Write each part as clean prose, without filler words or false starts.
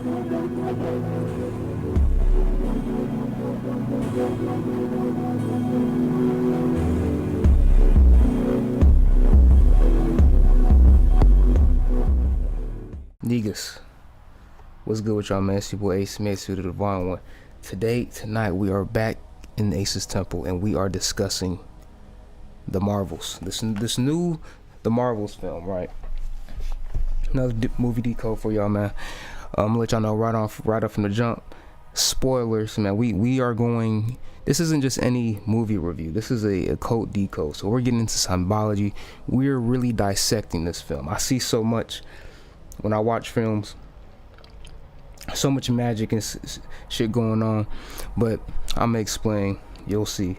Niggas, what's good with y'all, man? It's your boy Ace Smith, the Divine One. Tonight, we are back in the Ace's Temple, and we are discussing the Marvels. This new the Marvels film, right? Another movie decode for y'all, man. I'm gonna let y'all know right off from the jump. Spoilers, man. We are going. This isn't just any movie review. This is a occult decode. So we're getting into symbology. We're really dissecting this film. I see so much when I watch films, so much magic and shit going on, but I'm gonna explain. You'll see.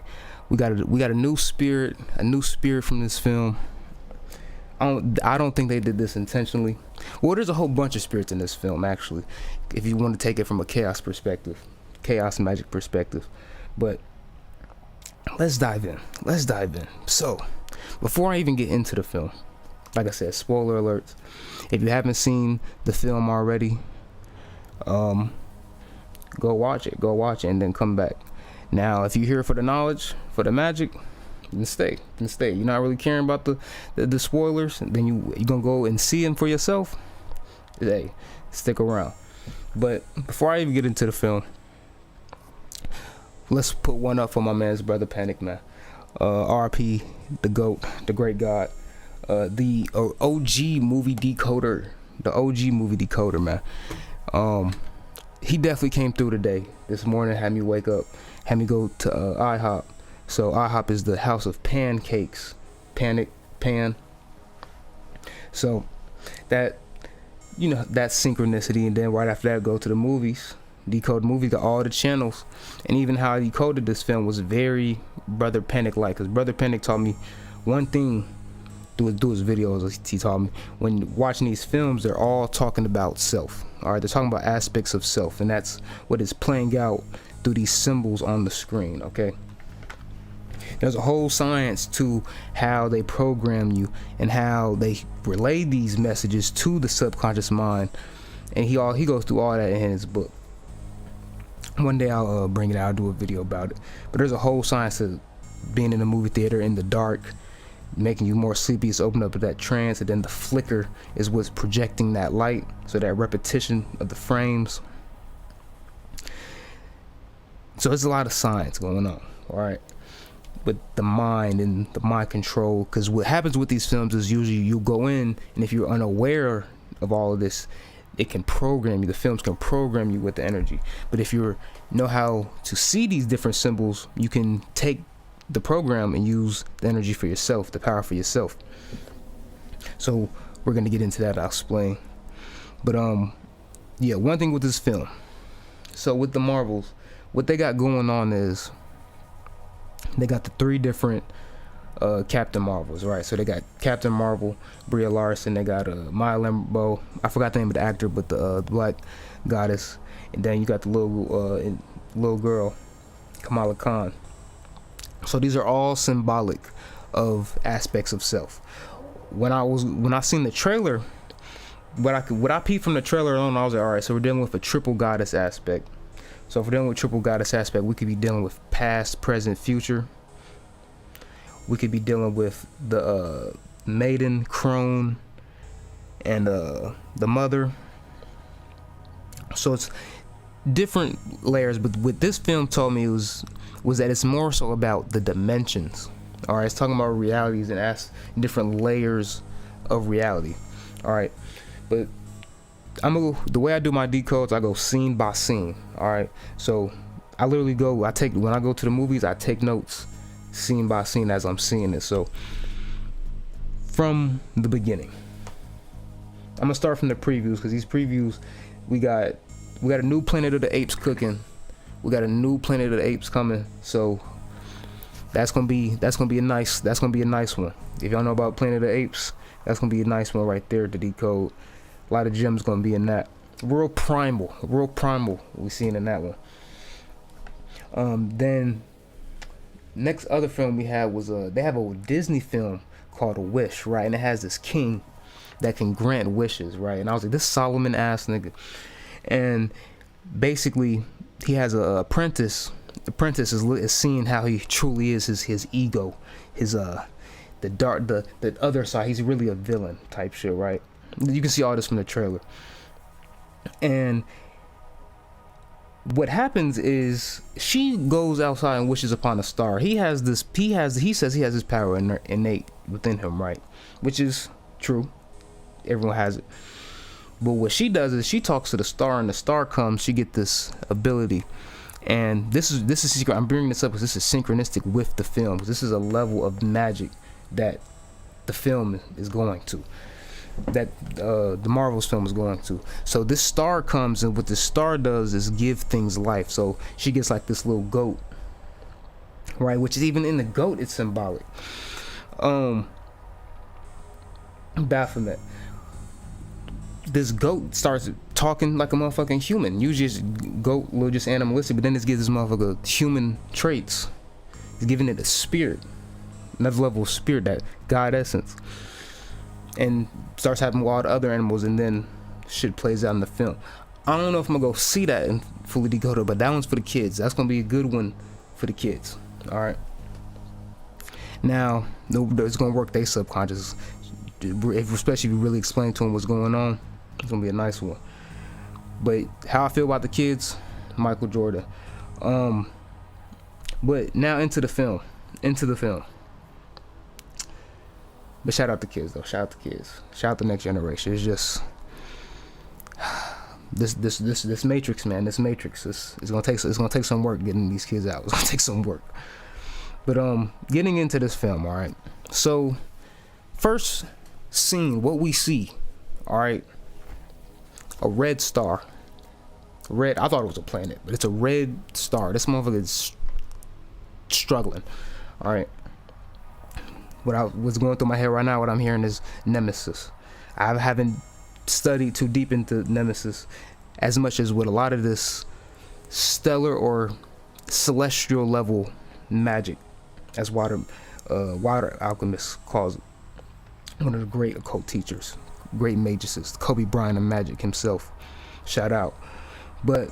We got a new spirit from this film. I don't think they did this intentionally. Well, there's a whole bunch of spirits in this film, actually, if you want to take it from a chaos magic perspective. But let's dive in. So, before I even get into the film, like I said, spoiler alerts. If you haven't seen the film already, go watch it, and then come back. Now, if you're here for the knowledge, for the magic, then stay. You're not really caring about the spoilers, then you're gonna go and see them for yourself. Hey, stick around. But before I even get into the film, let's put one up for my man's brother Panic, man. RP, the GOAT, the great God. The OG movie decoder, man. He definitely came through today. This morning, had me wake up, had me go to IHOP. So IHOP is the house of pancakes, pan. So that synchronicity, and then right after that, go to the movies, decode movies, got all the channels, and even how I decoded this film was very Brother Panic like, because Brother Panic taught me one thing. Do his videos, he taught me, when watching these films, they're all talking about self. All right, they're talking about aspects of self, and that's what is playing out through these symbols on the screen. Okay, there's a whole science to how they program you and how they relay these messages to the subconscious mind, and he goes through all that in his book. One day I'll bring it out, I'll do a video about it. But there's a whole science to being in a movie theater in the dark, making you more sleepy. It's open up to that trance, and then the flicker is what's projecting that light, so that repetition of the frames. So there's a lot of science going on, all right, with the mind and the mind control. Because what happens with these films is usually you go in, and if you're unaware of all of this, it can program you. The films can program you with the energy. But if you know how to see these different symbols, you can take the program and use the energy for yourself, the power for yourself. So we're gonna get into that. I'll explain. But yeah, one thing with this film. So with the Marvels, what they got going on is they got the three different Captain Marvels, right? So they got Captain Marvel, Brie Larson. They got Maya Lambeau. I forgot the name of the actor, but the black goddess. And then you got the little girl, Kamala Khan. So these are all symbolic of aspects of self. When I seen the trailer, what I peeped from the trailer alone, I was like, all right, so we're dealing with a triple goddess aspect. So if we're dealing with triple goddess aspect, we could be dealing with past, present, future. We could be dealing with the maiden, crone, and the mother. So it's different layers, but what this film told me was that it's more so about the dimensions. All right, it's talking about realities and different layers of reality. All right, but the way I do my decodes, I go scene by scene. All right, so I literally when I go to the movies, I take notes scene by scene as I'm seeing it. So from the beginning, I'm gonna start from the previews, because these previews, we got a new Planet of the Apes cooking. We got a new Planet of the Apes coming. So that's gonna be a nice one. If y'all know about Planet of the Apes, that's gonna be a nice one right there to decode. A lot of gems gonna be in that. Real primal we seen in that one. Then next other film we had was they have a Disney film called A Wish, right? And it has this king that can grant wishes, right? And I was like, this Solomon ass nigga. And basically, he has a apprentice. The apprentice is seeing how he truly is, his ego, his the other side. He's really a villain type shit, right? You can see all this from the trailer. And what happens is she goes outside and wishes upon a star. He says he has this power innate within him, right? Which is true. Everyone has it. But what she does is she talks to the star, and the star comes. She get this ability, and this is secret. I'm bringing this up because this is synchronistic with the film. This is a level of magic that the film is going to, that the Marvels film is going to. So this star comes, and what the star does is give things life. So she gets like this little goat, right? Which is, even in the goat, it's symbolic. Baphomet. This goat starts talking like a motherfucking human. Usually it's goat, little just animalistic, but then this gives this motherfucker human traits. He's giving it a spirit, another level of spirit, that God essence, and starts having all the other animals, and then shit plays out in the film. I don't know if I'm gonna go see that in Fully Decoded, but that one's for the kids. That's gonna be a good one for the kids. All right. Now, it's gonna work their subconscious, especially if you really explain to them what's going on. It's gonna be a nice one. But how I feel about the kids, Michael Jordan. But now into the film. But shout out the kids though. Shout out the kids. Shout out the next generation. It's just this Matrix, man. This Matrix. It's gonna take some work getting these kids out. It's gonna take some work. But getting into this film, all right. So first scene, what we see, all right. A red star. Red. I thought it was a planet, but it's a red star. This motherfucker is struggling. All right. What's going through my head right now, what I'm hearing is Nemesis. I haven't studied too deep into Nemesis as much as with a lot of this stellar or celestial level magic, as water alchemist calls it. One of the great occult teachers, great maguses, Kobe Bryant of magic himself. Shout out. But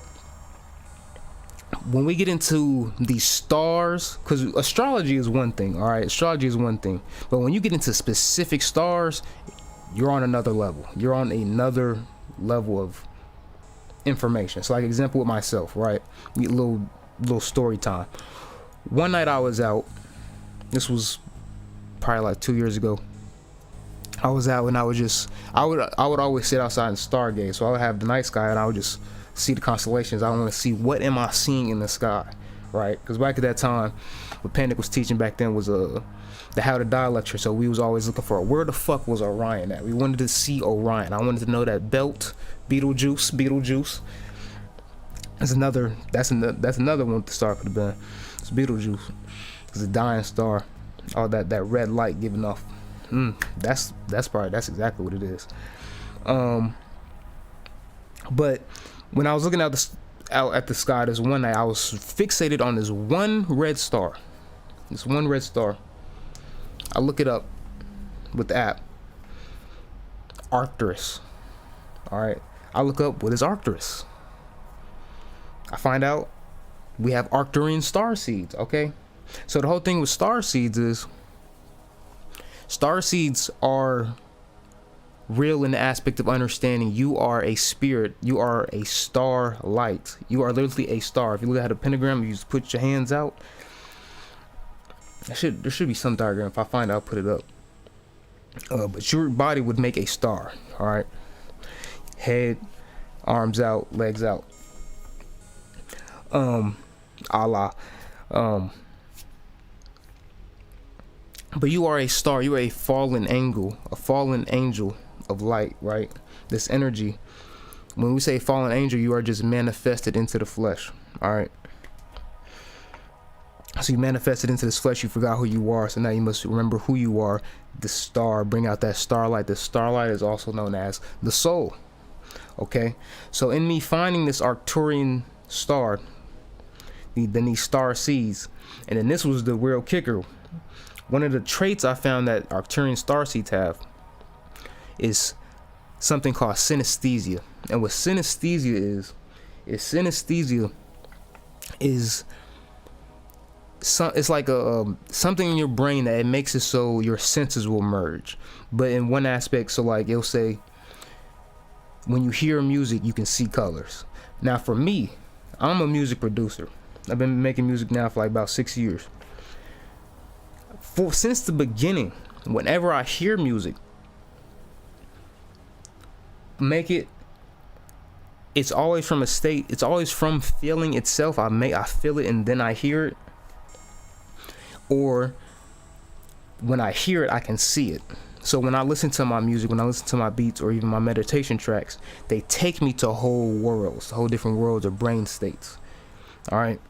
when we get into these stars, because astrology is one thing, all right? Astrology is one thing. But when you get into specific stars, you're on another level. You're on another level of information. So like example with myself, right? A little story time. One night I was out. This was probably like 2 years ago. I was out and I would always sit outside and stargaze. So I would have the night sky and I would just see the constellations. I want to see what am I seeing in the sky, right? Because back at that time, what Panic was teaching back then was the How to Die lecture. So we was always looking for where the fuck was Orion at. We wanted to see Orion. I wanted to know that belt, Beetlejuice. That's another one with the star could have been. It's Beetlejuice. It's a dying star. All that red light giving off. That's exactly what it is. But when I was looking out at the sky this one night, I was fixated on this one red star. I look it up with the app. Arcturus. All right. I look up what is Arcturus. I find out we have Arcturian star seeds. Okay. So the whole thing with star seeds is star seeds are real in the aspect of understanding you are a spirit, you are a star light, you are literally a star. If you look at a pentagram, you just put your hands out. There should be some diagram. If I find it, I'll put it up. But your body would make a star. All right, head, arms out, legs out. Allah. But you are a star. You are a fallen angel of light, right? This energy. When we say fallen angel, you are just manifested into the flesh. All right. So you manifested into this flesh. You forgot who you are. So now you must remember who you are. The star. Bring out that starlight. The starlight is also known as the soul. Okay. So in me finding this Arcturian star, then these star seeds, and then this was the real kicker. One of the traits I found that Arcturian starseeds have is something called synesthesia. And what synesthesia is it's like something in your brain that it makes it so your senses will merge. But in one aspect, so like it'll say when you hear music, you can see colors. Now for me, I'm a music producer. I've been making music now for like about 6 years. Since the beginning, whenever I hear music, it's always from a state, it's always from feeling itself. I feel it and then I hear it. Or when I hear it, I can see it. So when I listen to my music, when I listen to my beats or even my meditation tracks, they take me to whole worlds, whole different worlds or brain states. All right.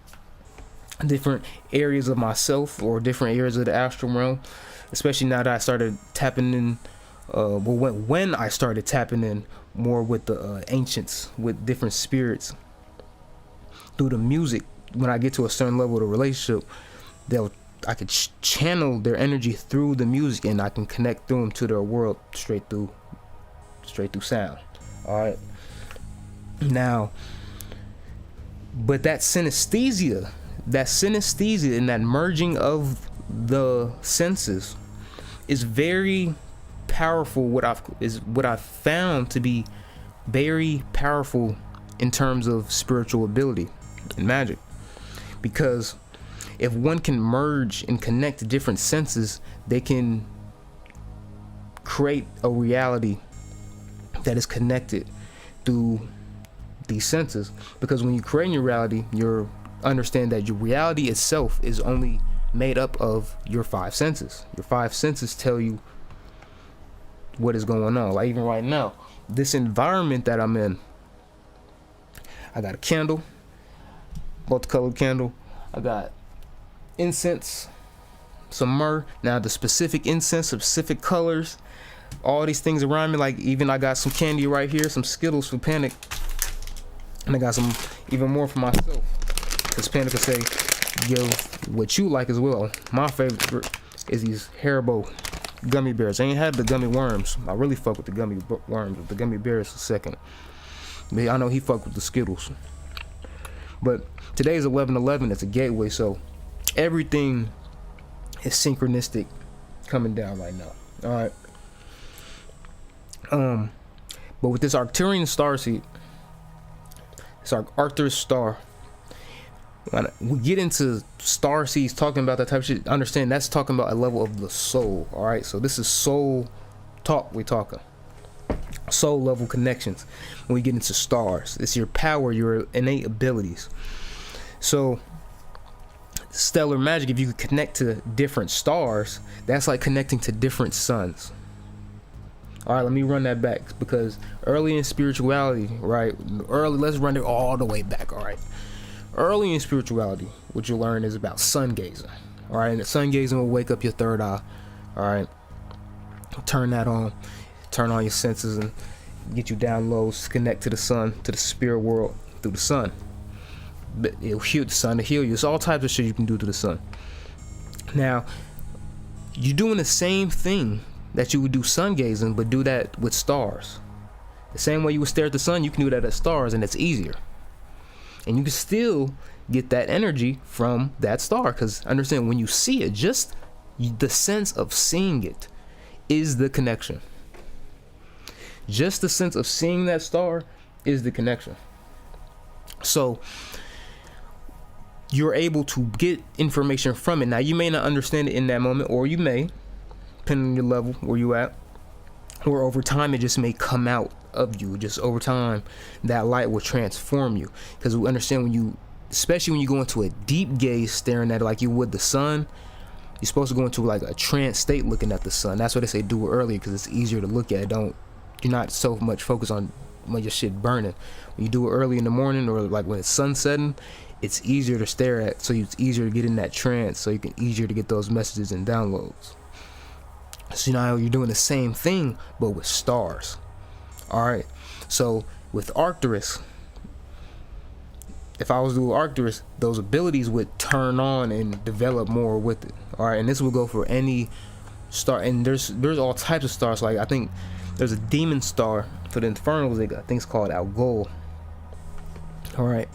Different areas of myself or different areas of the astral realm, especially now that I started tapping in, when I started tapping in more with the ancients, with different spirits through the music. When I get to a certain level of the relationship, I could channel their energy through the music, and I can connect through them to their world straight through sound. All right. Now, but that synesthesia and that merging of the senses is very powerful. What I've found to be very powerful in terms of spiritual ability and magic, because if one can merge and connect different senses, they can create a reality that is connected through these senses. Because when you create your reality, you understand that your reality itself is only made up of your 5 senses. Your 5 senses tell you what is going on. Like even right now, this environment that I'm in, I got a candle, multicolored candle. I got incense, some myrrh. Now the specific incense, specific colors, all these things around me. Like even I got some candy right here, some Skittles for Panic, and I got some even more for myself, because Panic will say, yo, what you like as well. My favorite is these Haribo gummy bears. I ain't had the gummy worms. I really fuck with the gummy worms, but the gummy bears a second. But I know he fuck with the Skittles. But today is 11/11. It's a gateway, so everything is synchronistic coming down right now. All right. But with this Arcturian starseed, it's our Arcturus star. When we get into star seeds, talking about that type of shit, understand that's talking about a level of the soul. All right. So this is soul talk. We talking soul level connections. When we get into stars, it's your power, your innate abilities. So stellar magic, if you could connect to different stars, that's like connecting to different suns. All right, let me run that back, because early in spirituality, right? Let's run it all the way back. All right. Early in spirituality, what you learn is about sun gazing. All right. And the sun gazing will wake up your third eye. All right. Turn that on. Turn on your senses and get you downloads, connect to the sun, to the spirit world through the sun. But it'll heal the sun to heal you. It's all types of shit you can do to the sun. Now, you're doing the same thing that you would do sun gazing, but do that with stars. The same way you would stare at the sun, you can do that at stars, and it's easier. And you can still get that energy from that star, because understand, when you see it, just the sense of seeing it is the connection. Just the sense of seeing that star is the connection. So you're able to get information from it. Now, you may not understand it in that moment, or you may, depending on your level where you at, or over time it just may come out of you. Just over time, that light will transform you, because we understand especially when you go into a deep gaze staring at it like you would the sun, you're supposed to go into like a trance state looking at the sun. That's why they say do it earlier, because it's easier to look at. You're not so much focused on when your shit burning. When you do it early in the morning, or like when it's sun setting, it's easier to stare at, so it's easier to get in that trance, so you can easier to get those messages and downloads. So now you're doing the same thing, but with stars. All right. So with Arcturus, if I was to do Arcturus, those abilities would turn on and develop more with it. All right. And this will go for any star. And there's all types of stars. Like I think there's a demon star For the infernals, they got things called Algol. All right.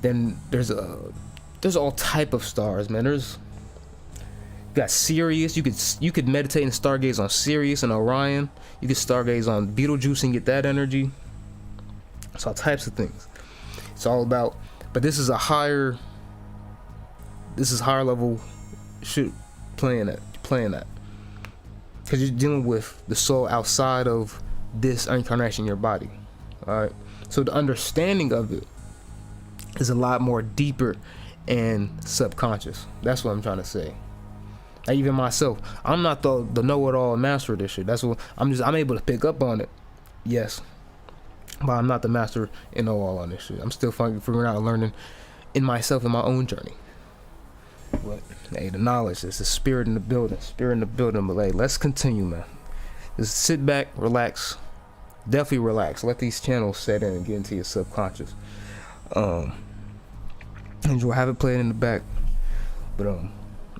Then there's all type of stars, man. You got Sirius. You could meditate and stargaze on Sirius and Orion. You could stargaze on Betelgeuse and get that energy. It's all types of things. It's all about, but this is higher level shit playing that, because you're dealing with the soul outside of this incarnation in your body. All right. So the understanding of it is a lot more deeper and subconscious. That's what I'm trying to say. Even myself, I'm not the know-it-all master of this shit. That's what I'm able to pick up on it, yes, but I'm not the master and know-all on this shit. I'm still figuring out and learning in myself in my own journey. But hey, the knowledge is the spirit in the building. But hey, let's continue, man. Just sit back, relax, definitely relax. Let these channels set in and get into your subconscious. Enjoy, have it playing in the back, but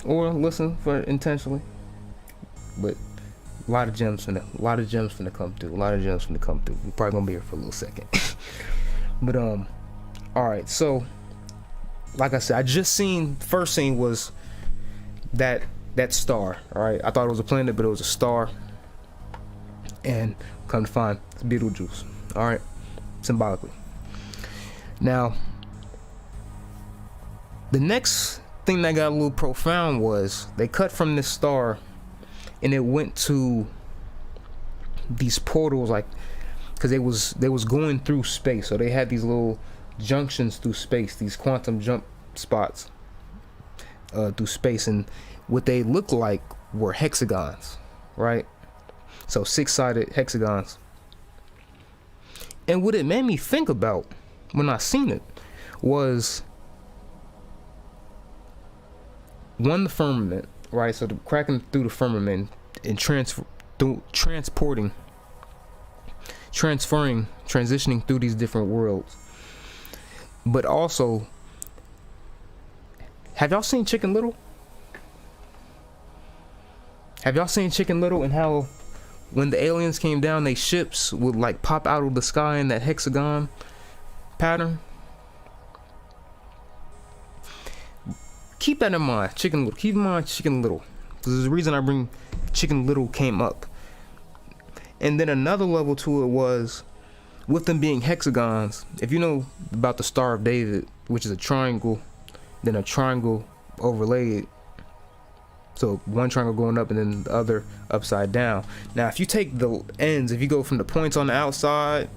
or listen for intentionally. But a lot of gems finna come through. We're probably gonna be here for a little second. But all right. So, like I said, first scene was that star. All right. I thought it was a planet, but it was a star. And come to find, it's Betelgeuse. All right. Symbolically. Now, the next thing that got a little profound was they cut from this star and it went to these portals, like, because they was going through space. So they had these little junctions through space, these quantum jump spots through space, and what they looked like were hexagons, right? So 6-sided hexagons. And what it made me think about when I seen it was, one, the firmament, right? So the cracking through the firmament and transitioning through these different worlds. But also, have y'all seen Chicken Little? And how when the aliens came down, they ships would like pop out of the sky in that hexagon pattern? Keep that in mind, Chicken Little. Keep in mind Chicken Little. There's a reason I bring Chicken Little came up. And then another level to it was, with them being hexagons, if you know about the Star of David, which is a triangle, then a triangle overlaid. So one triangle going up and then the other upside down. Now, if you take the ends, if you go from the points on the outside,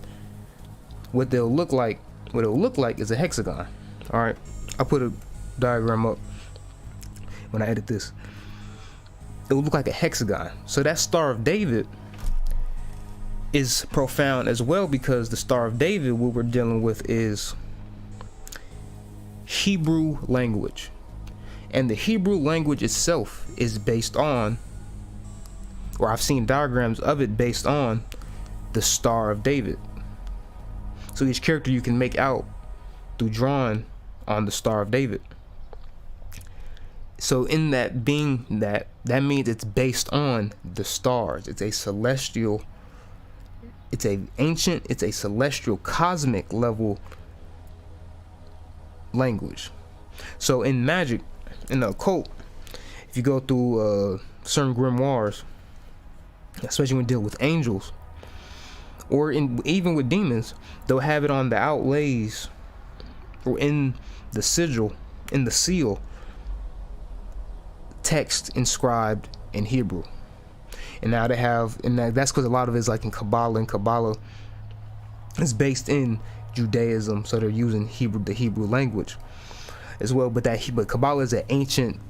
what it'll look like is a hexagon. All right, I'll put a diagram up when I edit this. It will look like a hexagon. So that Star of David is profound as well, because the Star of David, what we're dealing with is Hebrew language, and the Hebrew language itself is based on, or I've seen diagrams of it based on, the Star of David. So each character you can make out through drawing on the Star of David. So in that being that means it's based on the stars. It's a celestial, it's a celestial cosmic level language. So in magic, in the occult, if you go through certain grimoires, especially when dealing with angels, or even with demons, they'll have it on the outlays or in the sigil, in the seal, text inscribed in Hebrew. And now they have, and that's because a lot of it is like in Kabbalah, and Kabbalah is based in Judaism, so they're using the Hebrew language as well. But Kabbalah is an ancient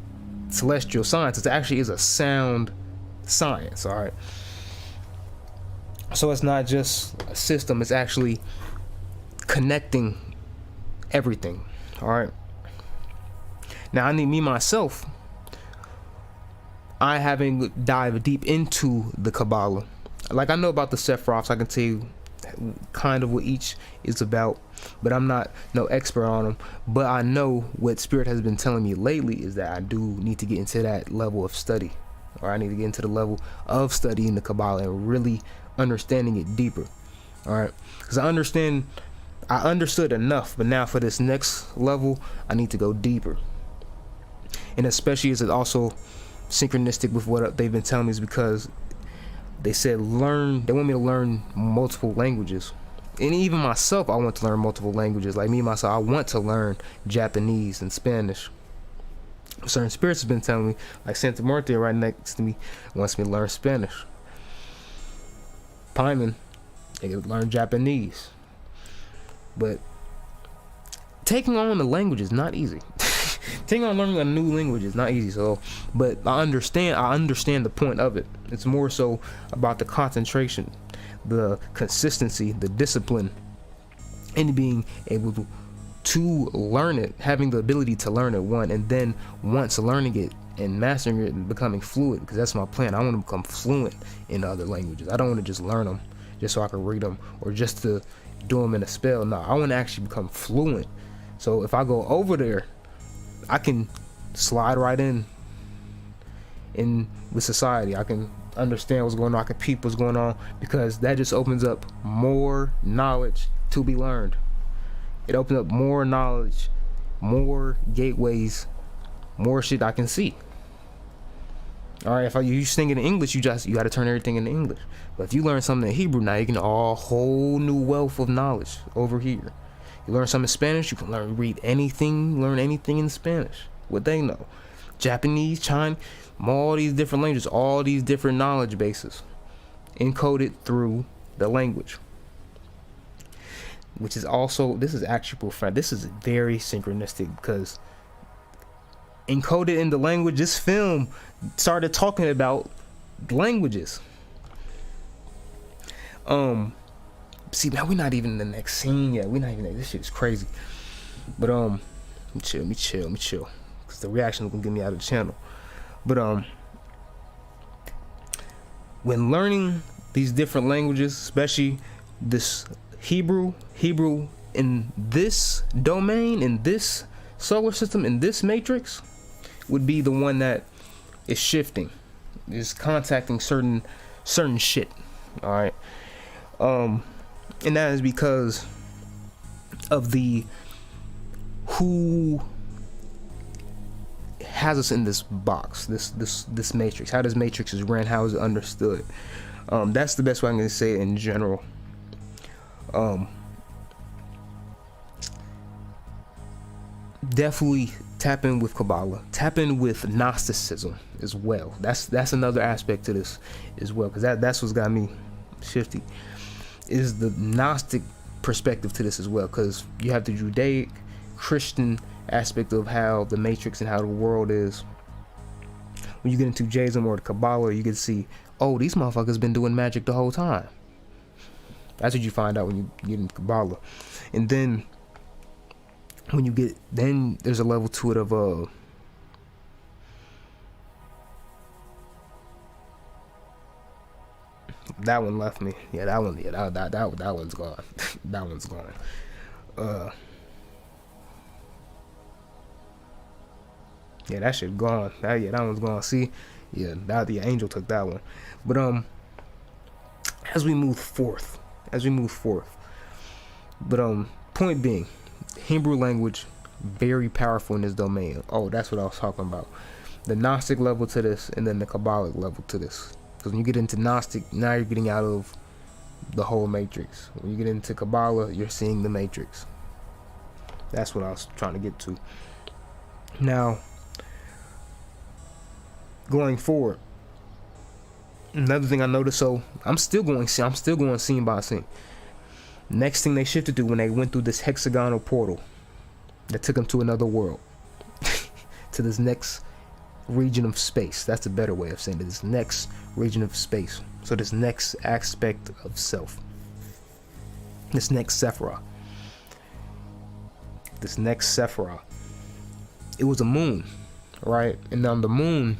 celestial science. It actually is a sound science. All right. So it's not just a system; it's actually connecting everything. All right. Now, I need myself. I haven't dived deep into the Kabbalah. Like, I know about the Sephiroths. I can tell you kind of what each is about, but I'm not no expert on them. But I know what Spirit has been telling me lately is that I do need to get into that level of study, or I need to get into the level of studying the Kabbalah and really understanding it deeper. All right, because I understood enough, but now for this next level, I need to go deeper. And especially as it's also synchronistic with what they've been telling me, is because they said they want me to learn multiple languages. And even myself, I want to learn multiple languages. Like me myself, I want to learn Japanese and Spanish. Certain spirits have been telling me, like Santa Muerte right next to me wants me to learn Spanish. Paimon, they can learn Japanese. But taking on the language is not easy. Taking on learning a new language is not easy. So, but I understand the point of it. It's more so about the concentration, the consistency, the discipline, and being able to learn it, having the ability to learn it, and then once learning it and mastering it and becoming fluent, because that's my plan. I want to become fluent in other languages. I don't want to just learn them just so I can read them or just to do them in a spell. No, I want to actually become fluent. So if I go over there, I can slide right in with society. I can understand what's going on. I can peep what's going on, because that just opens up more knowledge to be learned. It opens up more knowledge, more gateways, more shit I can see. All right, if you sing in English, you got to turn everything into English. But if you learn something in Hebrew, now you can a whole new wealth of knowledge over here. You learn something in Spanish, you can read anything, learn anything in Spanish, what they know. Japanese, Chinese, all these different languages, all these different knowledge bases encoded through the language. Which is also, this is actually profound. This is very synchronistic, because encoded in the language, this film started talking about languages. See, now we're not even in the next scene yet. We're not even, this shit is crazy. But let me chill, because the reaction is gonna get me out of the channel. But when learning these different languages, especially this Hebrew in this domain, in this solar system, in this matrix, would be the one that is shifting, is contacting certain shit. All right, and that is because of who has us in this box, this matrix, how this matrix is ran, how is it understood. That's the best way I'm going to say it in general. Definitely tap in with Kabbalah, tap in with Gnosticism as well. That's another aspect to this as well, because that's what's got me shifty, is the Gnostic perspective to this as well, because you have the Judaic Christian aspect of how the matrix and how the world is. When you get into Judaism or the Kabbalah, you can see, oh, these motherfuckers been doing magic the whole time. That's what you find out when you get into Kabbalah. And then when you get, then there's a level to it of that one left me. Yeah, that one's gone. That one's gone. Yeah, that shit gone. That one's gone. See, yeah, the angel took that one. But as we move forth, but point being, Hebrew language, very powerful in this domain. Oh, that's what I was talking about. The Gnostic level to this, and then the Kabbalic level to this. Because when you get into Gnostic, now you're getting out of the whole matrix. When you get into Kabbalah, you're seeing the matrix. That's what I was trying to get to. Now, going forward, another thing I noticed, so I'm still going scene by scene. Next thing they shifted to, when they went through this hexagonal portal that took them to another world, to this next region of space. That's a better way of saying it. This next region of space. So this next aspect of self, this next Sephirah, it was a moon, right? And on the moon,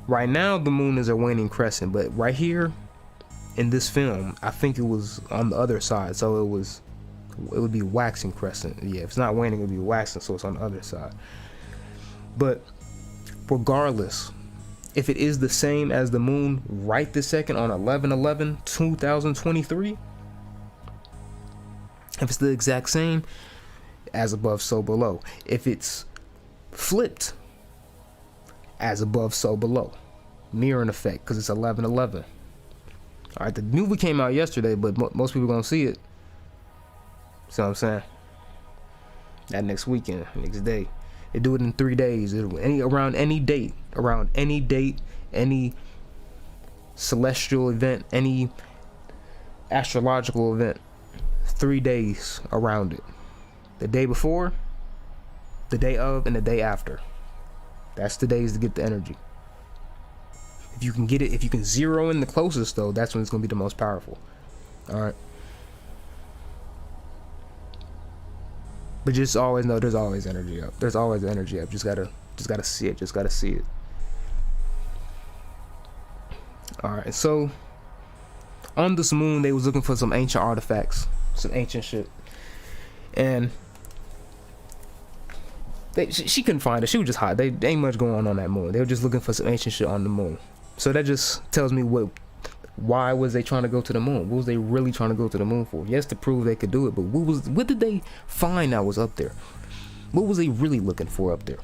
right now the moon is a waning crescent, but right here in this film, I think it was on the other side, so it would be waxing crescent. Yeah, if it's not waning, it would be waxing, so it's on the other side. But regardless, if it is the same as the moon right this second on 11/11/2023, if it's the exact same, as above so below. If it's flipped, as above so below, mirroring effect, because it's 11/11. All right, the movie came out yesterday, but most people gonna see it. See what I'm saying? That next weekend, next day. They do it in 3 days. Around any date, any celestial event, any astrological event. 3 days around it. The day before, the day of, and the day after. That's the days to get the energy. If you can get it, if you can zero in the closest though, that's when it's gonna be the most powerful. All right. But just always know there's always energy up. There's always energy up. Just gotta see it. Just gotta see it. All right. So on this moon, they was looking for some ancient artifacts, some ancient shit, and she couldn't find it. She was just hot. They ain't much going on that moon. They were just looking for some ancient shit on the moon. So that just tells me why was they trying to go to the moon? What was they really trying to go to the moon for? Yes, to prove they could do it, but what did they find that was up there? What was they really looking for up there?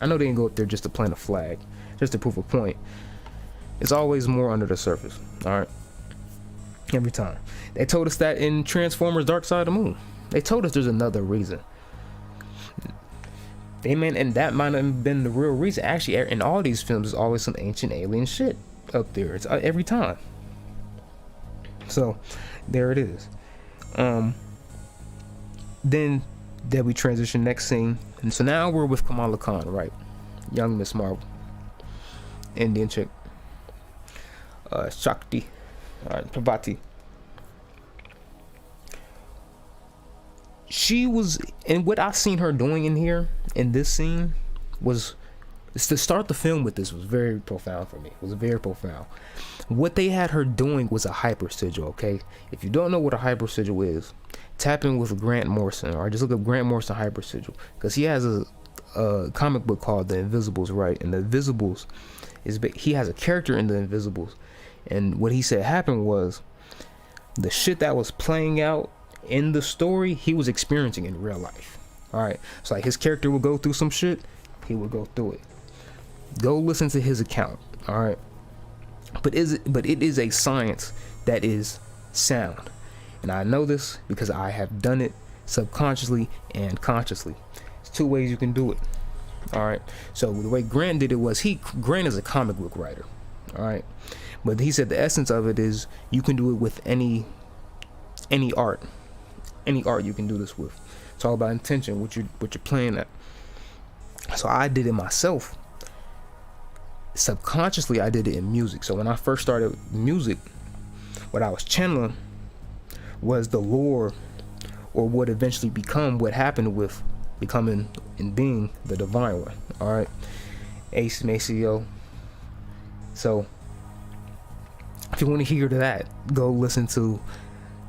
I know they didn't go up there just to plant a flag, just to prove a point. It's always more under the surface. All right. Every time. They told us that in Transformers Dark Side of the Moon. They told us there's another reason. And that might have been the real reason. Actually, in all these films, there's always some ancient alien shit up there. It's every time. So, there it is. Then we transition next scene. And so now we're with Kamala Khan, right? Young Miss Marvel. Indian chick. Shakti. Prabhati. She was, and what I seen her doing in here, in this scene, was, to start the film with this was very profound for me. It was very profound. What they had her doing was a hyper sigil, okay? If you don't know what a hyper sigil is, tap in with Grant Morrison, or just look up Grant Morrison hyper sigil, because he has a comic book called The Invisibles, right? And The Invisibles he has a character in The Invisibles, and what he said happened was the shit that was playing out in the story, he was experiencing in real life. All right, so like his character would go through some shit, he would go through it. Go listen to his account. All right, but it is a science that is sound, and I know this because I have done it subconsciously and consciously. There's 2 ways you can do it. All right, so the way Grant did it was Grant is a comic book writer. All right, but he said the essence of it is you can do it with any art. Any art you can do this with. It's all about intention, what you're playing at. So I did it myself. Subconsciously, I did it in music. So when I first started music, what I was channeling was the lore, or what eventually what happened with becoming and being the divine one. All right, Ace Maceo. So if you want to hear that, go listen to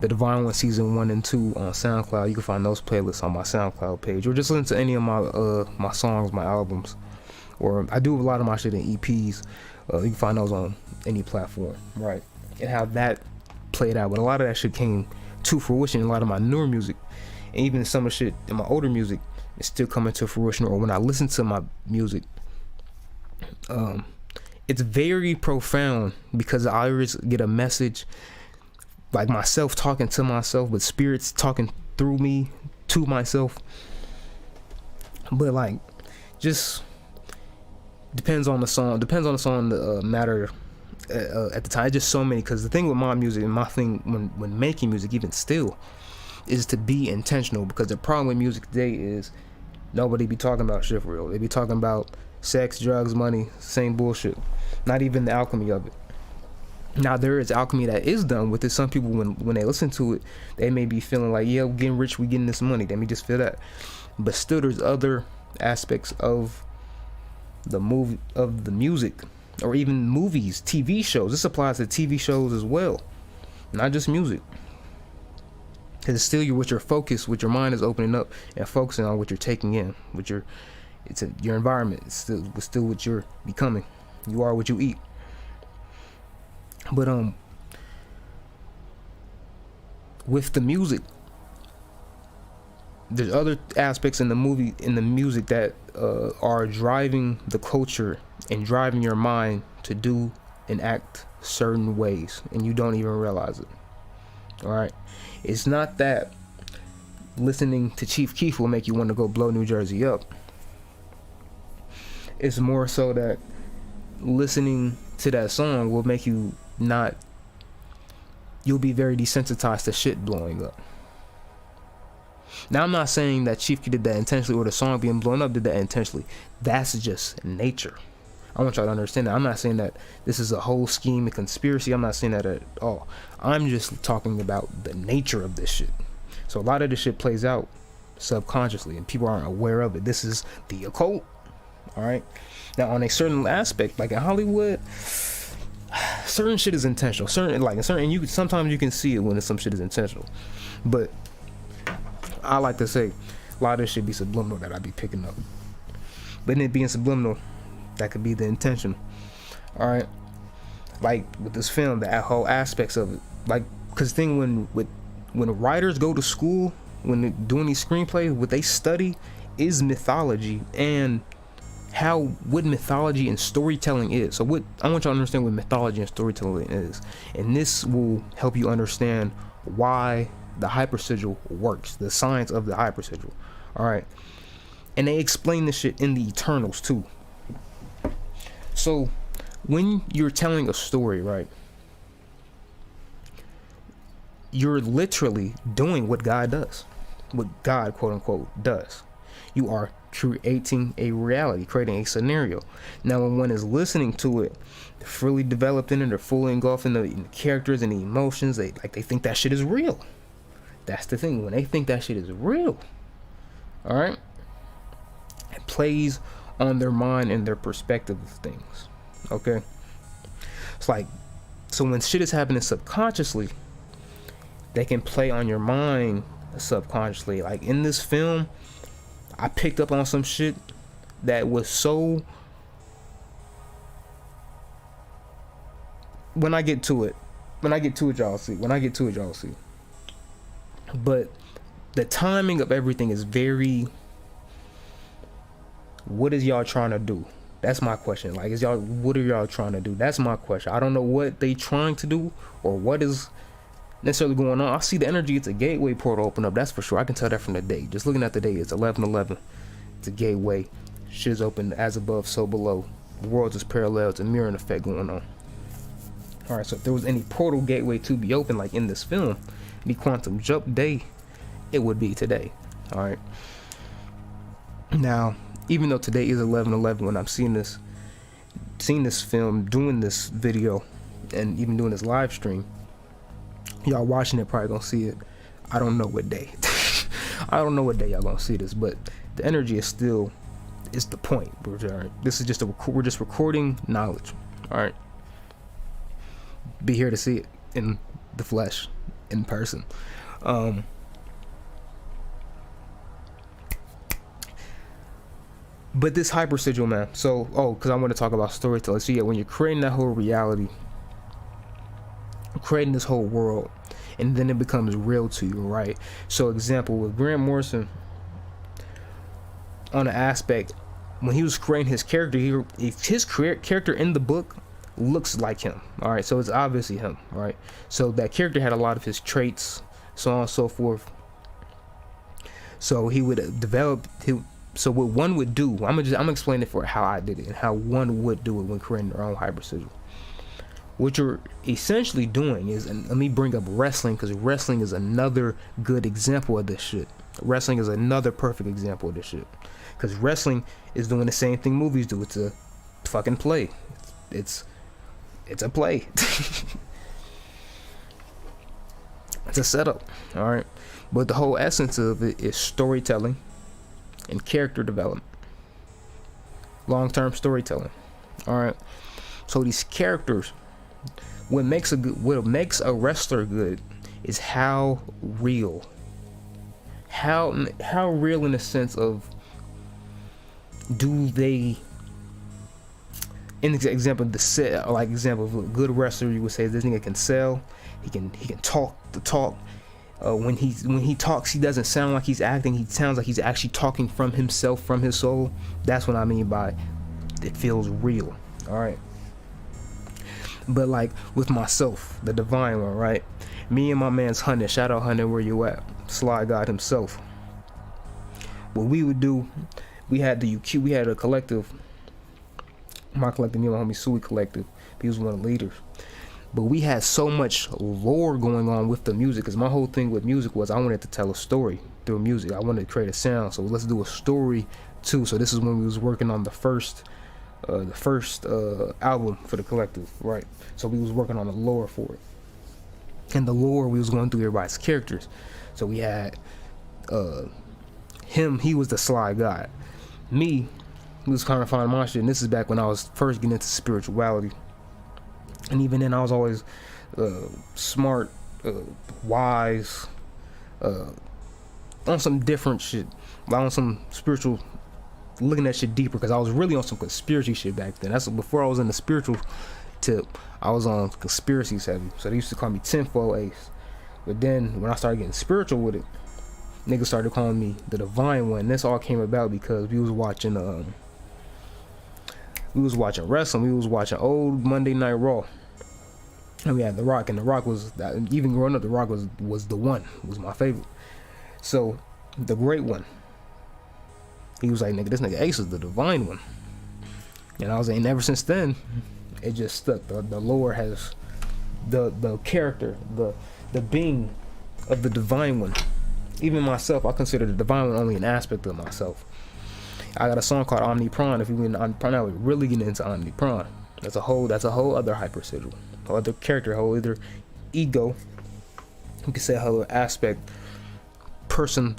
The Divine One Season 1 and 2 on SoundCloud. You can find those playlists on my SoundCloud page, or just listen to any of my songs, my albums, or I do a lot of my shit in EPs. You can find those on any platform, right? And how that played out. But a lot of that shit came to fruition. A lot of my newer music, and even some of the shit in my older music, is still coming to fruition. Or when I listen to my music, it's very profound because I always get a message. Like myself talking to myself, but spirits talking through me to myself. But like, just depends on the song. The matter at the time. Just so many. Because the thing with my music and my thing when making music, even still, is to be intentional. Because the problem with music today is nobody be talking about shit for real. They be talking about sex, drugs, money, same bullshit. Not even the alchemy of it. Now there is alchemy that is done with it. Some people when they listen to it, they may be feeling like, yeah, we're getting rich, we're getting this money. Let me just feel that. But still there's other aspects of the music, or even movies, TV shows. This applies to TV shows as well, not just music. Because it's still with your focus, with your mind is opening up and focusing on what you're taking in, your environment. It's still what you're becoming. You are what you eat. But with the music, there's other aspects in the music that are driving the culture and driving your mind to do and act certain ways, and you don't even realize it. All right, it's not that listening to Chief Keef will make you want to go blow New Jersey up. It's more so that listening to that song will make you you'll be very desensitized to shit blowing up. Now, I'm not saying that Chief Keef did that intentionally, or the song being blown up did that intentionally. That's just nature. I want y'all to understand that. I'm not saying that this is a whole scheme and conspiracy. I'm not saying that at all. I'm just talking about the nature of this shit. So a lot of this shit plays out subconsciously, and people aren't aware of it. This is the occult. All right. Now, on a certain aspect, like in Hollywood, certain shit is intentional. Sometimes you can see it when some shit is intentional. But I like to say a lot of this shit be subliminal that I be picking up. But in it being subliminal, that could be the intention. All right. Like with this film, the whole aspects of it. Like, cause thing when writers go to school, when they're doing these screenplays, what they study is mythology and what mythology and storytelling is. So I want you to understand what mythology and storytelling is, and this will help you understand why the hypersigil works, the science of the hypersigil. All right, and they explain this shit in the Eternals too. So when you're telling a story, right, you're literally doing what God does, what God, quote unquote, does. You are creating a reality, creating a scenario. Now, when one is listening to it, they're fully developed in it, they're fully engulfed in the characters and the emotions. They think that shit is real. That's the thing. When they think that shit is real, all right, it plays on their mind and their perspective of things. Okay, it's like, so when shit is happening subconsciously, they can play on your mind subconsciously. Like in this film, I picked up on some shit that was so. When I get to it, y'all see. But the timing of everything is very. What is y'all trying to do? That's my question. Like, what are y'all trying to do? That's my question. I don't know what they trying to do or what is necessarily going on. I see the energy. It's a gateway portal open up. That's for sure. I can tell that from the date. Just looking at the date, it's 11/11. It's a gateway. Shit is open, as above, so below. The worlds is parallel. It's a mirroring effect going on. All right. So if there was any portal gateway to be open, like in this film, the quantum jump day, it would be today. All right. Now, even though today is 11/11, when I'm seeing this film, doing this video, and even doing this live stream, y'all watching it probably gonna see it. I don't know what day. I don't know what day y'all gonna see this, but the energy is the point. This is just we're just recording knowledge. All right. Be here to see it in the flesh, in person. But this hypersigil, man. So, because I want to talk about storytelling. So yeah, when you're creating that whole reality, creating this whole world, and then it becomes real to you, right? So, example with Grant Morrison, on an aspect, when he was creating his character, his character in the book looks like him. All right, so it's obviously him, right? So that character had a lot of his traits, so on and so forth. So he would develop. So what one would do, I'm gonna explain it for how I did it and how one would do it when creating their own hypersigil. What you're essentially doing is, and let me bring up wrestling, because wrestling is another good example of this shit. Wrestling is another perfect example of this shit, because wrestling is doing the same thing movies do. It's a fucking play. It's a play. It's a setup. All right, but the whole essence of it is storytelling and character development, long-term storytelling. All right, so these characters, what makes a wrestler good is how real in the sense of do they, in example, the set, like example of a good wrestler, you would say this nigga can sell, he can talk the talk. When he talks, he doesn't sound like he's acting. He sounds like he's actually talking from himself, from his soul. That's what I mean by it feels real. All right. But like with myself, the divine one, right? Me and my man's Hunter. Shout out Hunter, where you at? Sly God himself. What we would do, we had the Ukiyo, we had a collective. My collective, me and my homie Sui collective. He was one of the leaders. But we had so much lore going on with the music, because my whole thing with music was I wanted to tell a story through music. I wanted to create a sound, so let's do a story too. So this is when we was working on the first album for the collective, right? So we was working on the lore for it, and the lore we was going through everybody's characters. So we had him, he was the sly guy. Me, he was kind of finding my shit, and this is back when I was first getting into spirituality. And even then, I was always smart, wise, on some different shit, on some spiritual, looking at shit deeper, because I was really on some conspiracy shit back then. That's before I was in the spiritual tip. I was on conspiracies heavy, so they used to call me tenfold ace. But then when I started getting spiritual with it, niggas started calling me the divine one. And this all came about because we was watching wrestling. We was watching old Monday Night Raw, and we had The Rock, and The Rock was, even growing up, The Rock was the one, was my favorite. So the great one, he was like, nigga, this nigga Ace is the divine one. And I was like, and ever since then, it just stuck. The lore has the character, the being of the divine one. Even myself, I consider the divine one only an aspect of myself. I got a song called Omnipron. If you get into Omnipron, I would really get into Omnipron. That's a whole other hypersigil, whole other character, whole other ego. You could say a whole aspect, person,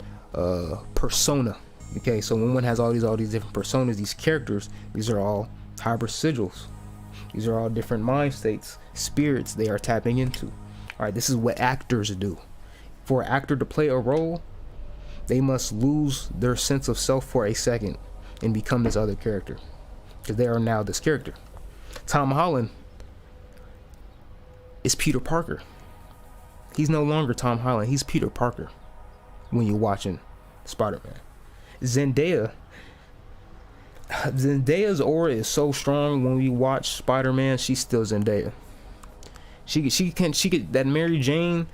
persona. Okay, so when one has all these different personas, these characters, these are all hypersigils. These are all different mind states, spirits they are tapping into. All right, this is what actors do. For an actor to play a role, they must lose their sense of self for a second and become this other character, because they are now this character. Tom Holland is Peter Parker. He's no longer Tom Holland. He's Peter Parker when you're watching Spider-Man. Zendaya's aura is so strong when we watch Spider-Man. She's still Zendaya. She could that Mary Jane.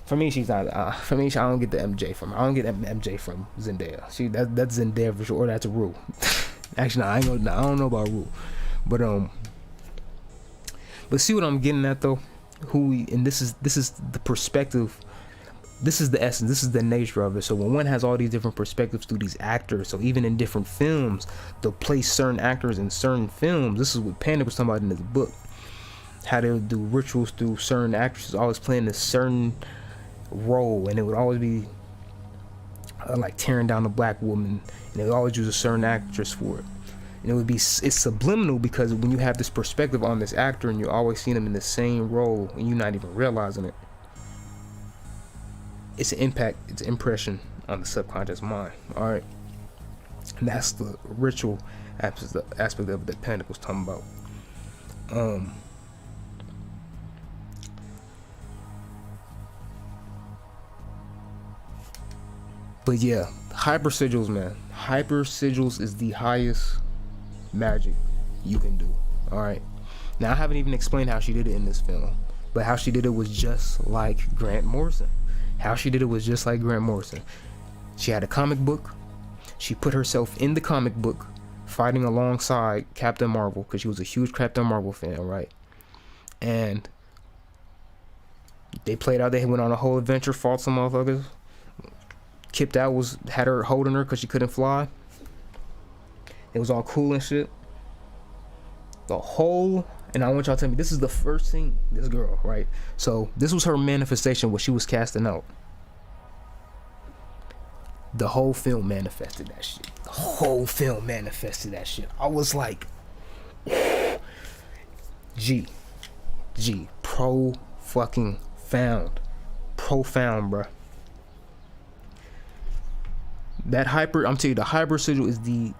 For me, she's not. For me, I don't get the MJ from her. I don't get MJ from Zendaya. That's Zendaya for sure. Or that's a Rue. Actually, I don't know about Rue, but see what I'm getting at though. This is the perspective. This is the essence. This is the nature of it. So when one has all these different perspectives through these actors, so even in different films, they'll place certain actors in certain films. This is what Panda was talking about in his book. How they would do rituals through certain actresses, always playing a certain role, and it would always be like tearing down a black woman, and they would always use a certain actress for it. And it would be, it's subliminal, because when you have this perspective on this actor and you're always seeing them in the same role and you're not even realizing it, it's an impact, it's an impression on the subconscious mind. All right, and that's the ritual aspect of it that Panic was talking about. But yeah, hypersigils, man. Hypersigils is the highest magic you can do. Alright. Now, I haven't even explained how she did it in this film, but how she did it was just like Grant Morrison. She had a comic book. She put herself in the comic book, fighting alongside Captain Marvel, because she was a huge Captain Marvel fan, right? And they played out. They went on a whole adventure, fought some motherfuckers. Kipped out had her holding her because she couldn't fly. It was all cool and shit. And I want y'all to tell me, this is the first thing, this girl, right? So this was her manifestation, what she was casting out. The whole film manifested that shit. I was like, G, profound, bruh. That I'm telling you, the hyper sigil is the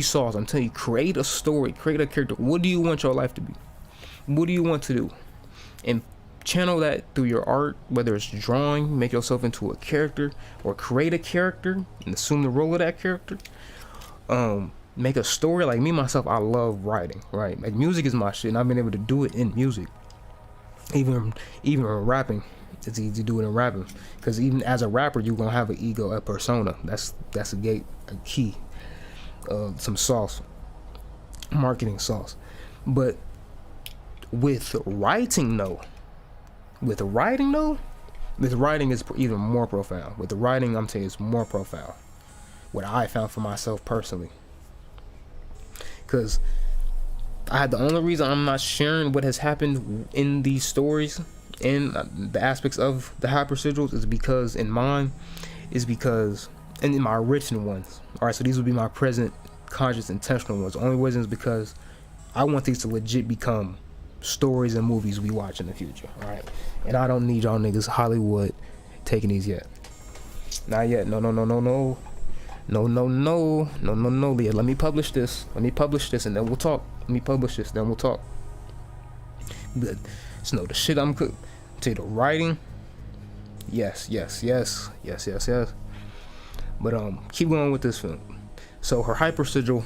sauce. I'm telling you, create a story, create a character. What do you want your life to be? What do you want to do? And channel that through your art, whether it's drawing, make yourself into a character, or create a character and assume the role of that character. Make a story. Like me myself, I love writing, right? Like music is my shit, and I've been able to do it in music. Even in rapping, it's easy to do it in rapping, because even as a rapper, you're gonna have an ego, a persona. That's a key, some sauce, marketing sauce. But with writing is even more profound. With the writing, I'm saying it's more profound. What I found for myself personally, because the only reason I'm not sharing what has happened in these stories and the aspects of the hyper sigils is because in mine and in my original ones. All right, so these would be my present conscious intentional ones. The only reason is because I want these to legit become stories and movies we watch in the future. All right, and I don't need y'all niggas Hollywood taking these yet. Not yet. No, Leah. Let me publish this, and then we'll talk. Let me publish this, then we'll talk. But so no, the shit I'm tell you, the writing, yes. But keep going with this film. So her hyper sigil,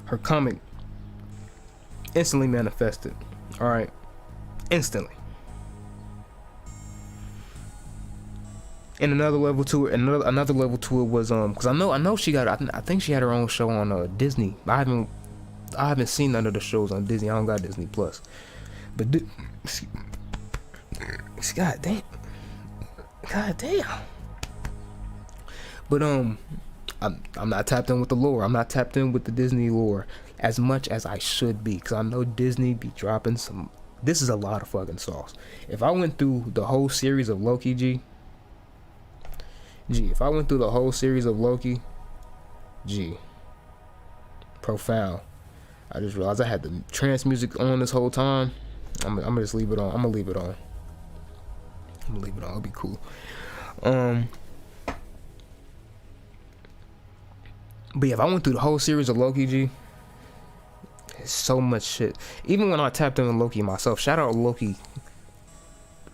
her comic, instantly manifested. All right, instantly. And another level to it, another level to it was because I know she got, I think she had her own show on Disney. I haven't seen none of the shows on Disney. I don't got Disney Plus, but god damn. But I'm not tapped in with the lore. I'm not tapped in with the Disney lore as much as I should be, because I know Disney be dropping some. This is a lot of fucking sauce. If I went through the whole series of Loki, if I went through the whole series of Loki, profound. I just realized I had the trance music on this whole time. I'm gonna just leave it on. I'm gonna leave it on. It'll be cool. But yeah, if I went through the whole series of Loki, it's so much shit. Even when I tapped into Loki myself, shout out Loki.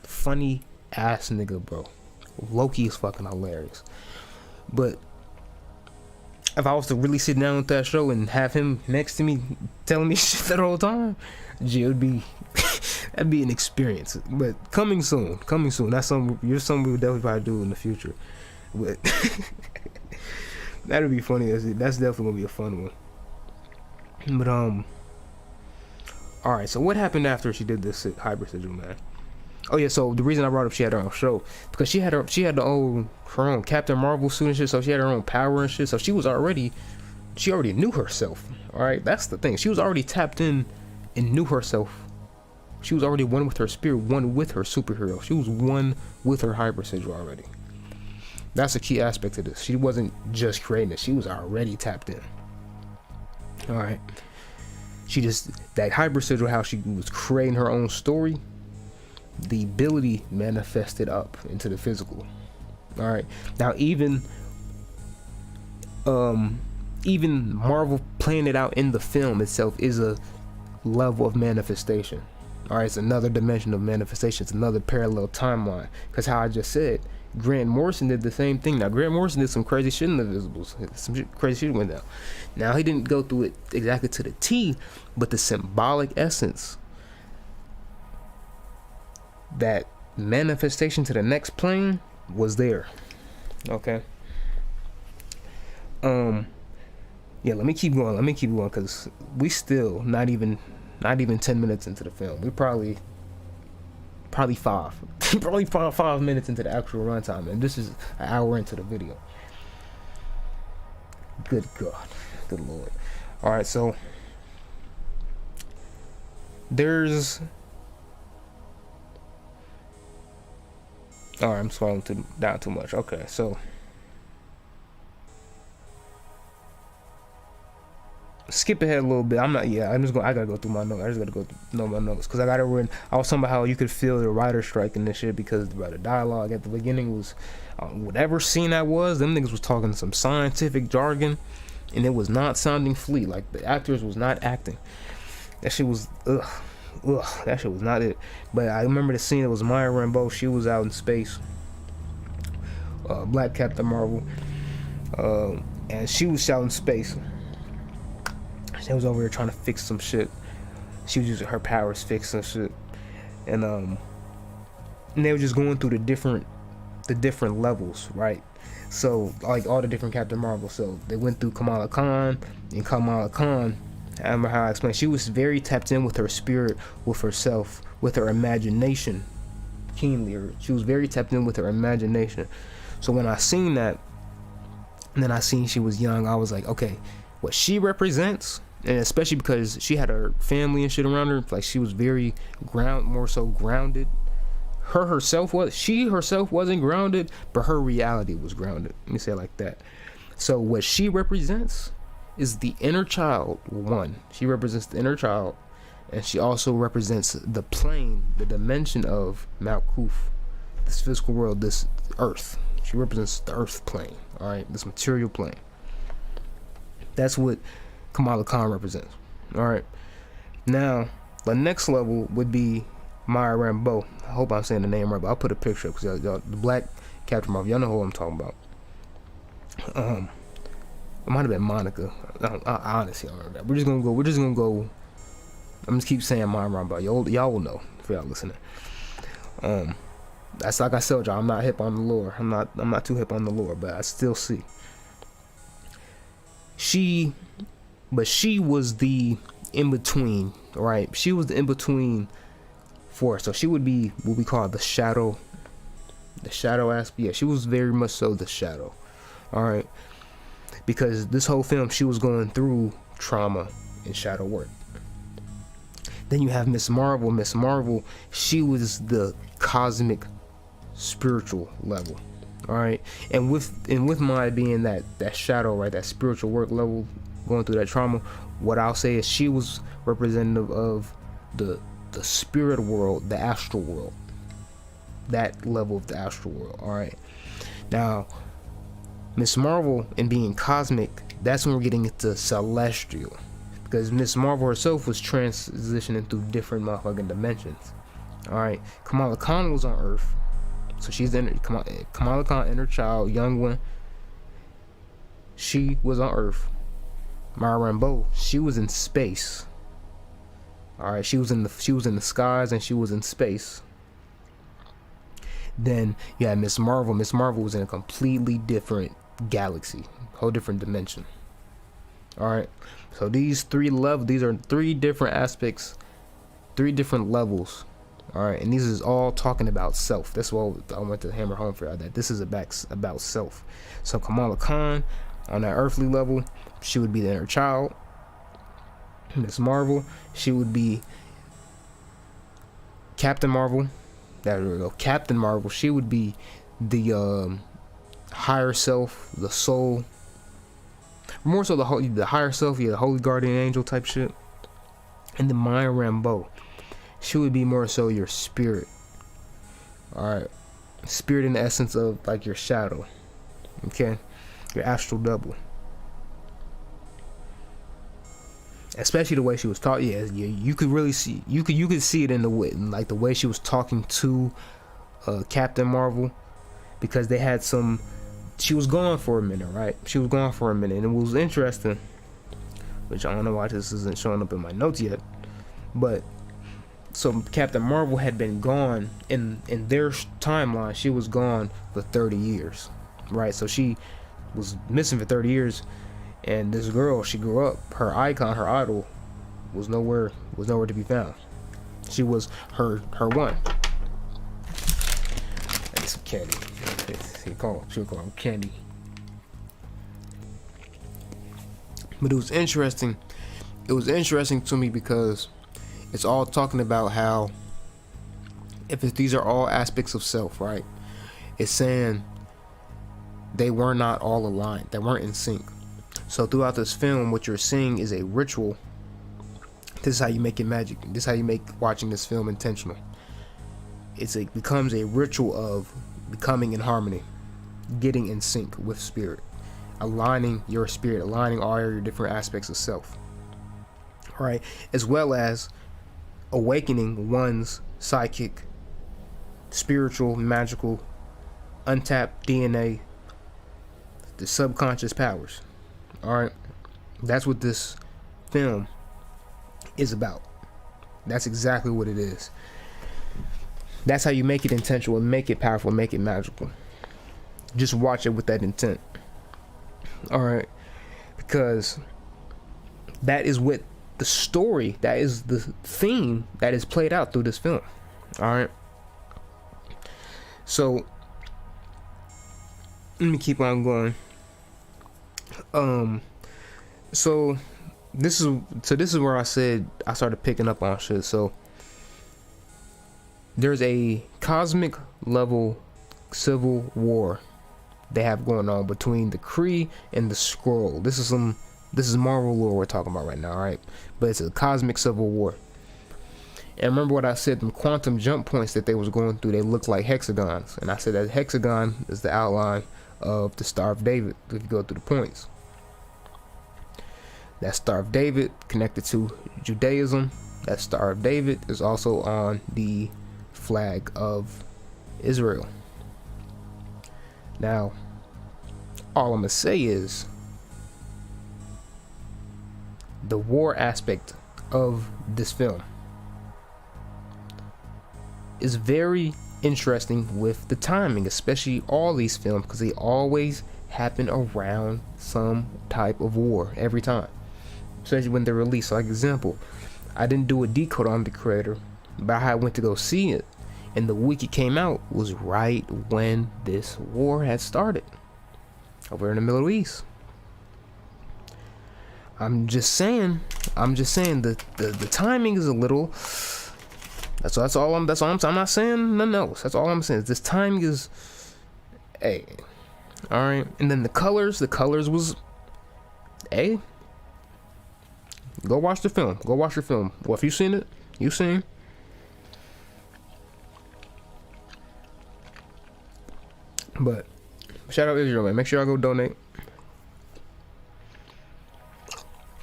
Funny ass nigga, bro. Loki is fucking hilarious. But if I was to really sit down with that show and have him next to me telling me shit that whole time, it'd be that'd be an experience. But coming soon. That's something we would definitely probably do in the future. But that'd be funny. That's definitely gonna be a fun one. But alright, so what happened after she did this hyper sigil, man? Oh yeah, so the reason I brought up she had her own show, because she had her own Captain Marvel suit and shit, so she had her own power and shit, so she already knew herself. Alright, that's the thing. She was already tapped in and knew herself. She was already one with her spirit, one with her superhero. She was one with her hyper sigil already. That's a key aspect of this. She wasn't just creating it, she was already tapped in. Alright. That hyper sigil, how she was creating her own story, the ability manifested up into the physical. All right, now even Marvel playing it out in the film itself is a level of manifestation. All right, it's another dimension of manifestation. It's another parallel timeline, because how I just said, Grant Morrison did the same thing. Now Grant Morrison did some crazy shit in the Invisibles. Crazy shit went down. Now he didn't go through it exactly to the T, but the symbolic essence, that manifestation to the next plane, was there. Okay. Yeah, let me keep going because we still not even 10 minutes into the film. We probably 5 5 minutes into the actual runtime, and this is an hour into the video. Good God, good Lord. All right, so there's all right, I'm scrolling down too much. Okay, so skip ahead a little bit. I'm not. Yeah, I gotta go through my notes. I just gotta go know my notes because I got it written. I was talking about how you could feel the writer strike in this shit because the dialogue at the beginning was, whatever scene that was, them niggas was talking some scientific jargon, and it was not sounding fleet. Like the actors was not acting. That shit was ugh. That shit was not it. But I remember the scene. It was Maya Rambeau. She was out in space. Black Captain Marvel, and she was out in space. She was over here trying to fix some shit. She was using her powers fixing shit, and they were just going through the different levels, right? So like all the different Captain Marvel. So they went through Kamala Khan, and Kamala Khan, I remember how I explained, she was very tapped in with her spirit, with herself, with her imagination, keenly. She was very tapped in with her imagination. So when I seen that, and then I seen she was young, I was like, okay, what she represents, and especially because she had her family and shit around her, like she was very more so grounded. She herself wasn't grounded, but her reality was grounded. Let me say it like that. So what she represents is the inner child. One, she represents the inner child, and she also represents the plane, the dimension of Malkuth, this physical world, this earth. She represents the earth plane, all right, this material plane. That's what Kamala Khan represents, all right. Now the next level would be Maya Rambeau. I hope I'm saying the name right, but I'll put a picture up because y'all, the Black Captain Marvel, y'all know who I'm talking about. It might have been Monica. I honestly don't remember that. We're just gonna go. I'm just keep saying Maya Rambeau. Y'all will know if y'all listening. That's like I said, y'all. I'm not hip on the lore. I'm not too hip on the lore, but I still see. She was the in between, right? She was the in between force. So she would be what we call the shadow aspect. Yeah, she was very much so the shadow. All right, because this whole film she was going through trauma and shadow work. Then you have Miss Marvel. Miss Marvel, she was the cosmic spiritual level, all right, and with Maya being that shadow, right, that spiritual work level, going through that trauma, what I'll say is she was representative of the spirit world, the astral world, that level of the astral world, all right. Now Miss Marvel and being cosmic, that's when we're getting into celestial, because Miss Marvel herself was transitioning through different motherfucking dimensions, all right. Kamala Khan was on Earth. So she's Kamala Khan, inner child, young one. She was on Earth. Maya Rambeau, she was in space. All right, she was in the skies and she was in space. Then you had Miss Marvel. Miss Marvel was in a completely different galaxy, whole different dimension. All right, so these are three different aspects, three different levels. All right, and these is all talking about self. That's what I went to hammer home for, that this is about self. So Kamala Khan, on that earthly level, she would be the inner child. Miss Marvel, she would be Captain Marvel. There we go. Captain Marvel, she would be the higher self, the soul. More so the higher self, yeah, the holy guardian angel type shit. And then Maya Rambeau, she would be more so your spirit. Alright. Spirit in the essence of like your shadow. Okay? Your astral double. Especially the way she was talking. Yeah, you could really see, you could see it in the way, like the way she was talking to Captain Marvel, because they had she was gone for a minute, right? She was gone for a minute, and it was interesting, which I don't know why this isn't showing up in my notes yet, but so Captain Marvel had been gone in their timeline. She was gone for 30 years, right? So she was missing for 30 years, and this girl, she grew up, her icon, her idol, was nowhere to be found. She was her one. I get some candy. She would call him Candy. But it was interesting. It was interesting to me because it's all talking about how these are all aspects of self, right? It's saying they were not all aligned. They weren't in sync. So throughout this film, what you're seeing is a ritual. This is how you make it magic. This is how you make watching this film intentional. It becomes a ritual of becoming in harmony, getting in sync with spirit, aligning your spirit, aligning all your different aspects of self. All right, as well as awakening one's psychic, spiritual, magical, untapped DNA, the subconscious powers. All right, that's what this film is about. That's exactly what it is. That's how you make it intentional, make it powerful, make it magical. Just watch it with that intent. All right, because that is what the story, that is the theme that is played out through this film. All right, so let me keep on going. So this is where I said I started picking up on shit. So there's a cosmic level civil war they have going on between the Kree and the Skrull. This is Marvel lore we're talking about right now, all right? But it's a cosmic civil war. And remember what I said, the quantum jump points that they was going through, they look like hexagons. And I said that hexagon is the outline of the Star of David if you go through the points. That Star of David connected to Judaism. That Star of David is also on the flag of Israel. Now, all I'm gonna say is the war aspect of this film is very interesting with the timing, especially all these films, because they always happen around some type of war every time, especially when they're released. Like example, I didn't do a decode on The Creator, but I went to go see it, and the week it came out was right when this war had started over in the Middle East. I'm just saying the timing is a little. That's all I'm saying. I'm not saying nothing else. That's all I'm saying. This timing is, hey, all right. And then the colors was, hey. Go watch the film. Go watch your film. Well, if you've seen it, you've seen. But shout out Israel, man. Make sure y'all go donate.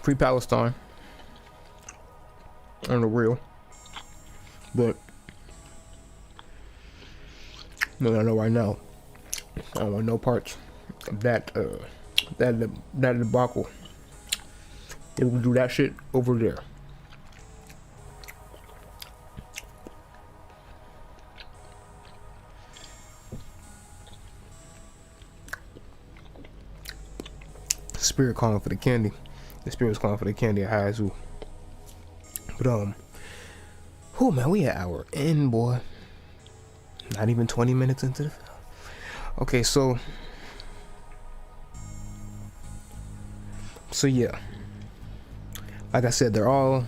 Free Palestine. On the real. But no, I know right now, I don't want no parts of that debacle. They will do that shit over there. Spirit calling for the candy. The spirit's calling for the candy at high zoo. But oh man, we an hour in, boy. Not even 20 minutes into the film. Okay, so yeah. Like I said, they're all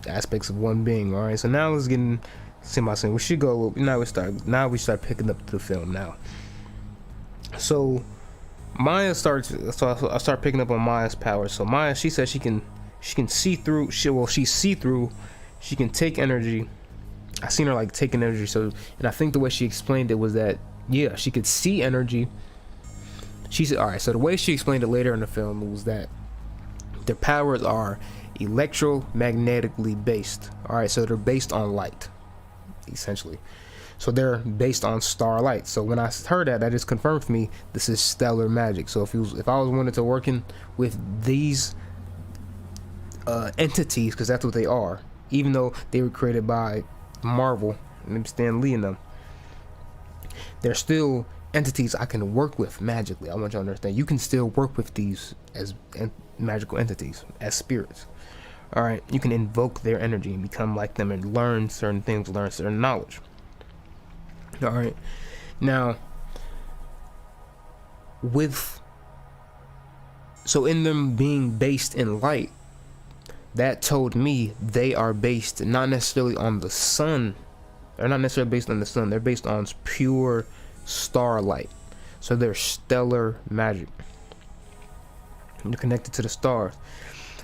aspects of one being. All right. So now let's get in. We should go. Now we start picking up the film now. So Maya starts. So I start picking up on Maya's powers. So Maya, she says she can see through. She's see through. She can take energy. I seen her like taking energy. So, and I think the way she explained it was that, yeah, she could see energy. She said, all right. So the way she explained it later in the film was that their powers are electromagnetically based. All right. So they're based on light, essentially. So they're based on starlight. So when I heard that just confirmed for me this is stellar magic. So if I was wanted to working with these entities, because that's what they are, even though they were created by Marvel and Stan Lee and them, they're still entities I can work with magically. I want you to understand, you can still work with these as magical entities, as spirits. All right, you can invoke their energy and become like them and learn certain things, learn certain knowledge. All right, now so in them being based in light, that told me they are based not necessarily on the sun. They're not necessarily based on the sun. They're based on pure starlight. So they're stellar magic. You're connected to the stars.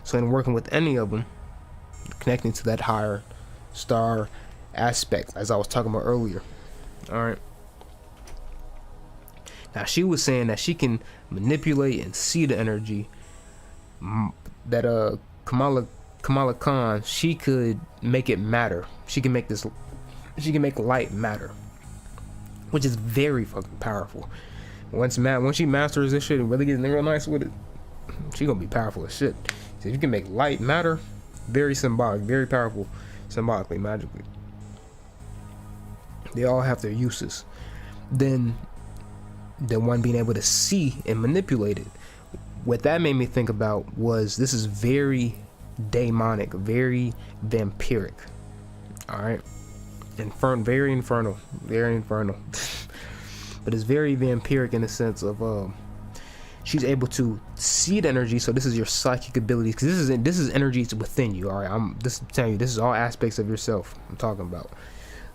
So in working with any of them, connecting to that higher star aspect, as I was talking about earlier. All right. Now she was saying that she can manipulate and see the energy. That Kamala Khan, she could make it matter. She can make light matter, which is very fucking powerful. Once she masters this shit and really gets real nice with it, she gonna be powerful as shit. So if you can make light matter, very symbolic, very powerful, symbolically, magically. They all have their uses. Then the one being able to see and manipulate it. What that made me think about was this is very demonic, very vampiric. All right, very infernal, but it's very vampiric in the sense of she's able to see the energy. So this is your psychic abilities, because this is energy within you. All right, I'm just telling you, this is all aspects of yourself I'm talking about.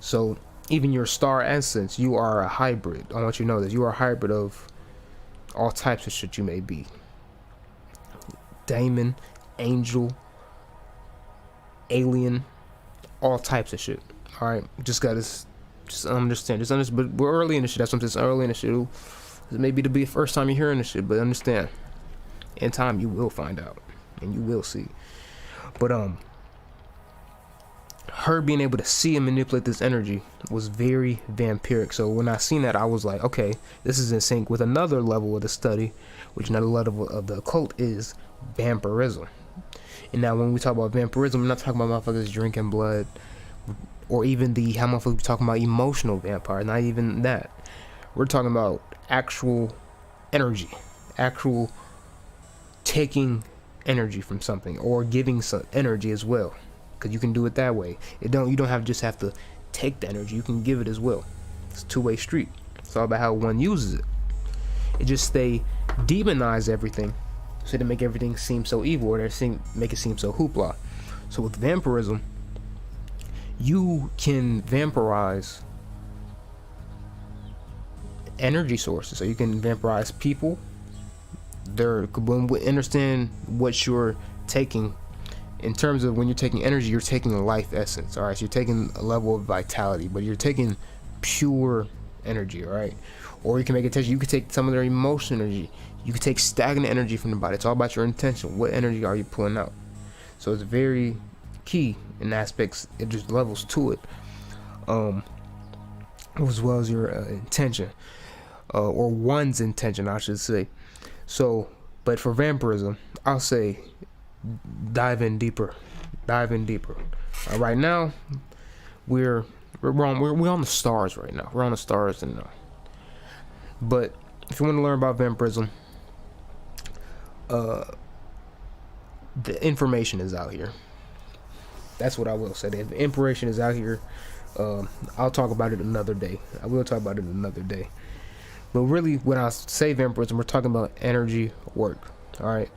So even your star essence, you are a hybrid. I want you to know that you are a hybrid of all types of shit you may be. Demon, angel, alien, all types of shit. All right, just understand. But we're early in the shit. That's what I'm saying. Early in the shit. This may be the first time you're hearing this shit, but understand. In time, you will find out, and you will see. But her being able to see and manipulate this energy was very vampiric. So when I seen that, I was like, okay, this is in sync with another level of the study, which another level of the occult is vampirism. And now when we talk about vampirism, we're not talking about motherfuckers drinking blood, or even how motherfuckers be talking about emotional vampire. Not even that. We're talking about actual energy, actual taking energy from something, or giving some energy as well. Because you can do it that way. You don't have to take the energy. You can give it as well. It's a two-way street. It's all about how one uses it. It just they demonize everything, so they make everything seem so evil, or make it seem so hoopla. So with vampirism, you can vampirize energy sources. So you can vampirize people. When we understand what you're taking. In terms of when you're taking energy, you're taking a life essence. All right, so you're taking a level of vitality, but you're taking pure energy. All right, or you can make it you can take some of their emotional energy. You can take stagnant energy from the body. It's all about your intention. What energy are you pulling out? So it's very key in aspects. It just levels to it, as well as your intention, or one's intention, I should say. So, but for vampirism, I'll say dive in deeper. Right now, we're on the stars right now. We're on the stars, and but if you want to learn about vampirism, the information is out here. That's what I will say. The information is out here. I'll talk about it another day. I will talk about it another day. But really, when I say vampirism, we're talking about energy work. All right.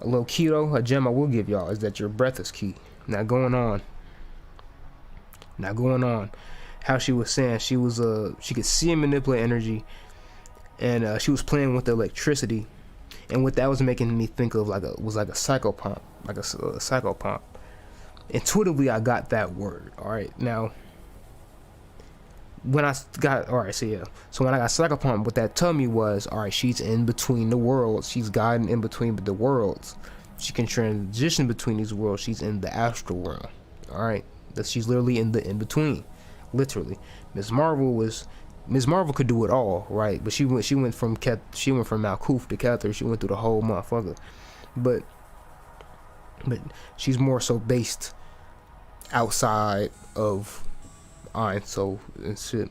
A little keto, a gem I will give y'all is that your breath is key. Now going on. How she was saying she could see and manipulate energy, and she was playing with the electricity, and what that was making me think of like a psychopomp, like a psychopomp. Intuitively, I got that word. All right, now when I got when I got psychopomp, what that told me was, all right, she's in between the worlds. She's guiding in between the worlds. She can transition between these worlds. She's in the astral world. All right, she's literally in the in between, literally. Ms. Marvel could do it all, right? But she went from Malkuth to Cathar. She went through the whole motherfucker. But she's more so based outside of so and shit.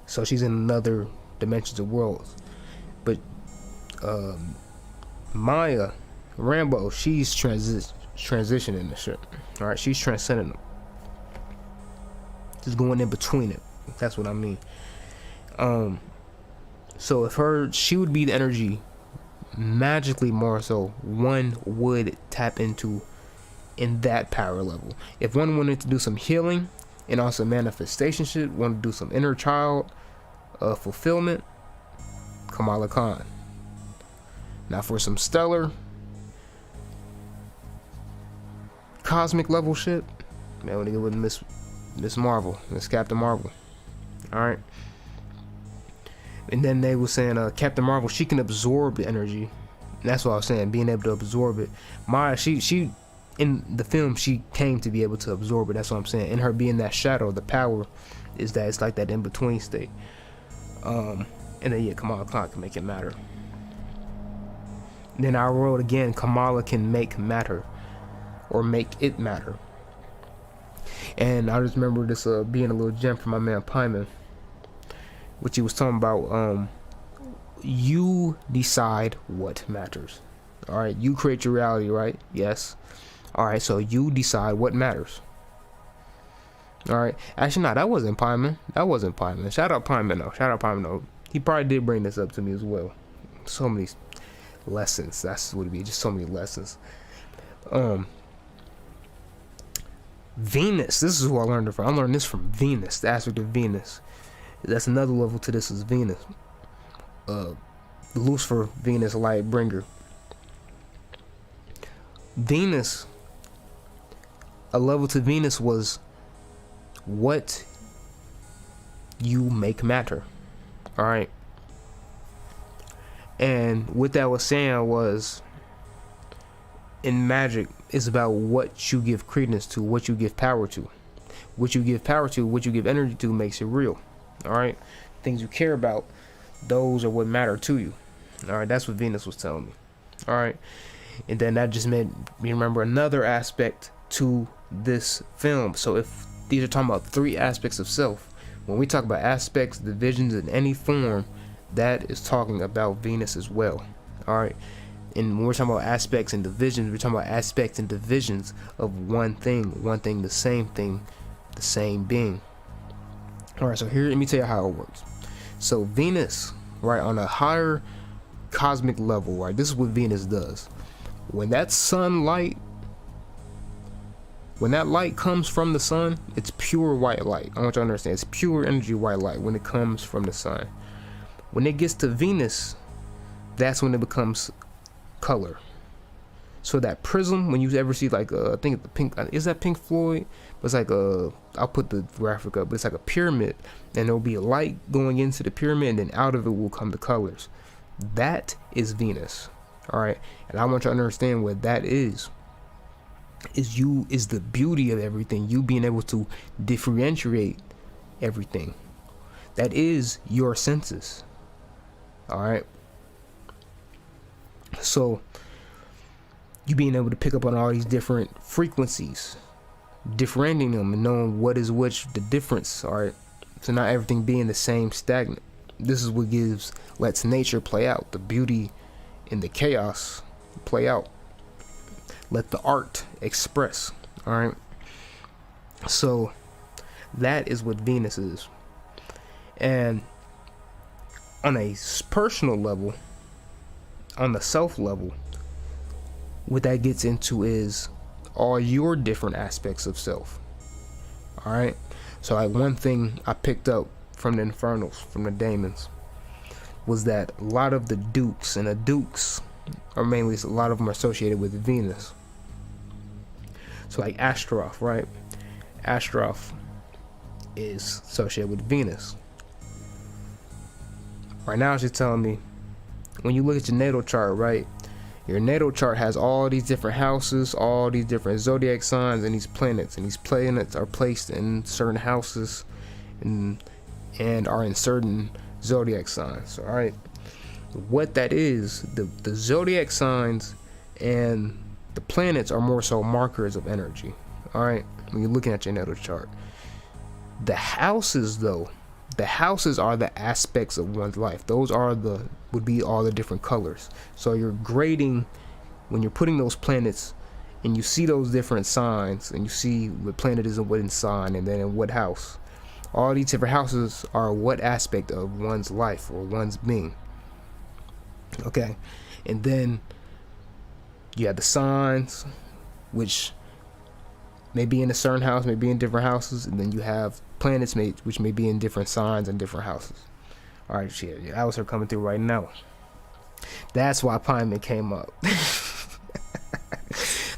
So she's in another dimensions of worlds. But Maya Rambo, she's transitioning the shit. All right, she's transcending them. Just going in between it. That's what I mean. So if she would be the energy magically more so one would tap into in that power level. If one wanted to do some healing and also manifestation shit, wanted to do some inner child fulfillment, Kamala Khan. Now for some stellar cosmic level shit, man, when they get with Miss Marvel, Miss Captain Marvel. Alright. And then they were saying Captain Marvel, she can absorb the energy. And that's what I was saying, being able to absorb it. Maya, she in the film, she came to be able to absorb it. That's what I'm saying. In her being that shadow, the power is that it's like that in between state. And then yeah, Kamala Khan can make it matter. And then I wrote again, Kamala can make matter, or make it matter. And I just remember this being a little gem from my man Pyman, which he was talking about. You decide what matters. All right, you create your reality, right? Yes. All right, so you decide what matters. All right. Actually, no, that wasn't Pyman. That wasn't Pyman. Shout out Pyman though. Shout out Pyman though. He probably did bring this up to me as well. So many lessons. That's what it be. Just so many lessons. Venus. This is who I learned it from. I learned this from Venus. The aspect of Venus. That's another level to this is Venus. Lucifer, Venus, light bringer. Venus. A level to Venus was what you make matter. All right. And what that was saying was, in magic, it's about what you give credence to, what you give power to. What you give power to, what you give energy to makes it real. All right. Things you care about, those are what matter to you. All right. That's what Venus was telling me. All right. And then that just made me remember another aspect to this film. So if these are talking about 3 aspects of self, when we talk about aspects, divisions in any form, that is talking about Venus as well. All right. And when we're talking about aspects and divisions, we're talking about aspects and divisions of one thing, the same being. All right, so here, let me tell you how it works. So Venus, right, on a higher cosmic level, right, this is what Venus does. When that sunlight, when that light comes from the sun, it's pure white light. I want you to understand, it's pure energy white light when it comes from the sun. When it gets to Venus, that's when it becomes color. So that prism, when you ever see like I think the pink, is that Pink Floyd? But it's like I'll put the graphic up, but it's like a pyramid, and there'll be a light going into the pyramid, and then out of it will come the colors. That is Venus. All right, and I want you to understand what that is the beauty of everything, you being able to differentiate everything. That is your senses. All right, so you being able to pick up on all these different frequencies, differentiating them and knowing what is which, the difference. All right, so not everything being the same, stagnant. This is what lets nature play out, the beauty in the chaos play out. Let the art express. All right, so that is what Venus is. And on a personal level, on the self level, what that gets into is all your different aspects of self. All right, so like one thing I picked up from the Infernals, from the Daemons, was that a lot of the dukes, and the dukes are mainly, a lot of them are associated with Venus. So like Astaroth, right? Astaroth is associated with Venus. Right now she's telling me, when you look at your natal chart, right, your natal chart has all these different houses, all these different zodiac signs, and these planets are placed in certain houses and are in certain zodiac signs. All right, what that is, the zodiac signs and the planets are more so markers of energy. All right, when you're looking at your natal chart, the houses though, the houses are the aspects of one's life. Those would be all the different colors. So you're grading when you're putting those planets, and you see those different signs, and you see what planet is in what sign, and then in what house. All these different houses are what aspect of one's life or one's being. Okay, and then you have the signs, which may be in a certain house, may be in different houses, and then you have planets which may be in different signs and different houses. All right, shit, that was her coming through right now. That's why Pyman came up.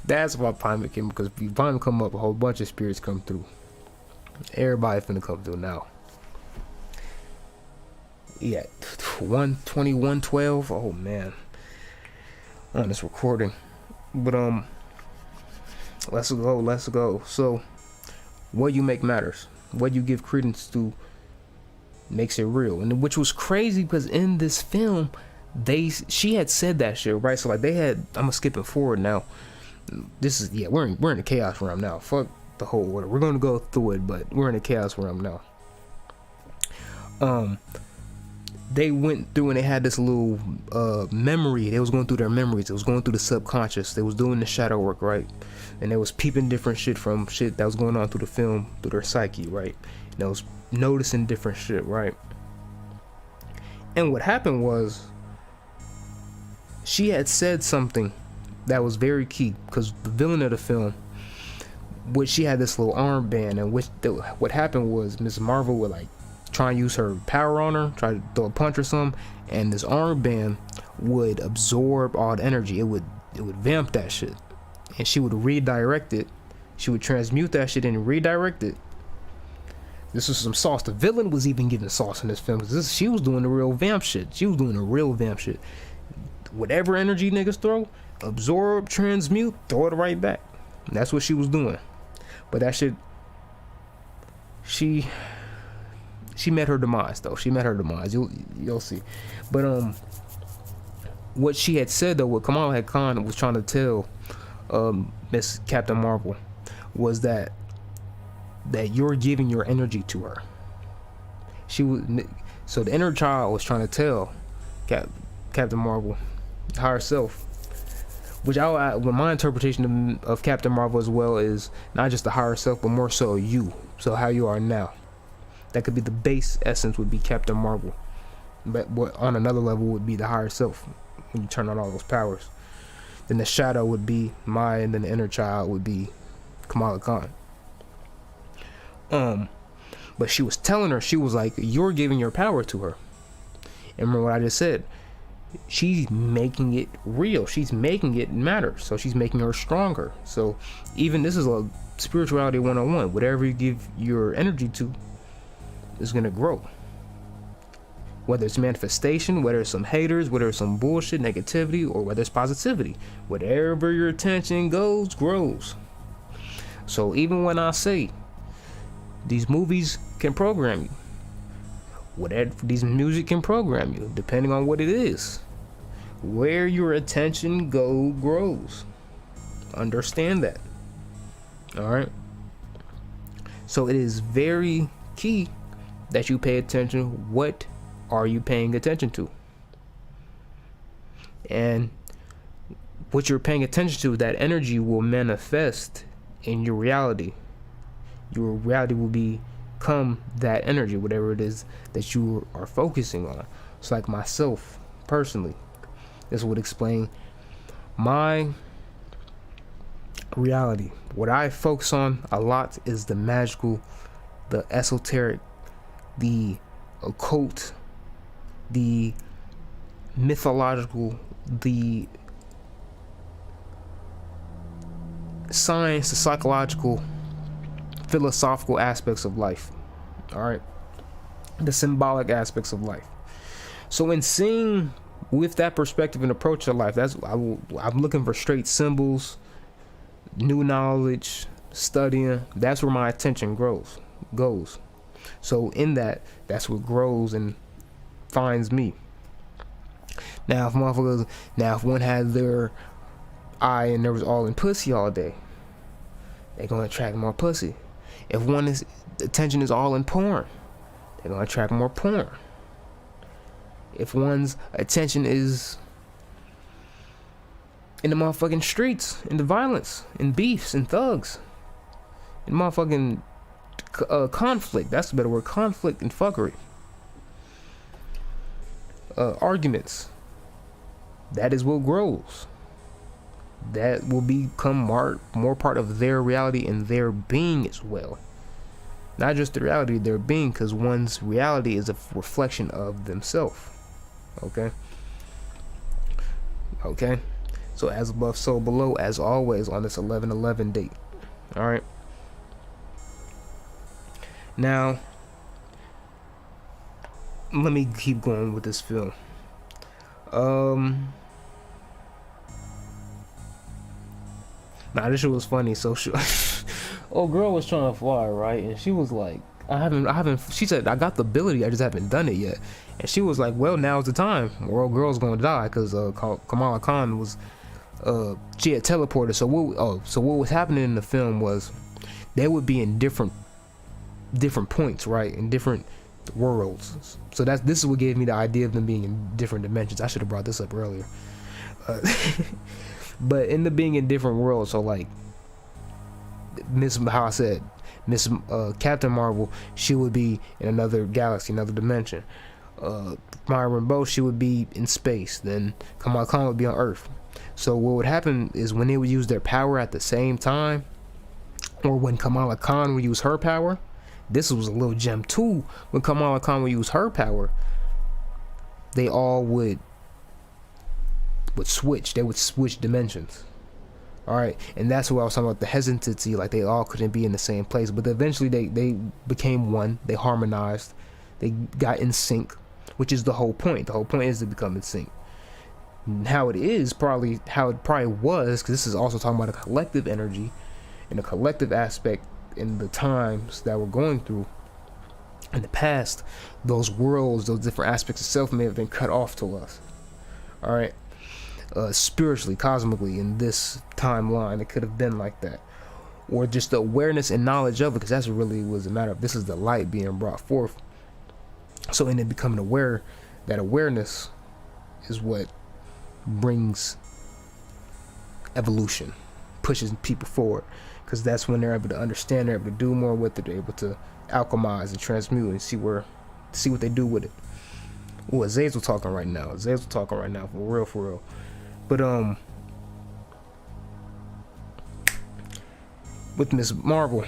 That's why Pyman came up, because if Pyman come up, a whole bunch of spirits come through. Everybody finna come through now. Yeah, 120, 112. Oh man, on this recording. But let's go. So, what you make matters. What you give credence to makes it real. And which was crazy, because in this film, she had said that shit, right? So like they had. I'm skipping forward now. This is we're in the chaos realm now. Fuck the whole order. We're gonna go through it, but we're in the chaos realm now. They went through and they had this little memory. They was going through their memories. It was going through the subconscious. They was doing the shadow work, right? And they was peeping different shit from shit that was going on through the film, through their psyche, right? And they was noticing different shit, right? And what happened was, she had said something that was very key, because the villain of the film, which she had this little armband, and what happened was Miss Marvel would like try and use her power on her, try to throw a punch or something, and this armband would absorb all the energy. It would vamp that shit, and she would redirect it. She would transmute that shit and redirect it. This was some sauce. The villain was even giving sauce in this film, because she was doing the real vamp shit. She was doing the real vamp shit. Whatever energy niggas throw, absorb, transmute, throw it right back. And that's what she was doing. But that shit, she met her demise, though. She met her demise. You'll see. But what she had said, though, what Kamala Khan was trying to tell Miss Captain Marvel was that you're giving your energy to her. So the inner child was trying to tell Captain Marvel, higher self, which my interpretation of Captain Marvel as well is not just the higher self, but more so you. So how you are now. That could be the base essence, would be Captain Marvel. But what on another level would be the higher self, when you turn on all those powers. Then the shadow would be Maya, and then the inner child would be Kamala Khan. But she was telling her, she was like, you're giving your power to her. And remember what I just said, she's making it real, she's making it matter, so she's making her stronger. So even this is a spirituality 101. Whatever you give your energy to is gonna grow, whether it's manifestation, whether it's some haters, whether it's some bullshit negativity, or whether it's positivity. Whatever your attention goes, grows. So even when I say these movies can program you, whatever these music can program you, depending on what it is, where your attention grows. Understand that. All right. So it is very key that you pay attention. What are you paying attention to? And what you're paying attention to, that energy will manifest in your reality. Your reality will become that energy, whatever it is that you are focusing on. It's like myself personally, this would explain my reality. What I focus on a lot is the magical, the esoteric, the occult, the mythological, the science, the psychological, philosophical aspects of life. All right, the symbolic aspects of life. So in seeing with that perspective and approach to life, I'm looking for straight symbols, new knowledge, studying. That's where my attention goes. So in that's what grows and finds me. Now if one had their eye and there was all in pussy all day, they're gonna attract more pussy. If one's attention is all in porn, they're gonna attract more porn. If one's attention is in the motherfucking streets, in the violence, in beefs, and thugs, in motherfucking conflict, that's a better word, conflict and fuckery, arguments, that is what grows. That will become more part of their reality and their being as well. Not just the reality of their being, because one's reality is a reflection of themselves. Okay? Okay, so as above, so below, as always on this 11/11 date. All right. Now, let me keep going with this film. Nah, this shit was funny. So, old girl was trying to fly, right? And she was like, I haven't. She said, I got the ability, I just haven't done it yet. And she was like, well, now's the time. Or old girl's gonna die because Kamala Khan was, she had teleported. So what was happening in the film was, they would be in different points, right, in different worlds. So this is what gave me the idea of them being in different dimensions. I should have brought this up earlier. But in the being in different worlds, so like Miss Captain Marvel, she would be in another galaxy, another dimension. Maya Rambeau, she would be in space. Then Kamala Khan would be on Earth. So what would happen is when they would use their power at the same time, or when Kamala Khan would use her power, this was a little gem too. When Kamala Khan would use her power, they all would switch. They would switch dimensions. All right, and that's what I was talking about, the hesitancy, like they all couldn't be in the same place. But eventually they became one. They harmonized. They got in sync, which is the whole point. The whole point is to become in sync. How it probably was, because this is also talking about a collective energy and a collective aspect in the times that we're going through. In the past, those worlds, those different aspects of self may have been cut off to us. All right. Spiritually, cosmically, in this timeline, it could have been like that, or just the awareness and knowledge of it, because that's what really was a matter of. This is the light being brought forth. So in it becoming aware, that awareness is what brings evolution, pushes people forward, because that's when they're able to understand, they're able to do more with it, they're able to alchemize and transmute and see what they do with it. Ooh, Azazel talking right now. For real. But with Miss Marvel,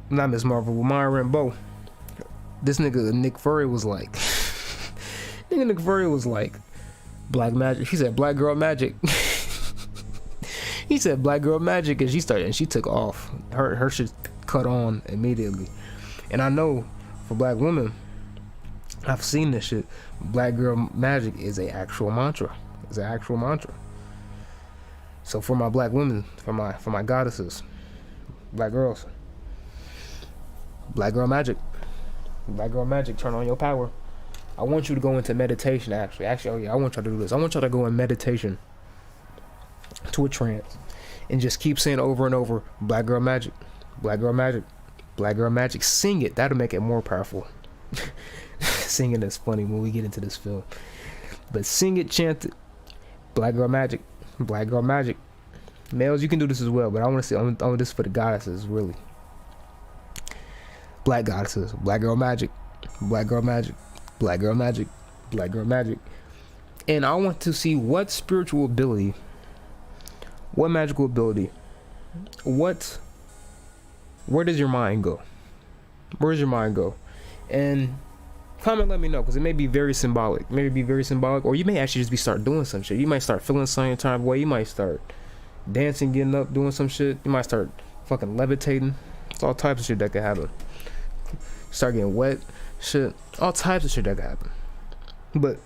not Miss Marvel, with Maya Rambeau, this nigga Nick Fury was like, black magic. He said black girl magic. He said black girl magic, and she took off. Her shit cut on immediately. And I know for black women, I've seen this shit. Black girl magic is an actual mantra. So for my black women, for my goddesses, black girls, black girl magic, turn on your power. I want you to go into meditation. Actually, oh yeah, I want y'all to do this. I want y'all to go in meditation, to a trance, and just keep saying over and over, black girl magic, black girl magic, black girl magic. Sing it. That'll make it more powerful. Singing is funny when we get into this film, but sing it, chant it, black girl magic, black girl magic. Males, you can do this as well, but I want to say, I want this for the goddesses, really. Black goddesses, black girl magic, black girl magic, black girl magic, black girl magic. And I want to see what spiritual ability, what magical ability, where does your mind go? And comment, let me know, because it may be very symbolic. Or you may actually just start doing some shit. You might start feeling some type of way. You might start dancing, getting up, doing some shit. You might start fucking levitating. It's all types of shit that could happen. Start getting wet, shit. All types of shit that could happen. But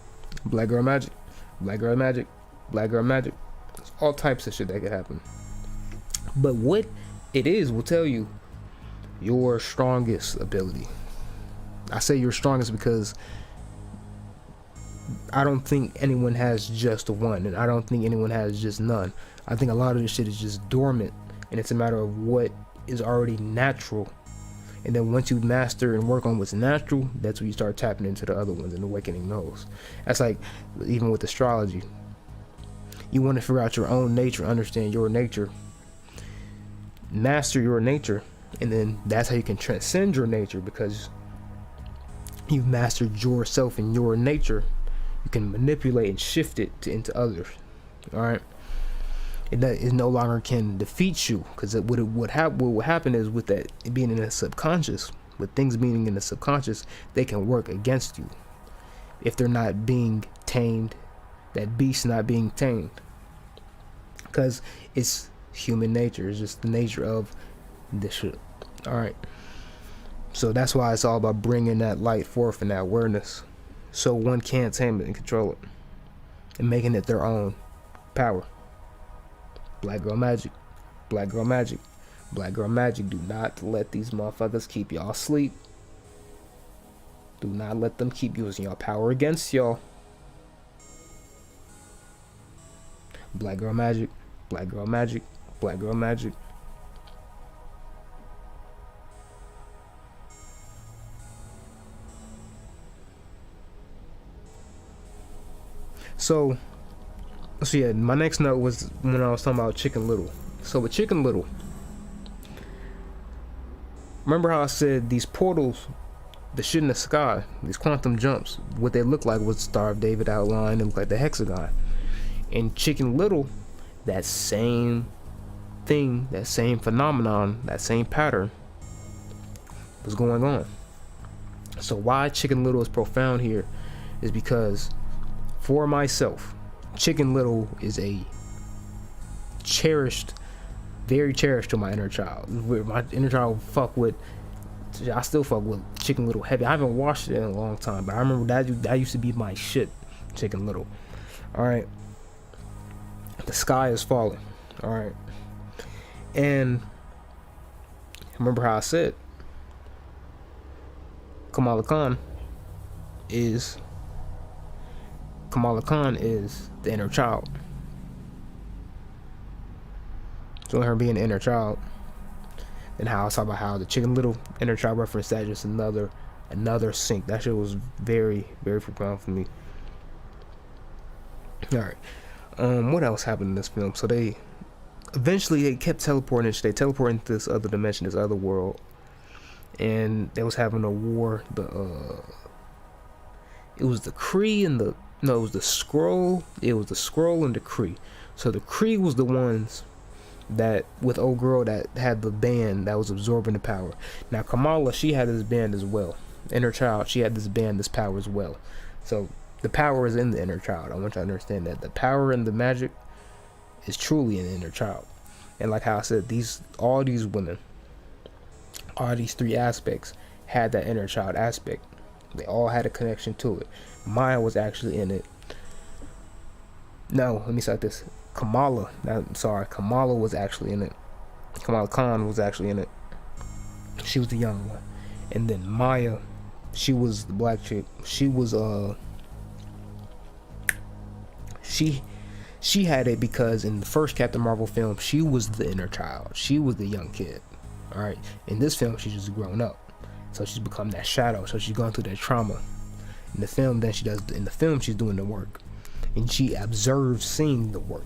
black girl magic, black girl magic, black girl magic. There's all types of shit that could happen. But what it is will tell you your strongest ability. I say your strongest because I don't think anyone has just one, and I don't think anyone has just none. I think a lot of this shit is just dormant, and it's a matter of what is already natural. And then once you master and work on what's natural, that's when you start tapping into the other ones and awakening those. That's like even with astrology. You want to figure out your own nature, understand your nature, master your nature, and then that's how you can transcend your nature, because you've mastered yourself and your nature. You can manipulate and shift it into others. All right, it no longer can defeat you, because what will happen is, with that being in the subconscious, with things being in the subconscious, they can work against you if they're not being tamed, that beast not being tamed, because it's human nature. It's just the nature of this shit. All right. So that's why it's all about bringing that light forth and that awareness, so one can tame it and control it, and making it their own power. Black girl magic, black girl magic, black girl magic. Do not let these motherfuckers keep y'all asleep. Do not let them keep using your power against y'all. Black girl magic, black girl magic, black girl magic. So yeah, my next note was when I was talking about Chicken Little. So with Chicken Little, remember how I said these portals, the shit in the sky, these quantum jumps, what they look like was the Star of David outline and look like the hexagon. In Chicken Little, that same thing, that same phenomenon, that same pattern was going on. So why Chicken Little is profound here is because, for myself, Chicken Little is a cherished, very cherished to my inner child. My inner child I still fuck with Chicken Little heavy. I haven't watched it in a long time, but I remember that used to be my shit, Chicken Little. All right. The sky is falling. All right. And remember how I said Kamala Khan is the inner child. So her being the inner child, and how I was talking about how the Chicken Little inner child reference, that just another sync. That shit was very, very profound for me. Alright. What else happened in this film? So they eventually kept teleporting. They teleported into this other dimension, this other world, and they was having a war. It was the Kree and it was the Skrull. It was the Skrull and the Kree. So the Kree was the ones that, with old girl, that had the band that was absorbing the power. Now Kamala, she had this band as well. Inner child, she had this band, this power as well. So the power is in the inner child. I want you to understand that the power and the magic is truly in the inner child. And like how I said, all these women, all these three aspects had that inner child aspect. They all had a connection to it. Maya was actually in it. No, let me start this. Kamala was actually in it. Kamala Khan was actually in it. She was the young one. And then Maya, she was the black chick. She was she had it because in the first Captain Marvel film, she was the inner child. She was the young kid. Alright. In this film, she's just grown up. So she's become that shadow. So she's going through that trauma. In the film, she's doing the work. And she observes seeing the work.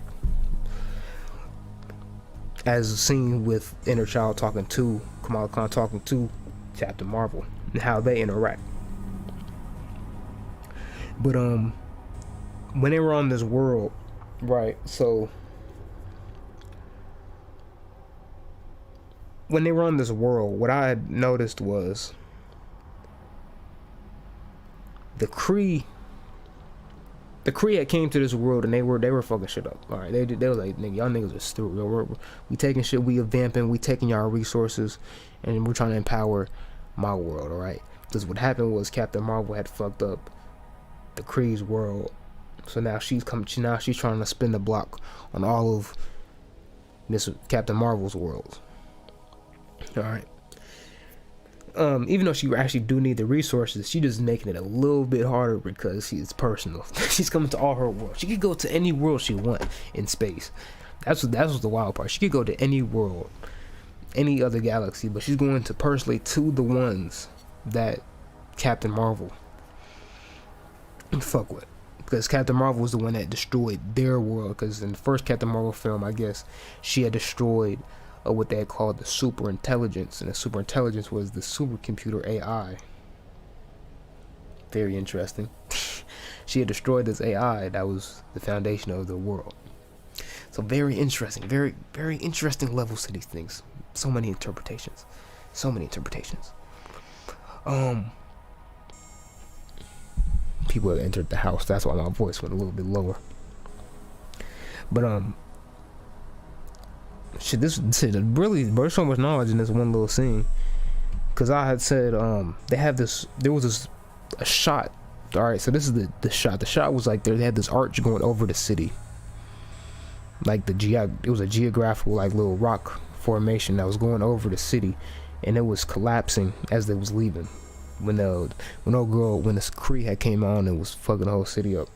As seen with inner child talking to Kamala Khan, talking to Captain Marvel, and how they interact. But when they were on this world, right, so when they were on this world, what I had noticed was the Kree had came to this world and they were fucking shit up. All right, they were like, nigga, y'all niggas are stupid. We taking shit, we vamping, we taking y'all resources, and we're trying to empower my world. All right, because what happened was Captain Marvel had fucked up the Kree's world, so now she's trying to spin the block on all of Miss Captain Marvel's world. All right. Even though she actually do need the resources, she just making it a little bit harder because it's personal. She's coming to all her worlds. She could go to any world she want in space. That was the wild part. She could go to any world, any other galaxy, but she's going to personally to the ones that Captain Marvel fuck with. Because Captain Marvel was the one that destroyed their world. Because in the first Captain Marvel film, I guess, she had destroyed what they had called the super intelligence, and the super intelligence was the supercomputer AI. Very interesting. She had destroyed this AI that was the foundation of the world. So very interesting, very, very interesting levels to these things. So many interpretations. People have entered the house. That's why my voice went a little bit lower. But shit, this shit really, there's so much knowledge in this one little scene. Cause I had said they have this. There was a shot. All right, so this is the shot. The shot was like they had this arch going over the city. Like it was a geographical like little rock formation that was going over the city, and it was collapsing as they was leaving. When this Kree had came on and was fucking the whole city up.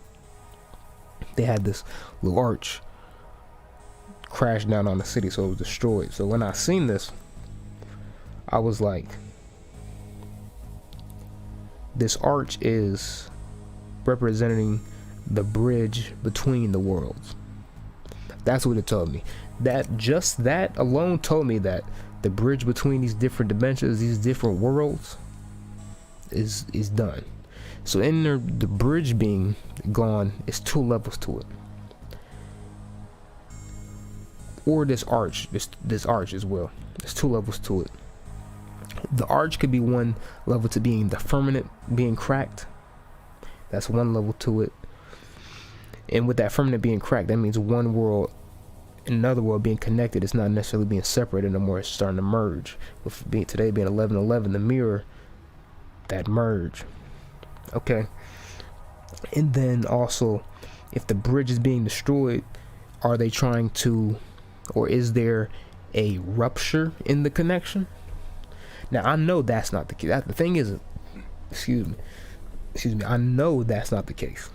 They had this little arch crash down on the city, so it was destroyed. So when I seen this, I was like, this arch is representing the bridge between the worlds. That's what it told me. That alone told me that the bridge between these different dimensions, these different worlds, is done. So in there, the bridge being gone, is 2 levels to it. Or this arch as well. There's 2 levels to it. The arch could be 1 level to being the firmament being cracked. That's 1 level to it. And with that firmament being cracked, that means one world and another world being connected. It's not necessarily being separated anymore. It's starting to merge. With today being 11/11, the mirror, that merge. Okay. And then also, if the bridge is being destroyed, are they trying to, or is there a rupture in the connection? Now I know that's not the case. The thing is, excuse me, I know that's not the case.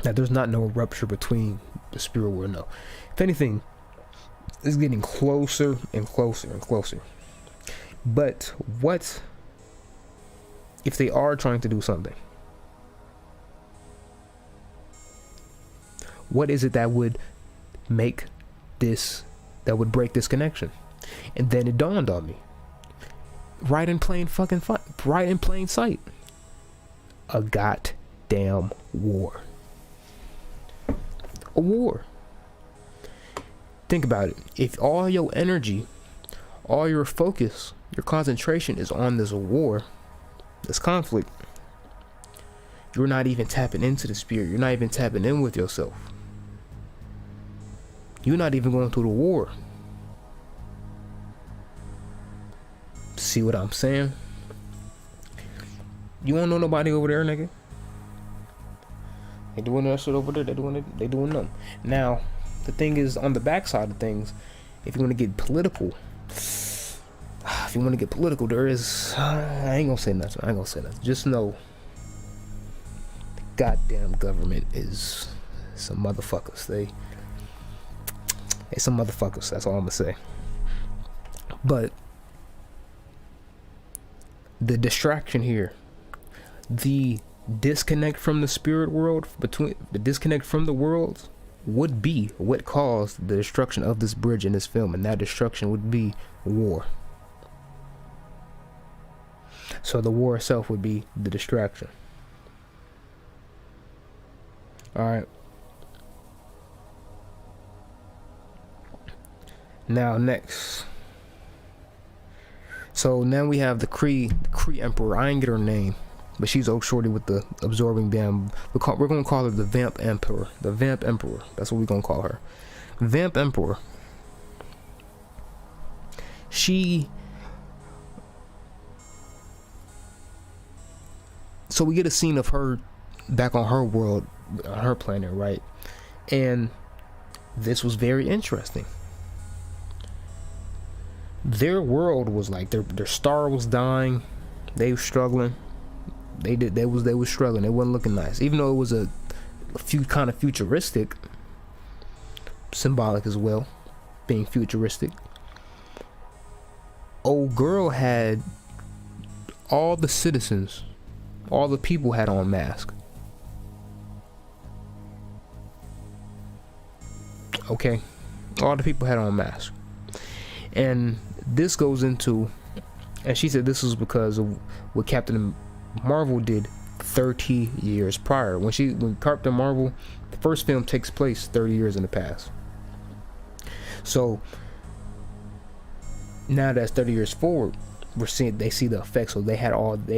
That there's not no rupture between the spirit world. No, if anything, it's getting closer and closer and closer. But what if they are trying to do something? What is it that would make this, that would break this connection? And then it dawned on me, right in plain sight, a goddamn war. A war. Think about it. If all your energy, all your focus, your concentration is on this war, this conflict, you're not even tapping into the spirit. You're not even tapping in with yourself. You're not even going through the war. See what I'm saying? You won't know nobody over there, nigga. They doing that shit over there. They doing them. Now, the thing is, on the backside of things, if you want to get political, there is. I ain't gonna say nothing. Just know, the goddamn government is some motherfuckers. They some motherfuckers. That's all I'm gonna say. But the distraction here, the disconnect from the spirit world, between the disconnect from the worlds, would be what caused the destruction of this bridge in this film, and that destruction would be war. So the war itself would be the distraction. Alright. Now next. So now we have the Kree Emperor. I ain't get her name, but she's old shorty with the absorbing bam. We're gonna call her the Vamp Emperor. The Vamp Emperor. That's what we're gonna call her. Vamp Emperor. So we get a scene of her back on her world, on her planet, right? And this was very interesting. Their world was like their star was dying. They were struggling. They were struggling. It wasn't looking nice, even though it was a few kind of futuristic, symbolic as well, being futuristic. Old girl had all the citizens, all the people had on masks. Okay, all the people had on masks, and this goes into, and she said this was because of what Captain Marvel did 30 years prior. When Captain Marvel, the first film takes place 30 years in the past. So now that's 30 years forward. they see the effects. So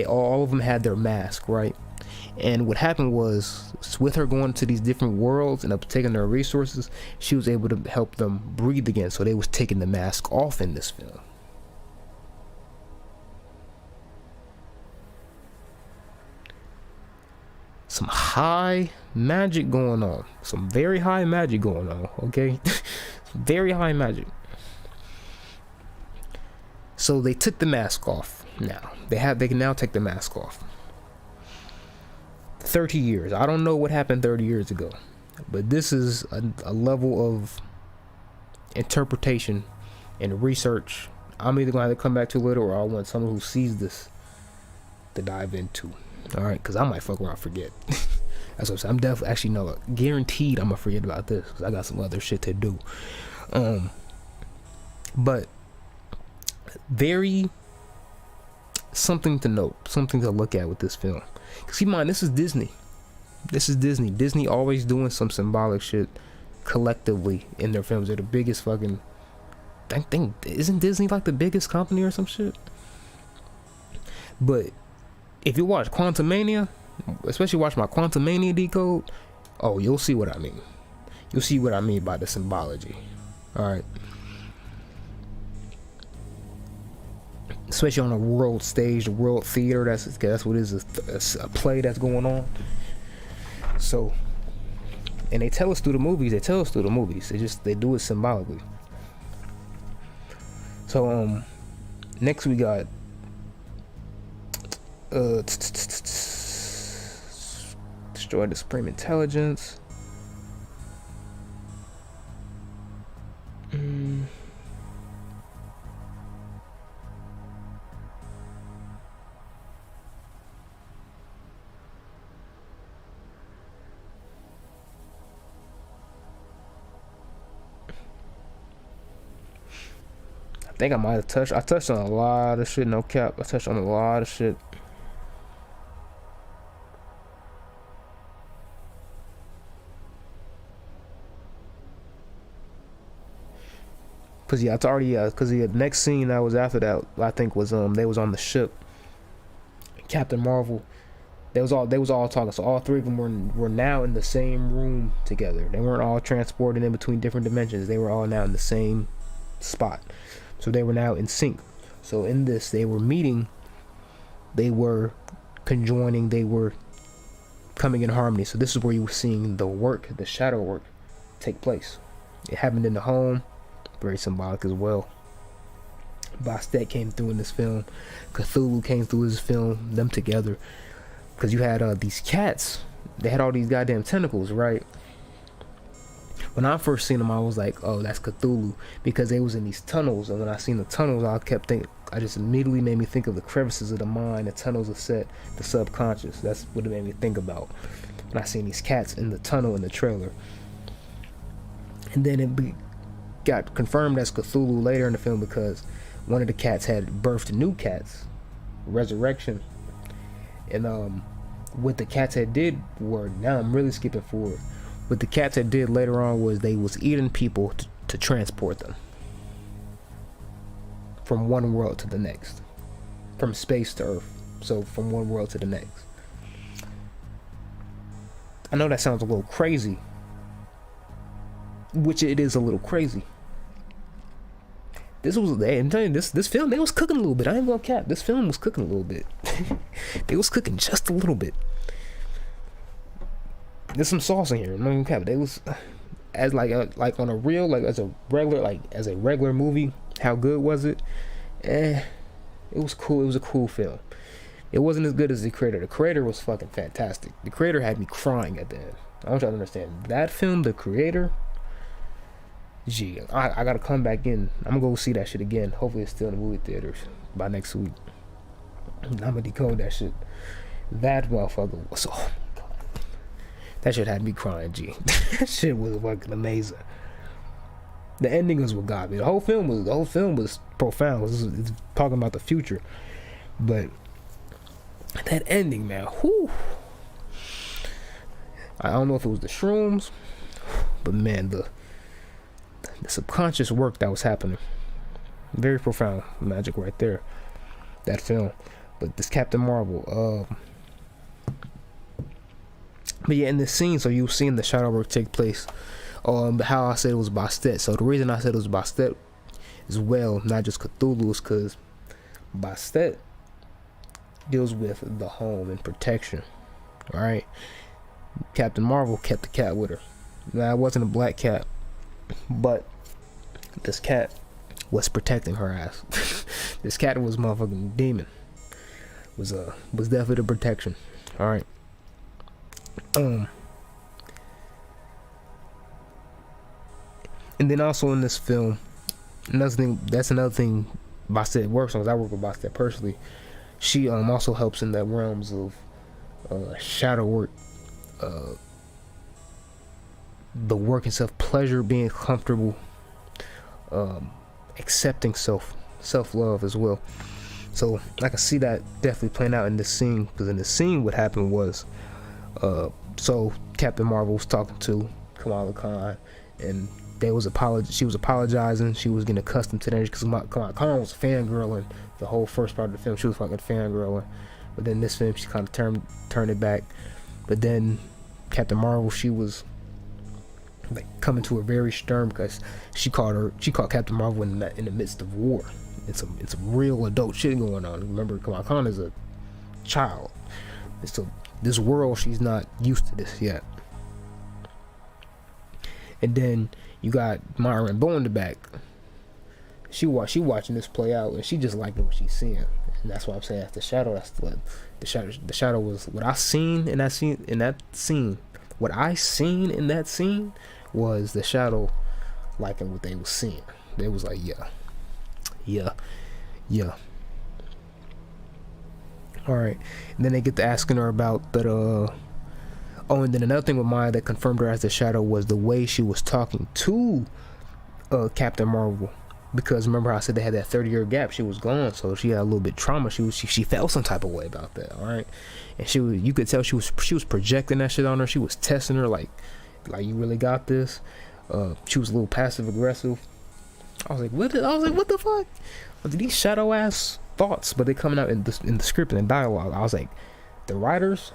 all of them had their mask, right? And what happened was, with her going to these different worlds and taking their resources, she was able to help them breathe again. So they was taking the mask off in this film. Some high magic going on. Some very high magic going on, okay? Very high magic. So they took the mask off now. They can now take the mask off. 30 years. I don't know what happened 30 years ago, but this is a level of interpretation and research I'm either going to have to come back to later, or I want someone who sees this to dive into. Alright, because I might fuck around and forget. That's what I'm saying. I'm definitely, actually, no, guaranteed I'm going to forget about this, because I got some other shit to do. But very something to note, something to look at with this film. Keep in mind, this is Disney. Disney always doing some symbolic shit collectively in their films. They're the biggest fucking, I think, isn't Disney like the biggest company or some shit? But if you watch Quantumania, especially watch my Quantumania decode, oh, you'll see what I mean. You'll see what I mean by the symbology. Alright. Especially on a world stage, the world theater, that's what it is, a play that's going on. So, and they tell us through the movies, they do it symbolically. So next we got destroy the Supreme Intelligence. I think I might have touched on a lot of shit, no cap. I touched on a lot of shit. Cause yeah, it's already cause the next scene that was after that, I think was they was on the ship. Captain Marvel, they was all talking. So all three of them were now in the same room together. They weren't all transported in between different dimensions. They were all now in the same spot. So they were now in sync. So in this, they were meeting, they were conjoining, they were coming in harmony. So this is where you were seeing the work, the shadow work, take place. It happened in the home, very symbolic as well. Bastet came through in this film. Cthulhu came through this film, them together. Because you had these cats, they had all these goddamn tentacles, right? When I first seen them, I was like, oh, that's Cthulhu, because they was in these tunnels. And when I seen the tunnels, I just immediately made me think of the crevices of the mind, the tunnels of set, the subconscious. That's what it made me think about when I seen these cats in the tunnel in the trailer. And then it got confirmed as Cthulhu later in the film, because one of the cats had birthed new cats, resurrection. And what the cats had did were, now I'm really skipping forward. What the cats had did later on was they was eating people to transport them from one world to the next, from space to Earth. So from one world to the next. I know that sounds a little crazy, which it is a little crazy. I'm telling you, this film, they was cooking a little bit. I ain't gonna cap. This film was cooking a little bit. They was cooking just a little bit. There's some sauce in here. I'm not gonna cap. They was as like on a real, like as a regular movie. How good was it? It was cool. It was a cool film. It wasn't as good as The Creator. The Creator was fucking fantastic. The Creator had me crying at the end. I want y'all to understand that film, The Creator. Gee, I gotta come back in. I'm gonna go see that shit again. Hopefully it's still in the movie theaters by next week. I'm gonna decode that shit. That motherfucker was, oh my god, that shit had me crying. G, that shit was fucking amazing. The ending was what got me. The whole film was profound. It's talking about the future, but that ending, man, whew. I don't know if it was the shrooms, but man, the subconscious work that was happening, very profound magic right there. that film. But this Captain Marvel, but yeah, in this scene, so you've seen the shadow work take place. How I said it was Bastet. So the reason I said it was Bastet as well, not just Cthulhu, is because Bastet deals with the home and protection. All right, Captain Marvel kept the cat with her. Now, it wasn't a black cat, but this cat was protecting her ass. This cat was motherfucking demon. Was definitely the protection. All right. And then also in this film, another thing Bastet works on, because I work with Bastet personally. She also helps in the realms of shadow work, the work itself, pleasure, being comfortable, accepting self-love as well. So I can see that definitely playing out in this scene, because in this scene what happened was, so Captain Marvel was talking to Kamala Khan, and she was apologizing. She was getting accustomed to that, because Kamala Khan was fangirling the whole first part of the film. She was fucking fangirling, but then this film she kind of turned it back. But then Captain Marvel, she was like coming to her very stern, because she caught Captain Marvel in the midst of war. It's some real adult shit going on. Remember, Kamala Khan is a child. So this world, she's not used to this yet. And then you got Myra Rambeau in the back. She watching this play out, and she just liking what she's seeing. And that's why I'm saying that's the shadow. That's what the shadow was. What I seen in that scene. What I seen in that scene was the shadow liking what they was seeing. They was like, yeah. All right, and then they get to asking her about that. And then another thing with Maya that confirmed her as the shadow was the way she was talking to Captain Marvel. Because remember how I said they had that 30-year gap, she was gone, so she had a little bit of trauma. She felt some type of way about that. All right, and you could tell she was projecting that shit on her. She was testing her like you really got this. She was a little passive aggressive. I was like, what the fuck? These shadow ass thoughts, but they coming out in the script and the dialogue. I was like, the writers.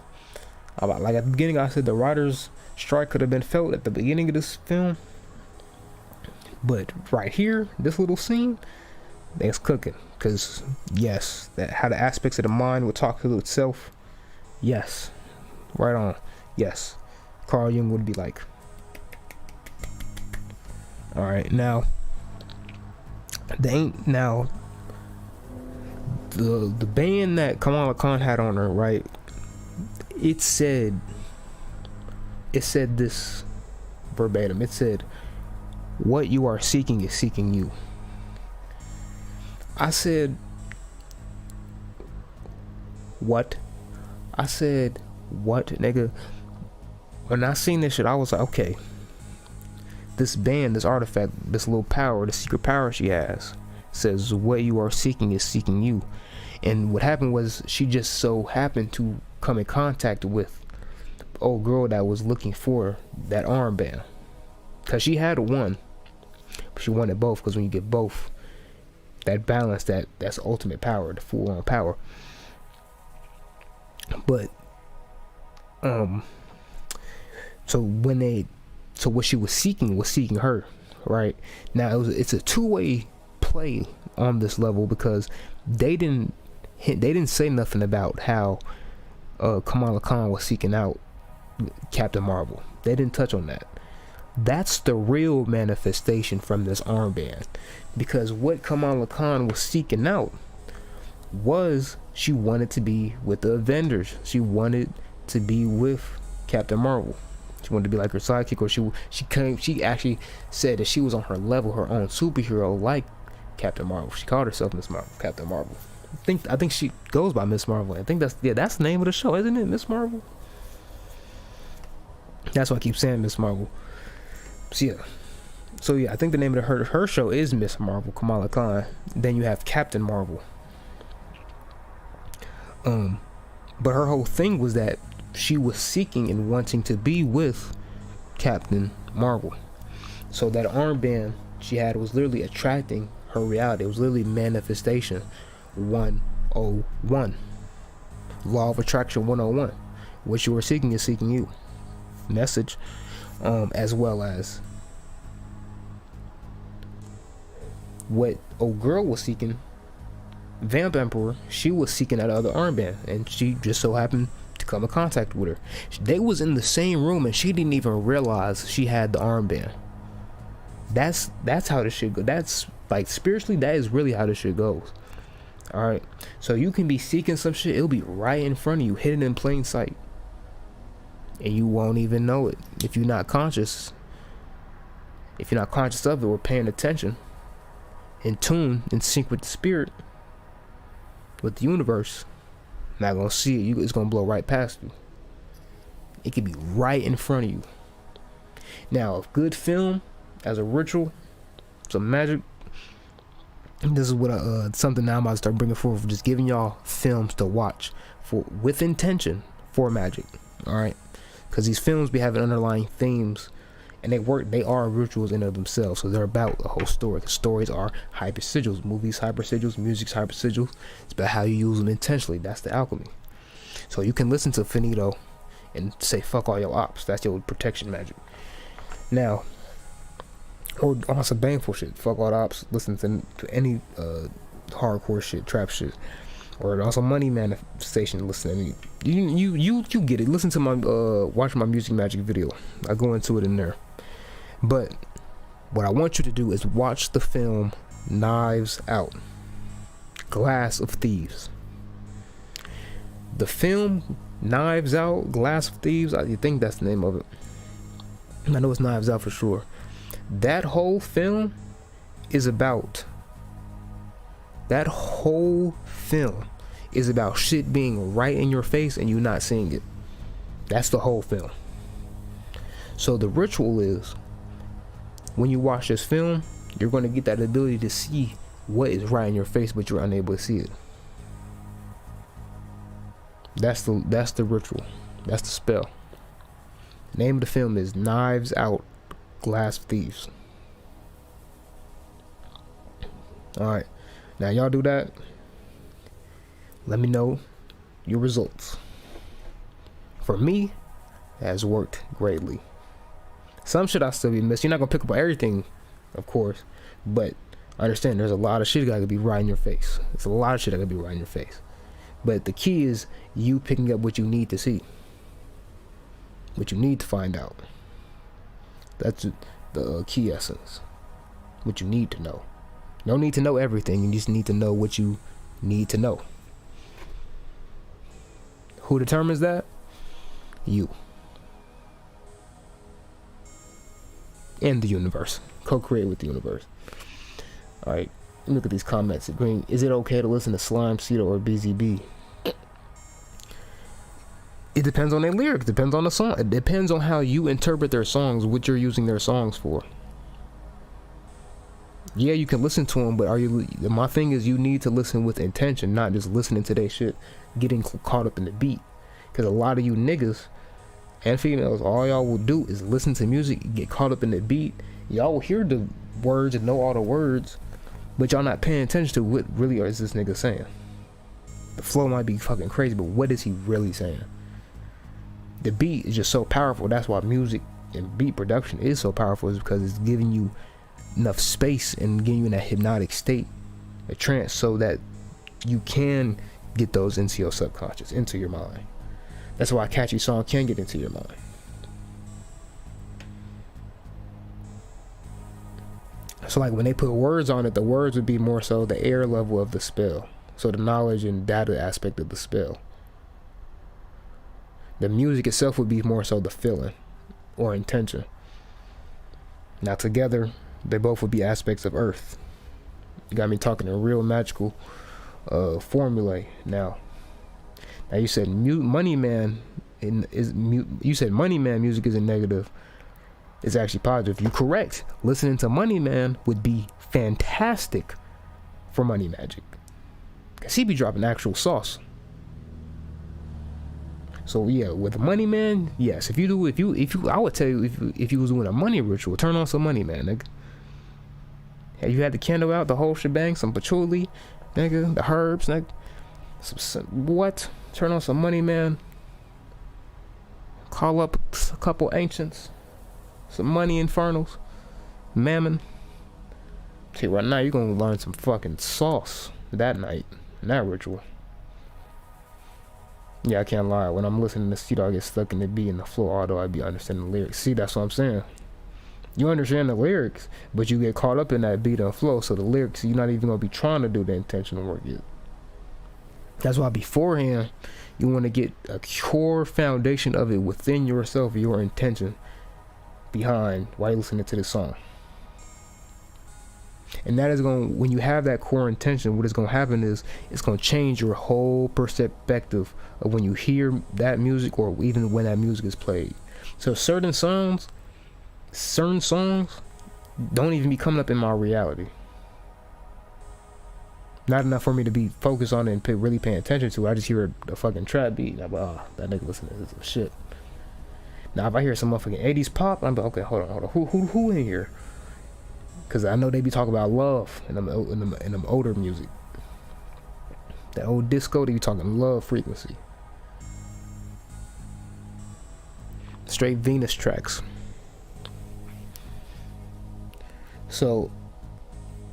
Like at the beginning, I said the writers' strike could have been felt at the beginning of this film. But right here, this little scene, it's cooking. Because, yes, how the aspects of the mind will talk to itself. Yes. Right on. Yes. Carl Jung would be like. Alright, now. The band that Kamala Khan had on her, right? It said this verbatim. It said, "What you are seeking is seeking you." I said, what? I said, what, nigga? When I seen this shit, I was like, okay, this band, this artifact, this little power, the secret power she has, says what you are seeking is seeking you. And what happened was she just so happened to come in contact with old girl that was looking for that armband, because she had one, but she wanted both, because when you get both, that balance, that's ultimate power, the full on power. But so what she was seeking her, right? Now it's a two-way play on this level, because they didn't say nothing about how Kamala Khan was seeking out Captain Marvel. They didn't touch on that. That's the real manifestation from this armband, because what Kamala Khan was seeking out was she wanted to be with the Avengers. She wanted to be with Captain Marvel. She wanted to be like her sidekick, or she actually said that she was on her level, her own superhero like Captain Marvel. She called herself Miss Marvel, Captain Marvel. I think she goes by Miss Marvel. I think that's the name of the show, isn't it? Miss Marvel. That's why I keep saying Miss Marvel. So yeah, I think the name of her show is Miss Marvel, Kamala Khan. Then you have Captain Marvel. But her whole thing was that she was seeking and wanting to be with Captain Marvel. So that armband she had was literally attracting her reality. It was literally manifestation, one 101. Law of Attraction 101. What you are seeking is seeking you. Message. As well as what old girl was seeking, Vamp Emperor, she was seeking that other armband, and she just so happened to come in contact with her. They was in the same room and she didn't even realize she had the armband. That's how this shit go. That's like, spiritually, that is really how this shit goes. Alright, so you can be seeking some shit, it'll be right in front of you, hidden in plain sight, and you won't even know it if you're not conscious. If you're not conscious of it or paying attention, in tune, in sync with the spirit, with the universe, not gonna see it. It's gonna blow right past you. It could be right in front of you. Now, a good film as a ritual, some magic. This is what something now I'm about to start bringing forward, just giving y'all films to watch for with intention for magic. All right, because these films be having underlying themes, and they are rituals in and of themselves. So they're about a whole story. The stories are hyper sigils, movies hyper sigils, music's hyper sigils. It's about how you use them intentionally. That's the alchemy. So you can listen to Finito and say fuck all your ops. That's your protection magic. Now, or on some baneful shit, fuck all the ops. Listen to any hardcore shit, trap shit, or also money manifestation. Listen to me. You get it. Listen to my watch my music magic video. I go into it in there. But what I want you to do is watch the film Knives Out, Glass of Thieves. The film Knives Out, Glass of Thieves, I think that's the name of it. I know it's Knives Out for sure. That whole film is about shit being right in your face and you not seeing it. That's the whole film. So the ritual is, when you watch this film, you're going to get that ability to see what is right in your face, but you're unable to see it. That's the ritual. That's the spell. The name of the film is Knives Out, Glass Thieves. Alright, now y'all do that. Let me know your results. For me, it has worked greatly. Some shit I still be missing. You're not gonna pick up on everything, of course, but understand there's a lot of shit that could be right in your face. There's a lot of shit that could be right in your face. But the key is you picking up what you need to see, what you need to find out. That's the key essence. What you need to know. You don't need to know everything. You just need to know what you need to know. Who determines that? You. And the universe. Co-create with the universe. Alright, look at these comments. Green, is it okay to listen to Slime, Cedar, or BZB? It depends on their lyrics. Depends on the song. It depends on how you interpret their songs, what you're using their songs for. Yeah, you can listen to them, but my thing is, you need to listen with intention, not just listening to their shit, getting caught up in the beat. Because a lot of you niggas and females, all y'all will do is listen to music, get caught up in the beat. Y'all will hear the words and know all the words, but y'all not paying attention to what really is this nigga saying. The flow might be fucking crazy, but what is he really saying? The beat is just so powerful. That's why music and beat production is so powerful, is because it's giving you enough space and getting you in that hypnotic state, a trance, so that you can get those into your subconscious, into your mind. That's why a catchy song can get into your mind. So like when they put words on it, the words would be more so the air level of the spell. So the knowledge and data aspect of the spell. The music itself would be more so the feeling or intention. Now together, they both would be aspects of Earth. You got me talking in real magical formulae now. Now you said Money Man you said Money Man music isn't negative. It's actually positive. You're correct. Listening to Money Man would be fantastic for money magic, cause he be dropping actual sauce. So yeah, with Money Man, yes. If you I would tell you, if you was doing a money ritual, turn on some Money Man, nigga. Have you had the candle out, the whole shebang, some patchouli, nigga, the herbs, nigga. What? Turn on some money, man. Call up a couple ancients. Some money infernals. Mammon. See, right now you're gonna learn some fucking sauce that night in that ritual. Yeah, I can't lie. When I'm listening to Sea Dog get stuck in the beat and the flow, although I be understanding the lyrics. See, that's what I'm saying. You understand the lyrics, but you get caught up in that beat and flow, so the lyrics, you're not even gonna be trying to do the intentional work yet. That's why beforehand, you want to get a core foundation of it within yourself, your intention behind why you're listening to this song. And that is going, when you have that core intention, what is going to happen is it's going to change your whole perspective of when you hear that music or even when that music is played. So certain songs don't even be coming up in my reality. Not enough for me to be focused on it and really paying attention to it. I just hear a fucking trap beat and I'm like, oh, that nigga listening to this shit. Now if I hear some motherfucking 80s pop, I'm like, okay, hold on. Who in here? Because I know they be talking about love in them older music. That old disco, they be talking love frequency. Straight Venus tracks. So,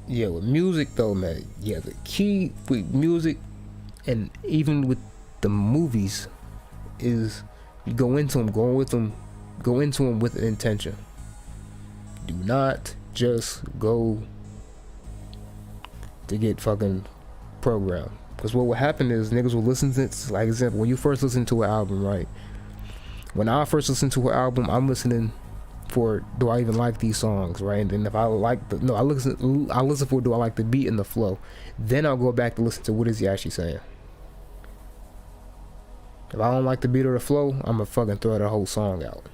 yeah, with music though, man, yeah, the key with music and even with the movies is you go into them with an intention. Do not just go to get fucking programmed. Because what will happen is niggas will listen to it. Like example, when you first listen to an album, right? When I first listen to an album, I'm listening for, do I even like these songs, right? And then if I like I listen for, do I like the beat and the flow? Then I'll go back to listen to what is he actually saying. If I don't like the beat or the flow, I'm gonna fucking throw the whole song out.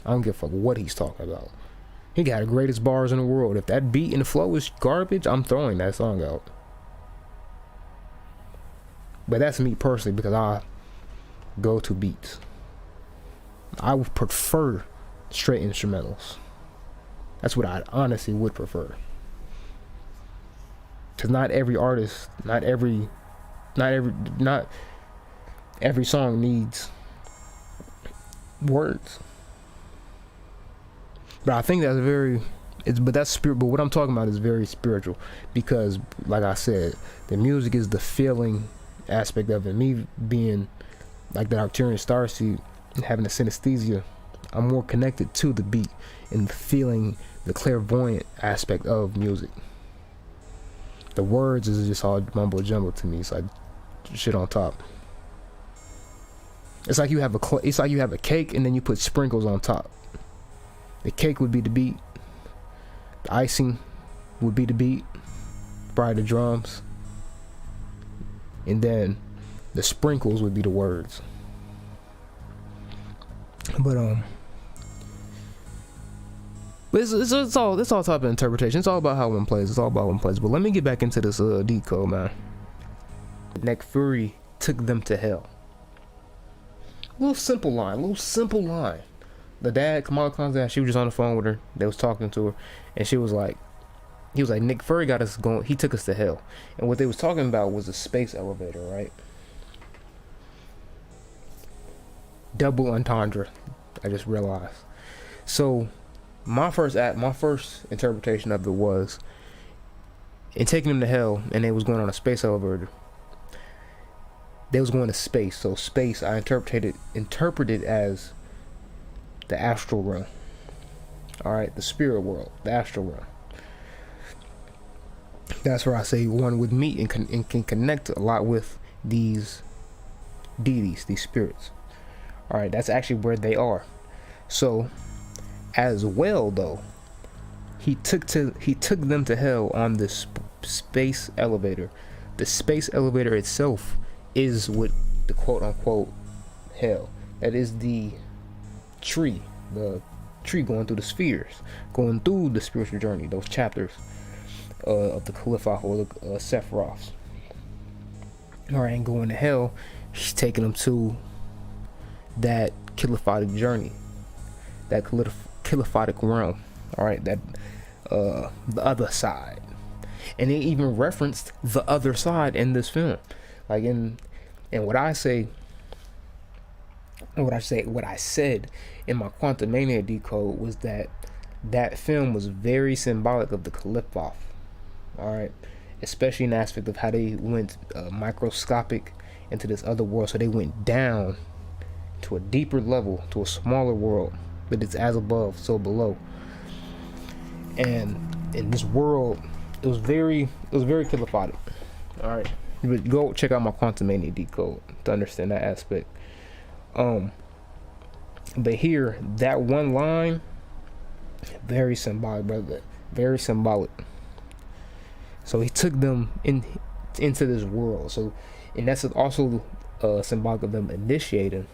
I don't give a fuck what he's talking about. He got the greatest bars in the world. If that beat and the flow is garbage, I'm throwing that song out. But that's me personally, because I go to beats. I would prefer straight instrumentals. That's what I honestly would prefer. Because not every artist, not every song needs words. But I think that's that's spirit. But what I'm talking about is very spiritual, because, like I said, the music is the feeling aspect of it. Me being like that Arcturian starseed and having the synesthesia, I'm more connected to the beat and feeling the clairvoyant aspect of music. The words is just all mumbo jumbo to me. It's like shit on top. It's like you have a cake and then you put sprinkles on top. The cake would be the beat. The icing would be the beat. Probably the drums. And then the sprinkles would be the words. But it's all type of interpretation. It's all about how one plays. But let me get back into this decode, man. Neck Fury took them to hell. Little simple line. The dad, Kamala Khan's dad, she was just on the phone with her. They was talking to her, and he was like, Nick Fury got us going. He took us to hell. And what they was talking about was a space elevator, right? Double entendre. I just realized. So my first interpretation of it was, in taking them to hell, and they was going on a space elevator. They was going to space. So space, I interpreted as the astral realm. Alright, the spirit world, the astral realm. That's where I say one would meet and can connect a lot with these deities, these spirits. Alright, that's actually where they are. So, as well though, he took them to hell on this space elevator. The space elevator itself is what the quote unquote hell. That is the tree going through the spheres, going through the spiritual journey, those chapters of the Khalifa or the Sephiroths. Alright, and going to hell, he's taking them to that caliphatic journey, that caliphatic realm. Alright, that the other side. And they even referenced the other side in this film. Like and what I said in my Quantum Mania decode was that that film was very symbolic of the Khalifoth. All right, especially in the aspect of how they went microscopic into this other world. So they went down to a deeper level, to a smaller world, but it's as above, so below. And in this world, it was very Khiliphotic. All right, but go check out my Quantum Mania decode to understand that aspect. But here, that one line, very symbolic, brother. Very symbolic. So he took them into this world. So, and that's also symbolic of them initiating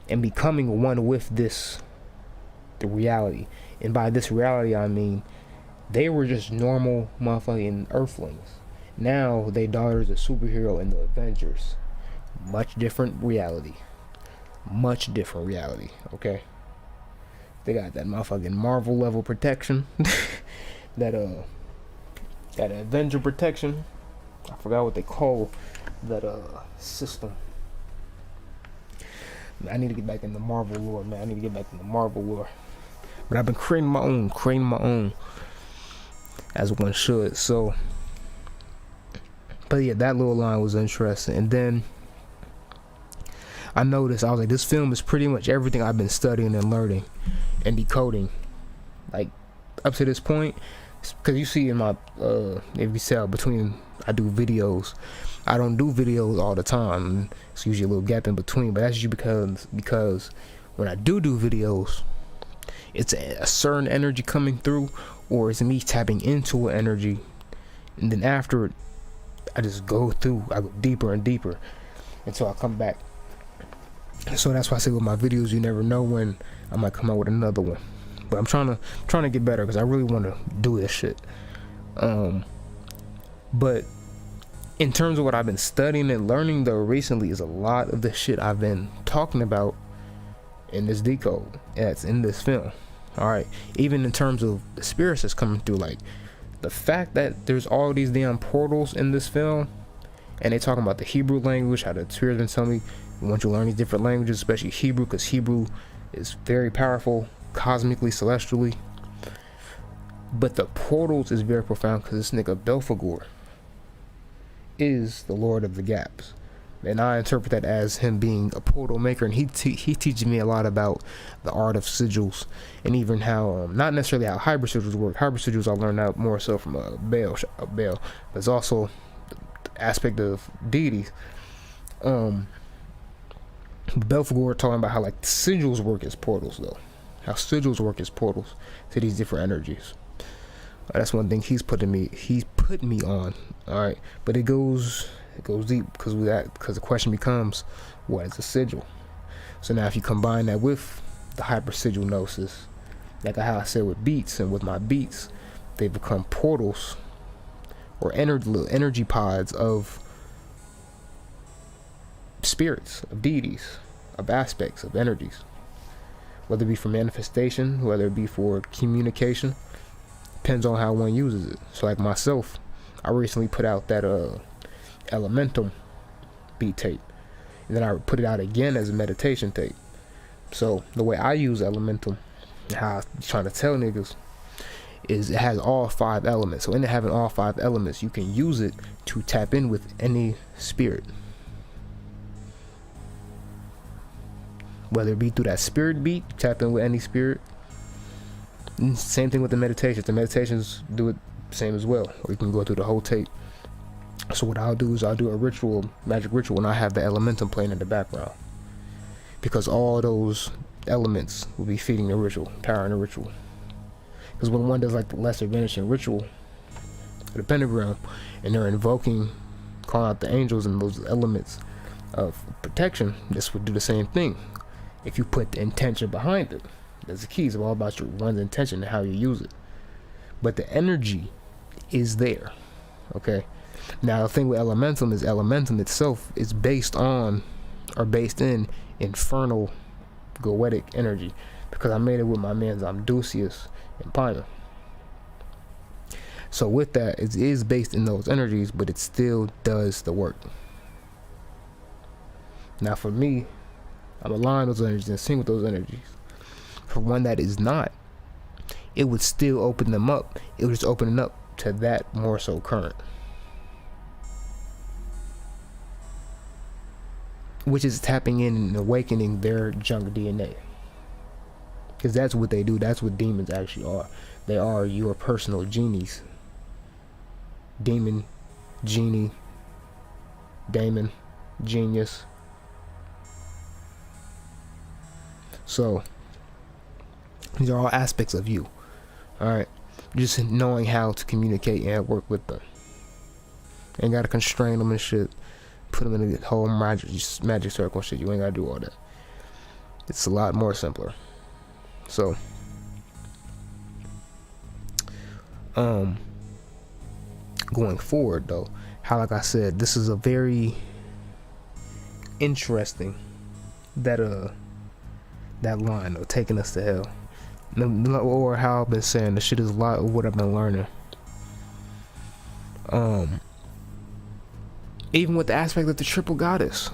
and becoming one with the reality. And by this reality, I mean they were just normal motherfucking Earthlings. Now they daughters of superhero and the Avengers. Much different reality. Much different reality. Okay. They got that motherfucking Marvel level protection. that Avenger protection. I forgot what they call that system. I need to get back in the Marvel lore, man. I need to get back in the Marvel lore. But I've been creating my own, as one should. So, but yeah, that little line was interesting. And then I noticed, I was like, this film is pretty much everything I've been studying and learning and decoding, like up to this point. Because you see in my if you tell between I do videos, I don't do videos all the time. It's usually a little gap in between, but that's usually because when I do videos, it's a certain energy coming through, or it's me tapping into an energy, and then after I just go through, I go deeper and deeper until I come back. So that's why I say with my videos, you never know when I might come out with another one. But I'm trying to get better because I really want to do this shit. But in terms of what I've been studying and learning though recently is a lot of the shit I've been talking about in this decode that's in this film. All right, even in terms of the spirits that's coming through, like the fact that there's all these damn portals in this film, and they talking about the Hebrew language, how the spirits been telling me once you learn these different languages, especially Hebrew, because Hebrew is very powerful cosmically, celestially. But the portals is very profound because this nigga Belphegor is the Lord of the Gaps, and I interpret that as him being a portal maker. And he teaches me a lot about the art of sigils, and even how not necessarily how hybrid sigils work. Hybrid sigils I learned out more so from Baal. There's also the aspect of deities. Belphegor talking about how like sigils work as portals though. How sigils work as portals to these different energies. That's one thing he's put me on. All right, but it goes deep because the question becomes, what is a sigil? So now if you combine that with the hypersigil gnosis, like how I said with beats, and with my beats, they become portals or little energy pods of spirits, of deities, of aspects, of energies, whether it be for manifestation, whether it be for communication. Depends on how one uses it. So like myself, I recently put out that Elementum beat tape, and then I put it out again as a meditation tape. So the way I use Elementum, how I'm trying to tell niggas, is it has all 5 elements. So in it having all 5 elements, you can use it to tap in with any spirit, whether it be through that spirit beat, tap in with any spirit. Same thing with the meditations. The meditations do it same as well, or you can go through the whole tape. So what I'll do is I'll do a ritual, magic ritual, and I have the Elementum playing in the background, because all those elements will be feeding the ritual, powering the ritual. Because when one does like the lesser vanishing ritual, the pentagram, and they're invoking, calling out the angels and those elements of protection, this would do the same thing if you put the intention behind it. That's the keys. It's all about your one's intention and how you use it. But the energy is there. Okay. Now the thing with Elementum is Elementum itself is based on, or based in, infernal goetic energy, because I made it with my man's Amdusius and Pina. So with that, it is based in those energies, but it still does the work. Now for me, I'm aligned with those energies and sync with those energies. For one that is not, it would still open them up. It would just open it up to that more so current, which is tapping in and awakening their junk DNA. Because that's what they do. That's what demons actually are. They are your personal genies. Demon, genie, daemon, genius. So these are all aspects of you. Alright. Just knowing how to communicate and work with them. Ain't gotta constrain them and shit. Put them in a whole magic circle and shit. You ain't gotta do all that. It's a lot more simpler. So going forward though, how, like I said, this is a very interesting that line of taking us to hell, or how I've been saying, the shit is a lot of what I've been learning. Even with the aspect of the triple goddess,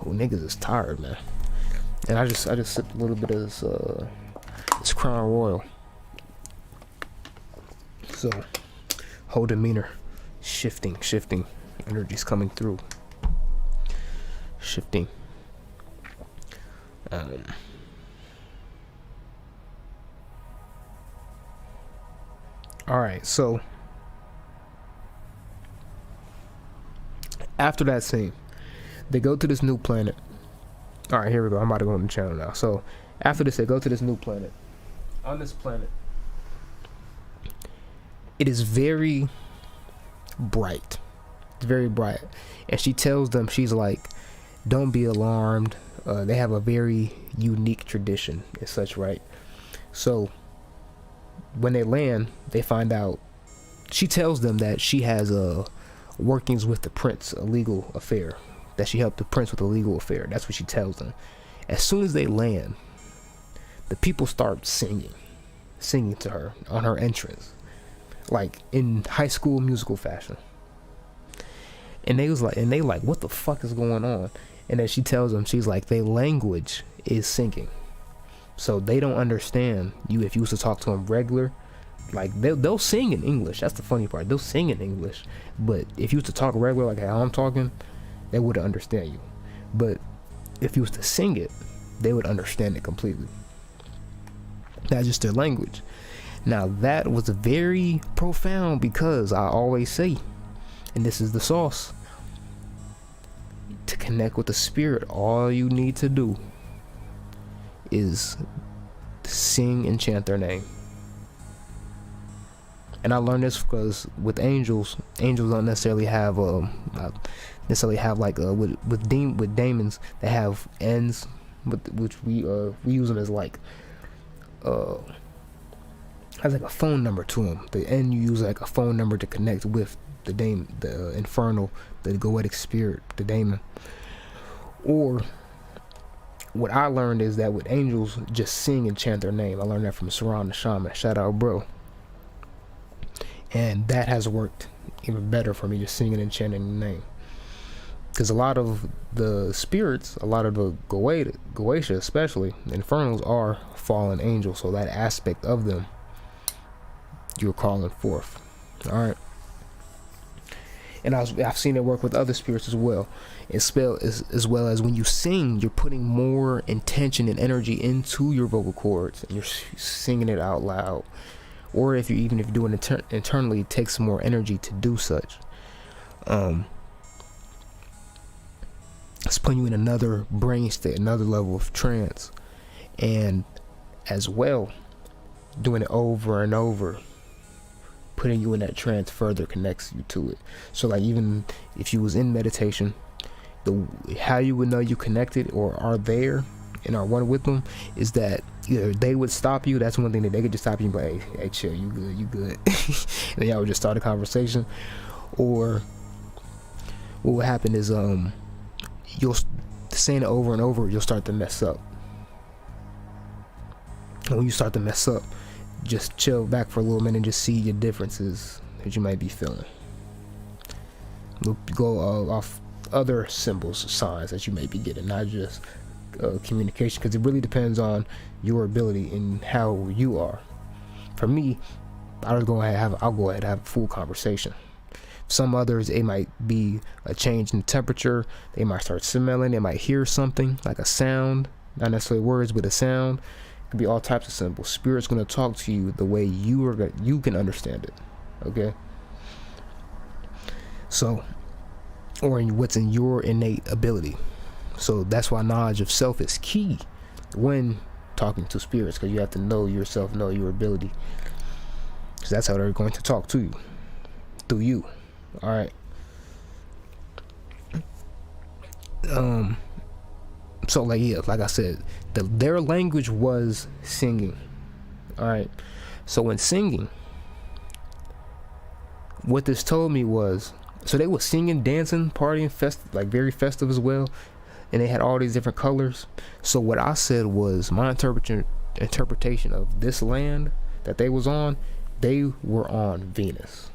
Oh, niggas is tired, man. And I just sipped a little bit of this Crown Royal. So whole demeanor shifting, energies coming through, shifting. All right, so after that scene, they go to this new planet. All right, here we go. I'm about to go on the channel now. So after this, they go to this new planet. On this planet, it is very bright. It's very bright. And she tells them, she's like, don't be alarmed. They have a very unique tradition and such, right? So when they land, they find out, she tells them that she has workings with the prince, a legal affair, that she helped the prince with a legal affair. That's what she tells them. As soon as they land, the people start singing to her on her entrance, like in High School Musical fashion. And they like, what the fuck is going on? And then she tells them, she's like, their language is singing, so they don't understand you. If you was to talk to them regular, like they'll sing in English. That's the funny part. They'll sing in English, but if you was to talk regular, like how I'm talking, they wouldn't understand you. But if you was to sing it, they would understand it completely. That's just their language. Now that was very profound, because I always say, and this is the sauce, to connect with the spirit, all you need to do is sing and chant their name. And I learned this because with angels don't necessarily have like with daemons, they have ends, which we use them as like has like a phone number to them. The end, you use like a phone number to connect with the infernal, the goetic spirit, the daemon. Or what I learned is that with angels, just sing and chant their name. I learned that from Saran the Shaman. Shout out, bro. And that has worked even better for me, just singing and chanting the name. Because a lot of the spirits, a lot of the Goetia especially, infernals, are fallen angels. So that aspect of them, you're calling forth. Alright. And I've seen it work with other spirits as well. As well as when you sing, you're putting more intention and energy into your vocal cords, and you're singing it out loud. Or if you're doing it internally, it takes more energy to do such. It's putting you in another brain state, another level of trance, and as well, doing it over and over, putting you in that trance further connects you to it. So like, even if you was in meditation, how you would know you connected or are there and are one with them is that either they would stop you. That's one thing, that they could just stop you, but hey chill, you good and then y'all would just start a conversation. Or what would happen is you'll saying it over and over, you'll start to mess up. And when you start to mess up, just chill back for a little minute and just see your differences that you might be feeling. We'll go off other symbols, signs that you may be getting, not just communication, because it really depends on your ability and how you are. For me, I'll go ahead and have a full conversation. Some others, it might be a change in temperature. They might start smelling. They might hear something like a sound, not necessarily words, but a sound. It could be all types of symbols. Spirit's going to talk to you the way you can understand it. Okay. So, or in what's in your innate ability. So that's why knowledge of self is key when talking to spirits, because you have to know yourself, know your ability, because that's how they're going to talk to you, through you. All right. So like I said, their language was singing. All right. So when singing, what this told me was, so they were singing, dancing, partying, like very festive as well, and they had all these different colors. So what I said was, my interpretation of this land that they was on, they were on Venus.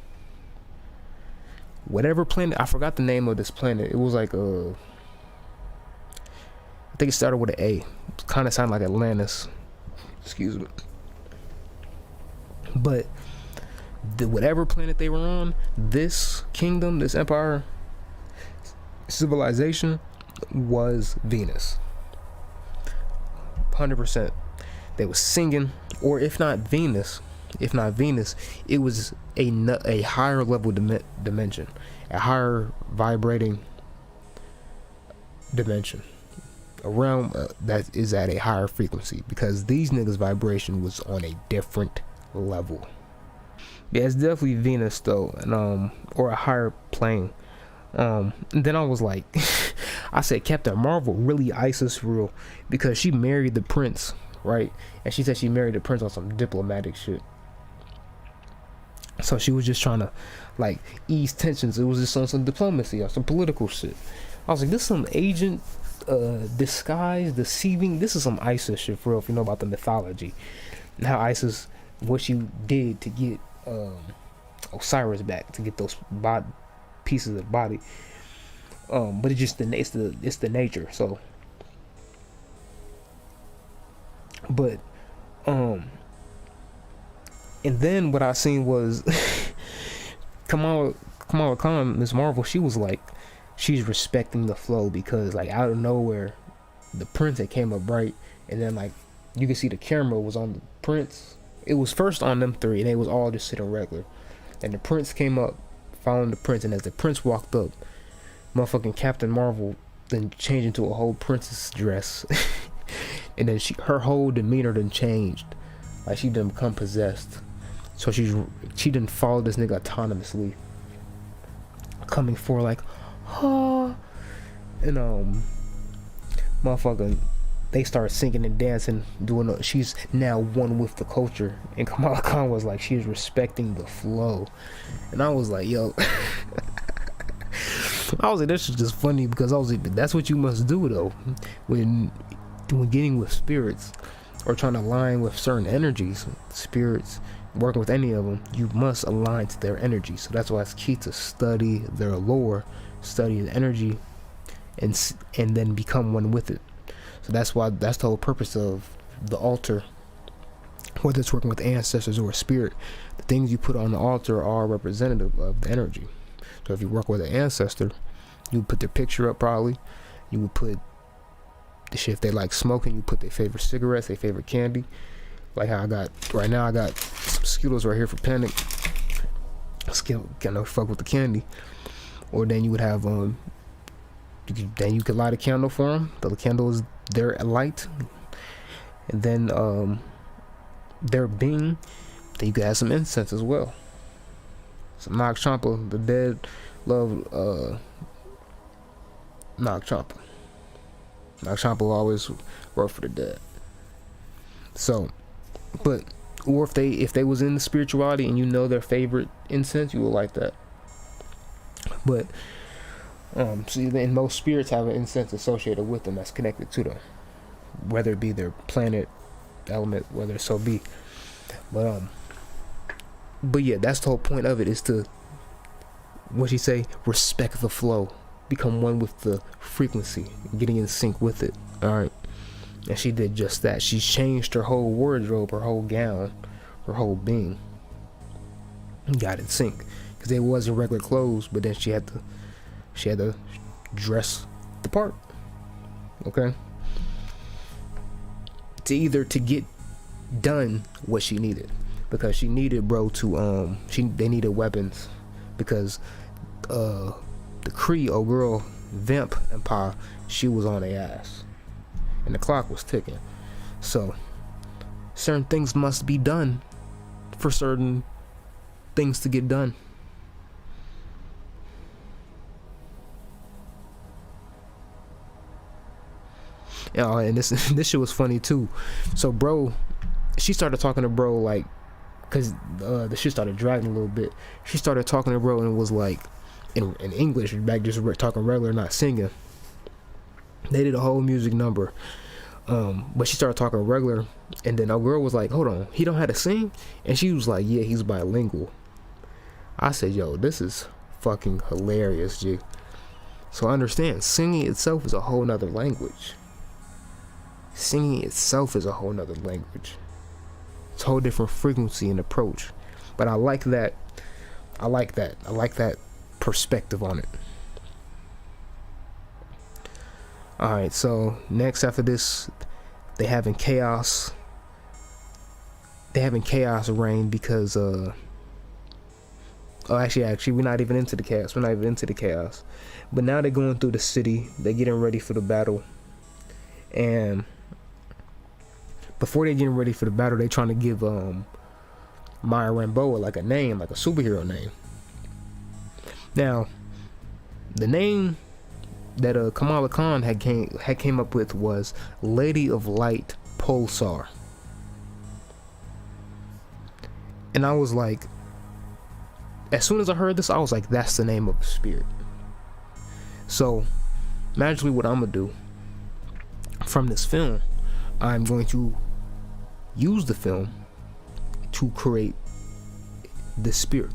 Whatever planet, I forgot the name of this planet. It was like I think it started with an A. It kind of sounded like Atlantis. Excuse me. But whatever planet they were on, this kingdom, this empire, civilization was Venus. 100%. They were singing, or if not Venus, it was a higher level dimension, a higher vibrating dimension, a realm that is at a higher frequency, because these niggas' vibration was on a different level. Yeah, it's definitely Venus though, and or a higher plane. And then I was like, I said, Captain Marvel really ISIS real, because she married the prince, right? And she said she married the prince on some diplomatic shit. So she was just trying to like ease tensions. It was just on some diplomacy or some political shit. I was like, this is some agent disguise, deceiving. This is some ISIS shit for real, if you know about the mythology. And how ISIS, what she did to get Osiris back, to get those pieces of the body. But it's just it's the nature. So, but and then what I seen was Kamala Khan, Miss Marvel, she was like, she's respecting the flow, because like out of nowhere the prince that came up right, and then like you can see the camera was on the prince. It was first on them three, and they was all just sitting regular, and the prince came up following the prince, and as the prince walked up, motherfucking Captain Marvel then changed into a whole princess dress. And then her whole demeanor done changed, like she done become possessed. So she didn't follow this nigga autonomously, coming for like, and motherfucking, they started singing and dancing, doing. She's now one with the culture, and Kamala Khan was like, she's respecting the flow, and I was like, yo. I was like, this is just funny, because I was like, that's what you must do though, when getting with spirits or trying to align with certain energies, spirits, working with any of them, you must align to their energy. So that's why it's key to study their lore, study the energy, and then become one with it. So that's the whole purpose of the altar, whether it's working with ancestors or a spirit. The things you put on the altar are representative of the energy. So if you work with an ancestor, you would put their picture up probably. You would put the shit, if they like smoking, you put their favorite cigarettes, their favorite candy. Like how I got some Skittles right here for panic. Can't fuck with the candy. Or then you would have you could light a candle for them. The candle is their light, and then their being. Then you could have some incense as well. Some Nag Champa, the dead love Nag Champa. Nag Champa will always work for the dead. So, but or if they was in the spirituality and you know their favorite incense, you will like that. But so then most spirits have an incense associated with them that's connected to them, whether it be their planet, element, whether it so be. But but yeah, that's the whole point of it, is to, what she say, respect the flow, become one with the frequency, getting in sync with it. All right. And she did just that. She changed her whole wardrobe, her whole gown, her whole being, got in sync, because it wasn't regular clothes, but then she had to dress the part. Okay. To get done what she needed, because she needed, bro, to they needed weapons, because the Kree, old girl Vamp Empire, she was on their ass and the clock was ticking. So certain things must be done for certain things to get done. And this shit was funny too. So bro, she started talking to bro, like, cause the shit started dragging a little bit. She started talking to bro and it was like in English, back just talking regular, not singing. They did a whole music number, but she started talking regular, and then our girl was like, hold on, he don't have to sing? And she was like, yeah, he's bilingual. I said, yo, this is fucking hilarious, G. So understand, singing itself is a whole nother language. Singing itself is a whole nother language. It's a whole different frequency and approach. But I like that perspective on it. Alright, so next after this, they having chaos reign, because actually we're not even into the chaos. But now they're going through the city, they're getting ready for the battle, and before they're getting ready for the battle, they're trying to give Maya Rambeau like a name, like a superhero name. Now, the name that Kamala Khan had came up with was Lady of Light Pulsar. And I was like, as soon as I heard this, I was like, that's the name of the spirit. So magically, what I'm gonna do from this film, I'm going to use the film to create the spirit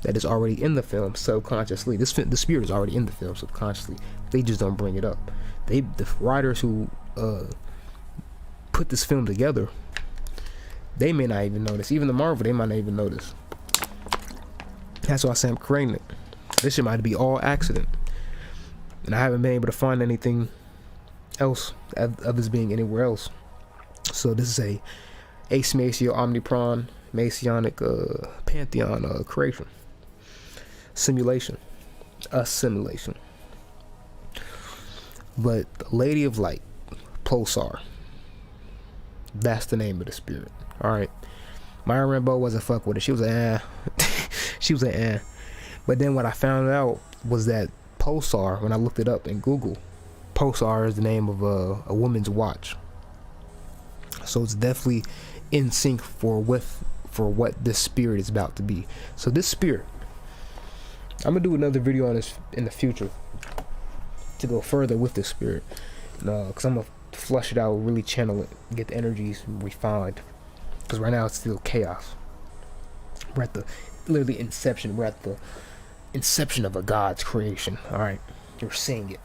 that is already in the film subconsciously. The spirit is already in the film subconsciously. They just don't bring it up. The writers who put this film together, they may not even notice. Even the Marvel, they might not even notice. That's why I say I'm creating it. This shit might be all accident, and I haven't been able to find anything else of this being anywhere else. So this is a Ace Maceo Omnipron Masonic Pantheon creation. Simulation. Assimilation. But Lady of Light Pulsar, that's the name of the spirit. Alright. Maya Rambeau wasn't fuck with it. She was she was But then what I found out was that Pulsar, when I looked it up in Google, Pulsar is the name of a woman's watch. So it's definitely in sync for what this spirit is about to be. So this spirit, I'm gonna do another video on this in the future to go further with this spirit, because I'm gonna flush it out, really channel it, get the energies refined, because right now it's still chaos. We're at the inception of a God's creation. All right, you're seeing it.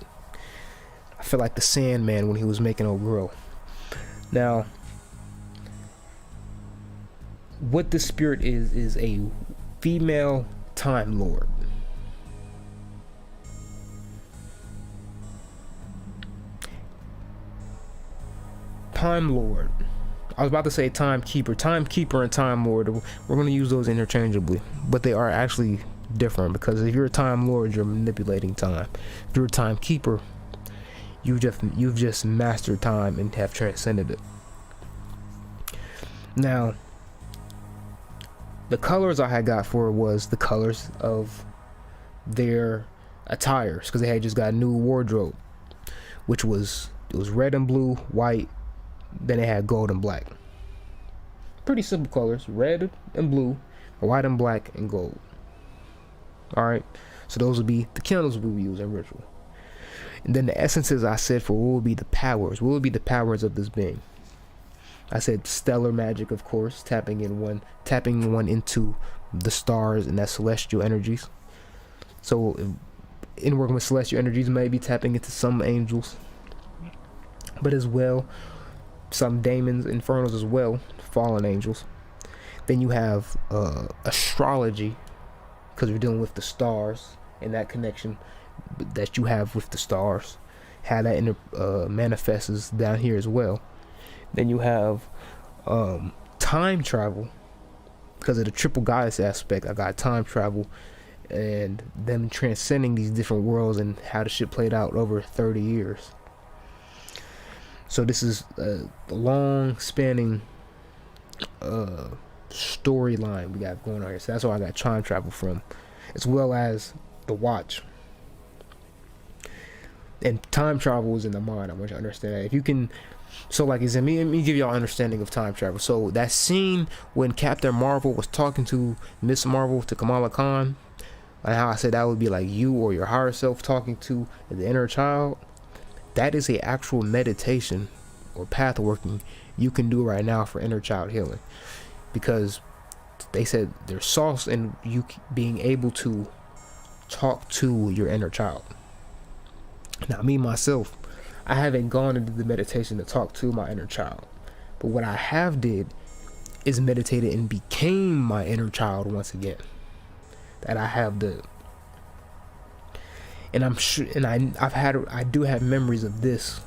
I feel like the Sandman when he was making a girl. Now, what this spirit is a female Time Lord. Time Lord. I was about to say Timekeeper. Timekeeper and Time Lord, we're going to use those interchangeably, but they are actually different, because if you're a Time Lord, you're manipulating time. If you're a Timekeeper, you've just mastered time and have transcended it. Now, the colors I had got for it was the colors of their attires, because they had just got a new wardrobe, which was, it was red and blue, white, then they had gold and black. Pretty simple colors: red and blue, white and black, and gold. Alright, so those would be the candles we would use in ritual. And then the essences I said for what would be the powers. What would be the powers of this being? I said stellar magic, of course, tapping one into the stars and that celestial energies. So in working with celestial energies, maybe tapping into some angels, but as well some daemons, infernals as well, fallen angels. Then you have astrology, because we're dealing with the stars and that connection that you have with the stars, how that manifests down here as well. Then you have time travel, because of the triple goddess aspect. I got time travel and them transcending these different worlds and how the shit played out over 30 years. So this is a long spanning storyline we got going on here. So that's where I got time travel from, as well as the watch. And time travel is in the mind. I want you to understand that. If you can, so like, let me give y'all understanding of time travel. So that scene when Captain Marvel was talking to Miss Marvel, to Kamala Khan, and how I said that would be like you or your higher self talking to the inner child, that is a actual meditation or path working you can do right now for inner child healing, because they said there's sauce in you being able to talk to your inner child. Now, me myself, I haven't gone into the meditation to talk to my inner child, but what I have did is meditated and became my inner child once again. That I have and I'm sure, and I do have memories of this,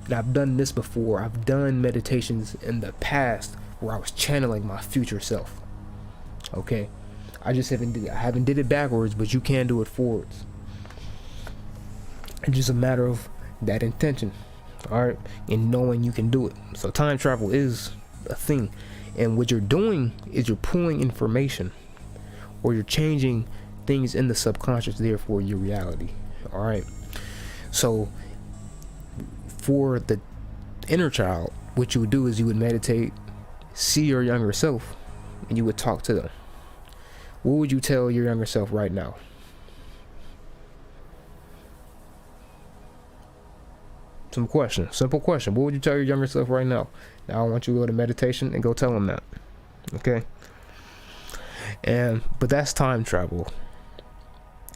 and I've done this before. I've done meditations in the past where I was channeling my future self. Okay, I haven't did it backwards, but you can do it forwards. It's just a matter of that intention, all right, and knowing you can do it. So time travel is a thing, and what you're doing is you're pulling information, or you're changing things in the subconscious, therefore your reality. All right, so for the inner child, what you would do is you would meditate, see your younger self, and you would talk to them. What would you tell your younger self right now? Simple question. What would you tell your younger self right now? Now I want you to go to meditation and go tell them that. Okay. But that's time travel,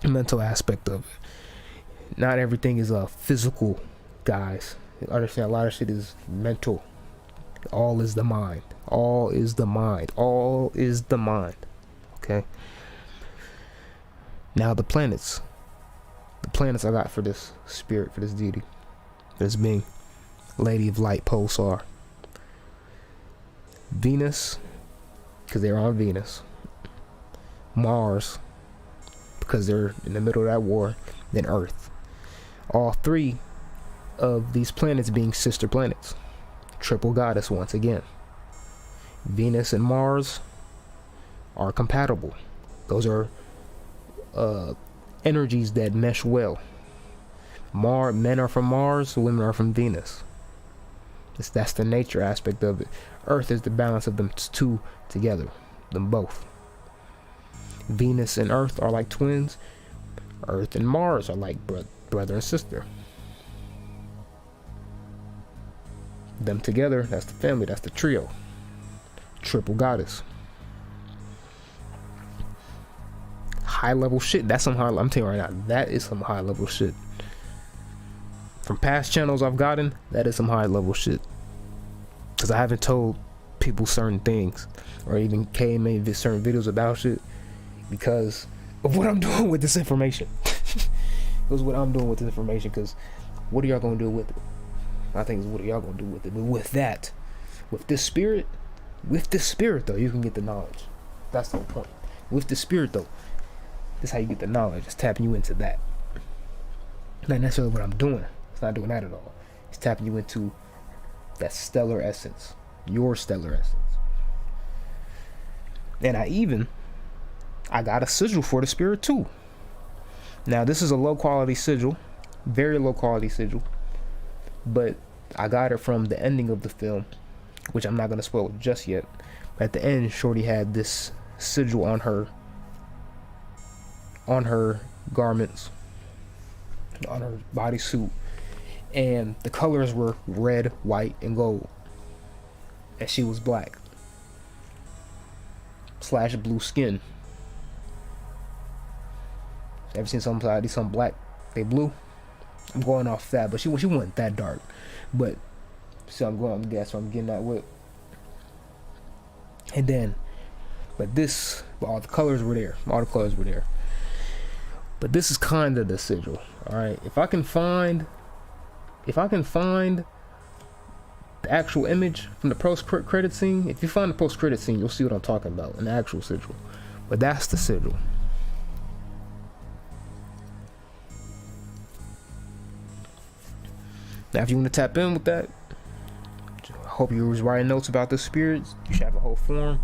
mental aspect of it. Not everything is physical, guys. Understand, a lot of shit is mental. All is the mind. All is the mind. All is the mind. Okay. Now the planets I got for this spirit, for this deity, for this being, Lady of Light Pulsar. Venus, because they're on Venus. Mars, because they're in the middle of that war. Then Earth. All three of these planets being sister planets. Triple goddess once again. Venus and Mars are compatible. Those are energies that mesh well. Men are from Mars, women are from Venus. That's the nature aspect of it. Earth is the balance of them two together, them both. Venus and Earth are like twins. Earth and Mars are like brother and sister. Them together, that's the family, that's the trio. Triple goddess. High level shit. That's some high. I'm telling you right now, that is some high level shit. From past channels I've gotten, that is some high level shit. Because I haven't told people certain things, or even made certain videos about shit, because of what I'm doing with this information. Because what I'm doing with this information, because what are y'all gonna do with it? I think it's what are y'all gonna do with it. But with this spirit though, you can get the knowledge. That's the whole point. With the spirit though, this is how you get the knowledge. It's tapping you into that. Not necessarily what I'm doing. It's not doing that at all. It's tapping you into that stellar essence, your stellar essence. And I got a sigil for the spirit too. Now this is a low quality sigil, very low quality sigil, but I got it from the ending of the film, which I'm not going to spoil just yet. But at the end, Shorty had this sigil on her garments, on her bodysuit, and the colors were red, white, and gold. and she was black / blue skin. Ever seen somebody some black they blue? I'm going off that, but she wasn't that dark. But so that's what I'm getting at with. And then, but all the colors were there. But this is kind of the sigil. All right, if I can find the actual image from the post-credit scene. If you find the post-credit scene, you'll see what I'm talking about, an actual sigil. But that's the sigil. Now, if you want to tap in with that, I hope you was writing notes about the spirits. You should have a whole form.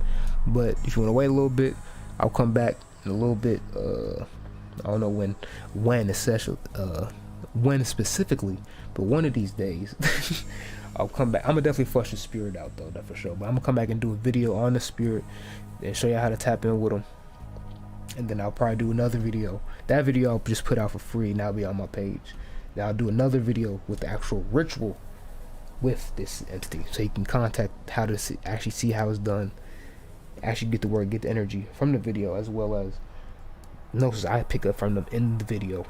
But if you want to wait a little bit, I'll come back in a little bit. I don't know when specifically, but one of these days, I'll come back. I'm gonna definitely flush the spirit out though, that for sure. But I'm gonna come back and do a video on the spirit and show you how to tap in with them. And then I'll probably do another video. That video I'll just put out for free, and that'll be on my page. Then I'll do another video with the actual ritual with this entity, so you can contact how to actually see how it's done, actually get the word, get the energy from the video, as well as notes I pick up from them in the video.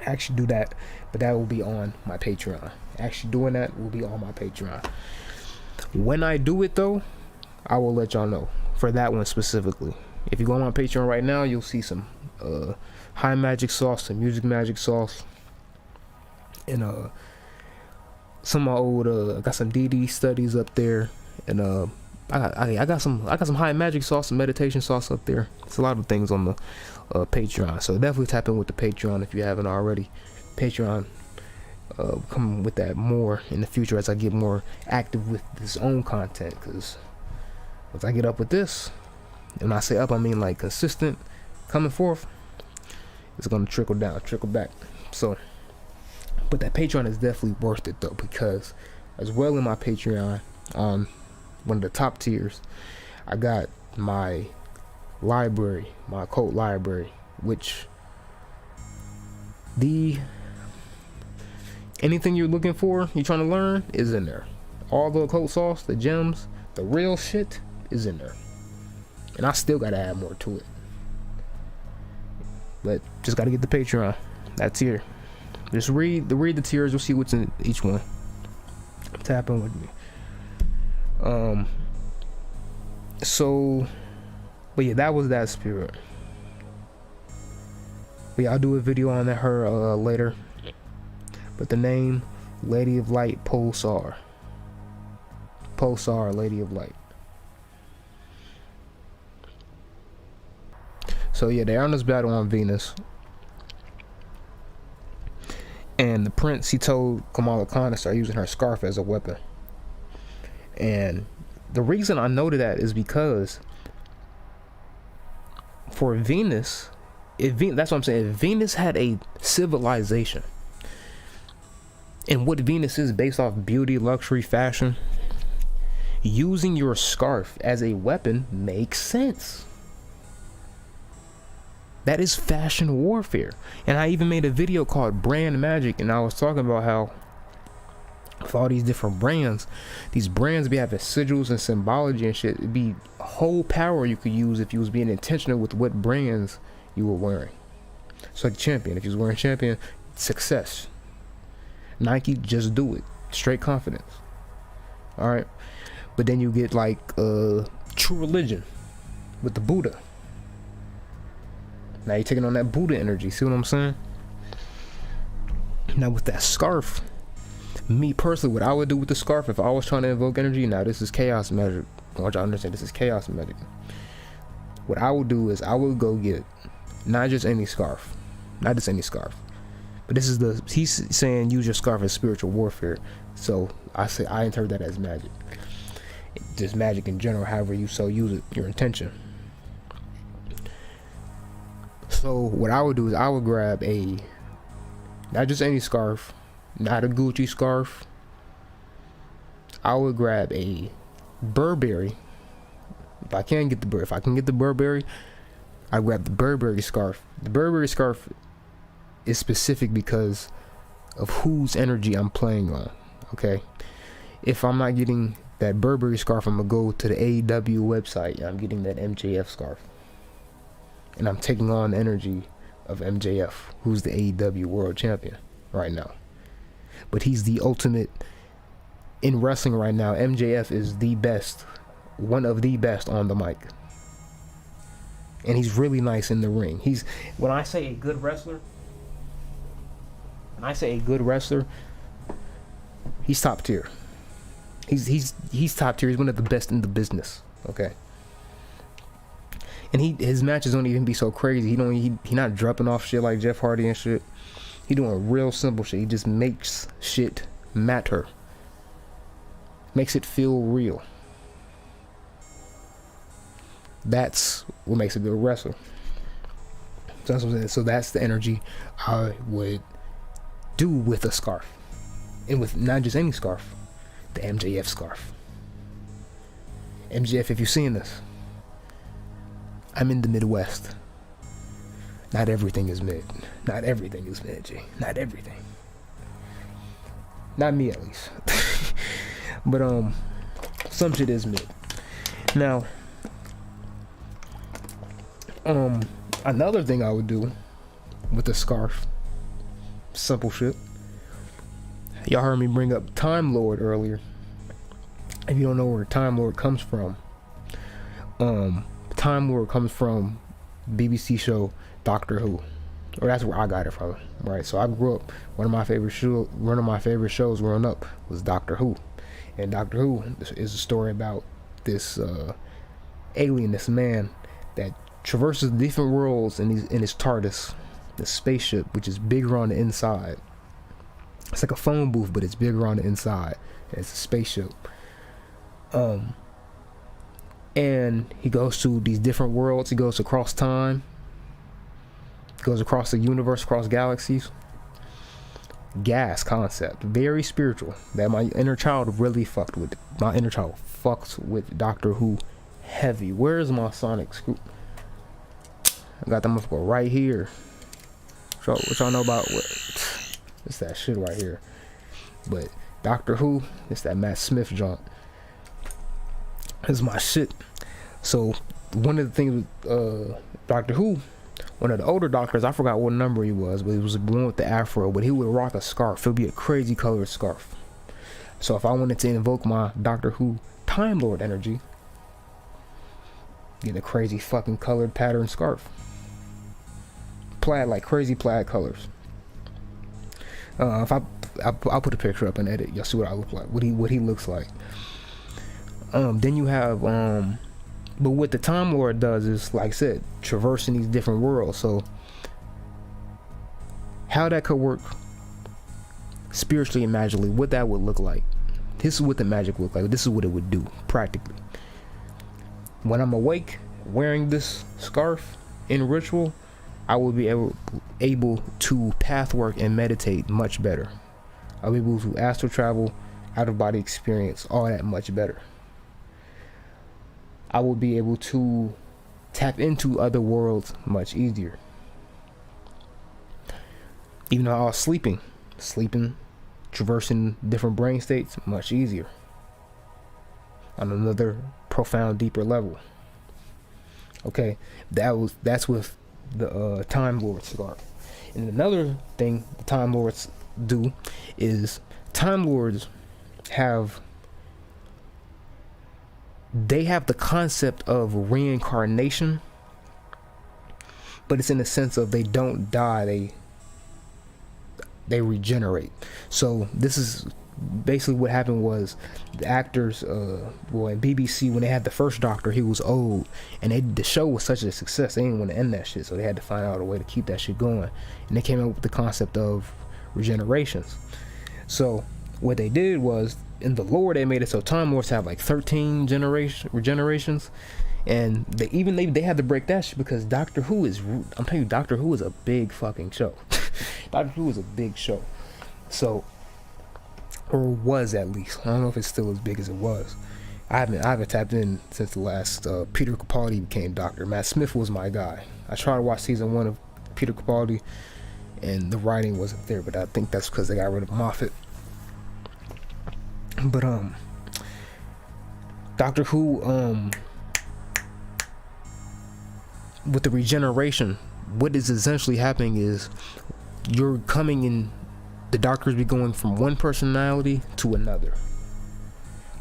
Actually do that, but that will be on my Patreon. Actually doing that will be on my Patreon. When I do it though, I will let y'all know for that one specifically. If you go on my Patreon right now, you'll see some high magic sauce, some music magic sauce, and some of my old I got some DD studies up there, and I got some high magic sauce and meditation sauce up there. It's a lot of things on the Patreon, so definitely tap in with the Patreon if you haven't already. Patreon coming with that more in the future as I get more active with this own content, because once I get up with this, and when I say up, I mean like consistent coming forth, it's gonna trickle back. So but that Patreon is definitely worth it though, because as well in my Patreon, on one of the top tiers, I got my library, my occult library, which anything you're looking for, you're trying to learn, is in there. All the occult sauce, the gems, the real shit is in there, and I still gotta add more to it, but just gotta get the Patreon, that tier. Just read the tiers, you'll see what's in each one. Tap in with me. So, but yeah, that was that spirit. But yeah, I'll do a video on her later. But the name, Lady of Light, Pulsar, Lady of Light. So yeah, they're on this battle on Venus, and the prince, he told Kamala Khan to start using her scarf as a weapon. And the reason I noted that is because for Venus, that's what I'm saying, if Venus had a civilization, and what Venus is based off beauty, luxury, fashion, using your scarf as a weapon makes sense. That is fashion warfare. And I even made a video called Brand Magic, and I was talking about how with all these different brands, these brands be having sigils and symbology and shit. It'd be a whole power you could use if you was being intentional with what brands you were wearing. So like Champion, if you was wearing Champion, success. Nike, just do it, straight confidence. All right, but then you get like True Religion with the Buddha. Now you're taking on that Buddha energy. See what I'm saying? Now with that scarf, me personally, what I would do with the scarf if I was trying to invoke energy, now this is chaos magic. I want y'all to understand, this is chaos magic. What I would do is I would go get not just any scarf, but this is he's saying use your scarf as spiritual warfare. So I interpret that as magic. Just magic in general, however you so use it, your intention. So what I would do is I would grab not just any scarf, not a Gucci scarf. I would grab a Burberry. If I can get the Burberry, I grab the Burberry scarf. The Burberry scarf is specific because of whose energy I'm playing on. Okay, if I'm not getting that Burberry scarf, I'm gonna go to the AEW website. I'm getting that MJF scarf, and I'm taking on the energy of MJF, who's the AEW World Champion right now. But he's the ultimate in wrestling right now. MJF is the best, one of the best on the mic, and he's really nice in the ring. When I say a good wrestler, he's top tier. He's top tier. He's one of the best in the business. Okay. And his matches don't even be so crazy. He not dropping off shit like Jeff Hardy and shit. He doing real simple shit. He just makes shit matter. Makes it feel real. That's what makes a good wrestler. So that's what I'm saying. So that's the energy I would do with a scarf. And with not just any scarf, the MJF scarf. MJF, if you're seeing this, I'm in the Midwest. Not everything is mid. Not everything is mid, G. Not everything. Not me, at least. But some shit is mid. Now, another thing I would do with the scarf, simple shit. Y'all heard me bring up Time Lord earlier. If you don't know where Time Lord comes from, Time Lord comes from BBC show Doctor Who, or that's where I got it from. Right. So I grew up. One of my favorite shows growing up was Doctor Who, and Doctor Who is a story about this alien, this man that traverses different worlds in his TARDIS, the spaceship, which is bigger on the inside. It's like a phone booth, but it's bigger on the inside. It's a spaceship. And he goes to these different worlds. He goes across time. Goes across the universe, across galaxies. Gas concept. Very spiritual. That my inner child really fucked with. My inner child fucked with Doctor Who heavy. Where's my sonic screw? I got that motherfucker right here. So what y'all know about what? It's that shit right here. But Doctor Who, it's that Matt Smith joint. It's my shit. So one of the things with Doctor Who, one of the older doctors, I forgot what number he was, but he was the one with the afro, but he would rock a scarf. It would be a crazy colored scarf. So if I wanted to invoke my Doctor Who Time Lord energy, get a crazy fucking colored pattern scarf. Plaid, like crazy plaid colors. If I'll put a picture up and edit, you'll see what I look like, what he looks like. Then you have but what the Time Lord does is, like I said, traversing these different worlds. So how that could work spiritually and magically, what that would look like. This is what the magic would look like. This is what it would do practically. When I'm awake, wearing this scarf in ritual, I will be able to pathwork and meditate much better. I'll be able to astral travel, out of body experience, all that much better. I will be able to tap into other worlds much easier. Even though I was sleeping, traversing different brain states, much easier. On another profound, deeper level. Okay, that's with the Time Lord scarf. And another thing the Time Lords do is Time Lords have the concept of reincarnation, but it's in the sense of they don't die, they regenerate. So this is basically what happened was the actors in BBC, when they had the first Doctor, he was old, and the show was such a success, they didn't want to end that shit, so they had to find out a way to keep that shit going, and they came up with the concept of regenerations. So what they did was, in the lore, they made it so Time Lords have like 13 regenerations, and they had to break that shit because Doctor Who is, I'm telling you, Doctor Who is a big fucking show. Doctor Who is a big show. So, or was at least. I don't know if it's still as big as it was. I haven't tapped in since the last Peter Capaldi became Doctor. Matt Smith was my guy. I tried to watch season 1 of Peter Capaldi, and the writing wasn't there, but I think that's because they got rid of Moffat. But Doctor Who, with the regeneration, what is essentially happening is you're coming in, the doctors be going from one personality to another.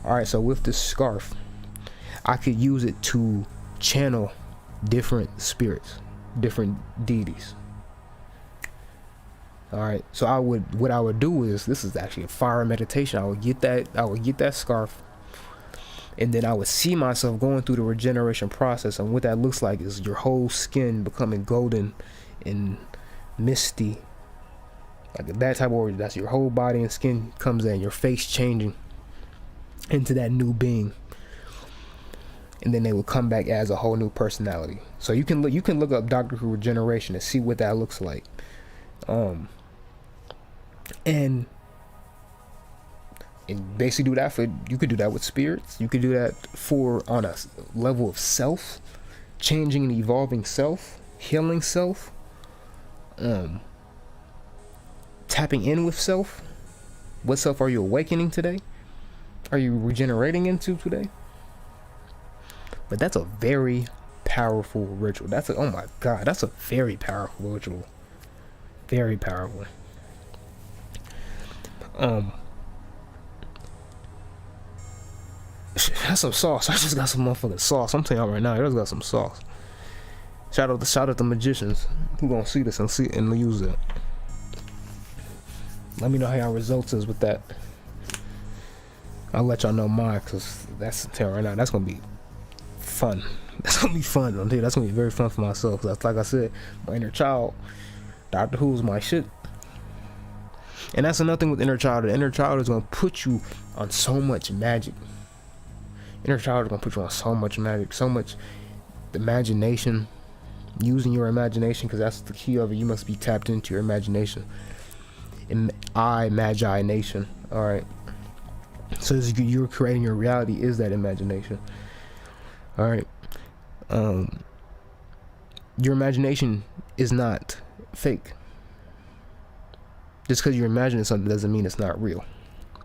Alright, so with this scarf, I could use it to channel different spirits, different deities. Alright, so what I would do is, this is actually a fire meditation. I would get that scarf, and then I would see myself going through the regeneration process, and what that looks like is your whole skin becoming golden and misty, like that type of order. That's your whole body and skin comes in, your face changing into that new being, and then they will come back as a whole new personality. So you can look up Doctor Who regeneration and see what that looks like. And basically do that for, you could do that with spirits, you could do that for on a level of self, changing and evolving self, healing self, tapping in with self. What self are you awakening today? Are you regenerating into today? But that's a very powerful ritual. Oh my god, that's a very powerful ritual. Very powerful. That's some sauce. I just got some motherfucking sauce. I'm telling y'all right now, I just got some sauce. Shout out the magicians who gonna see this and use it. Let me know how y'all results is with that. I'll let y'all know mine, cause that's right now. That's gonna be fun. That's gonna be fun. I'll tell you, that's gonna be very fun for myself. That's, like I said, my inner child. Doctor Who's my shit. And that's another thing with inner child. The inner child is gonna put you on so much magic. Inner child is gonna put you on so much magic, so much imagination. Using your imagination, because that's the key of it. You must be tapped into your imagination. Magi nation. All right. So you're creating your reality is that imagination. All right. Your imagination is not fake. Just because you're imagining something doesn't mean it's not real.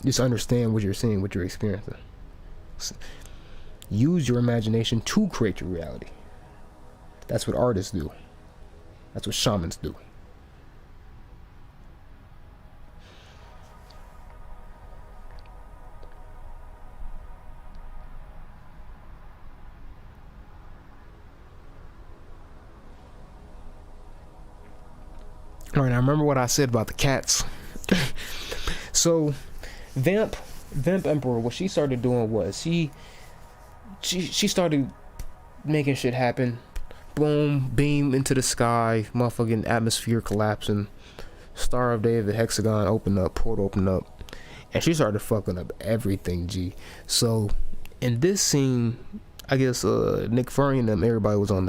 Just understand what you're seeing, what you're experiencing. Use your imagination to create your reality. That's what artists do. That's what shamans do. All right, I remember what I said about the cats. So, Vamp Emperor, what she started doing was she started making shit happen. Boom, beam into the sky, motherfucking atmosphere collapsing, Star of David hexagon opened up, portal opened up, and she started fucking up everything, G. So, in this scene, I guess Nick Fury and them, everybody was on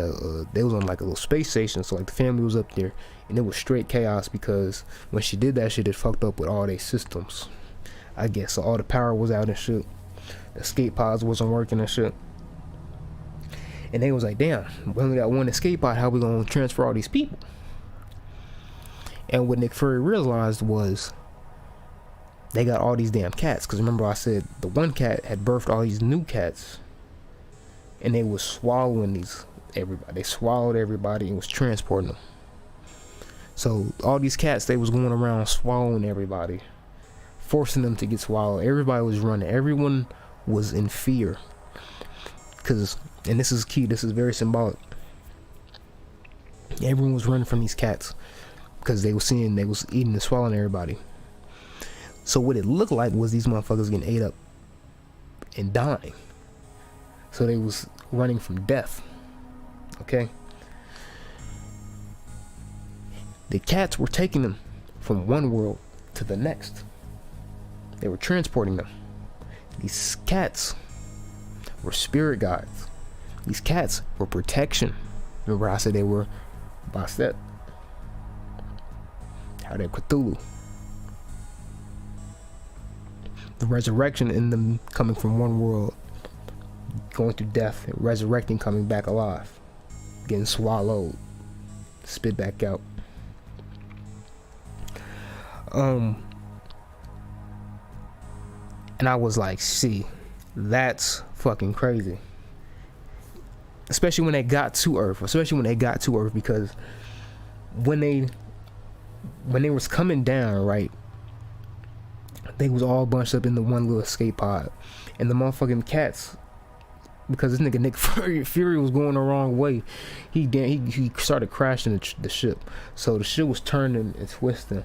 they was on like a little space station, so like the family was up there, and it was straight chaos because when she did that shit, it fucked up with all their systems, I guess. So all the power was out and shit, the escape pods wasn't working and shit, and they was like, damn, we only got one escape pod, how we gonna transfer all these people? And what Nick Fury realized was they got all these damn cats, because remember I said the one cat had birthed all these new cats, and they was swallowing everybody. They swallowed everybody and was transporting them. So all these cats, they was going around swallowing everybody, forcing them to get swallowed. Everybody was running. Everyone was in fear. And this is key, this is very symbolic. Everyone was running from these cats because they was eating and swallowing everybody. So what it looked like was these motherfuckers getting ate up and dying. So they was running from death. Okay? The cats were taking them from one world to the next. They were transporting them. These cats were spirit guides. These cats were protection. Remember I said they were Bastet. How they Cthulhu. The resurrection in them coming from one world, going through death, and resurrecting, coming back alive, getting swallowed, spit back out. And I was like, see, That's fucking crazy. Especially when they got to Earth. Because when they was coming down, right, they was all bunched up in the one little escape pod. And the motherfucking cats, because this nigga Nick Fury was going the wrong way, he started crashing the ship. So the ship was turning and twisting,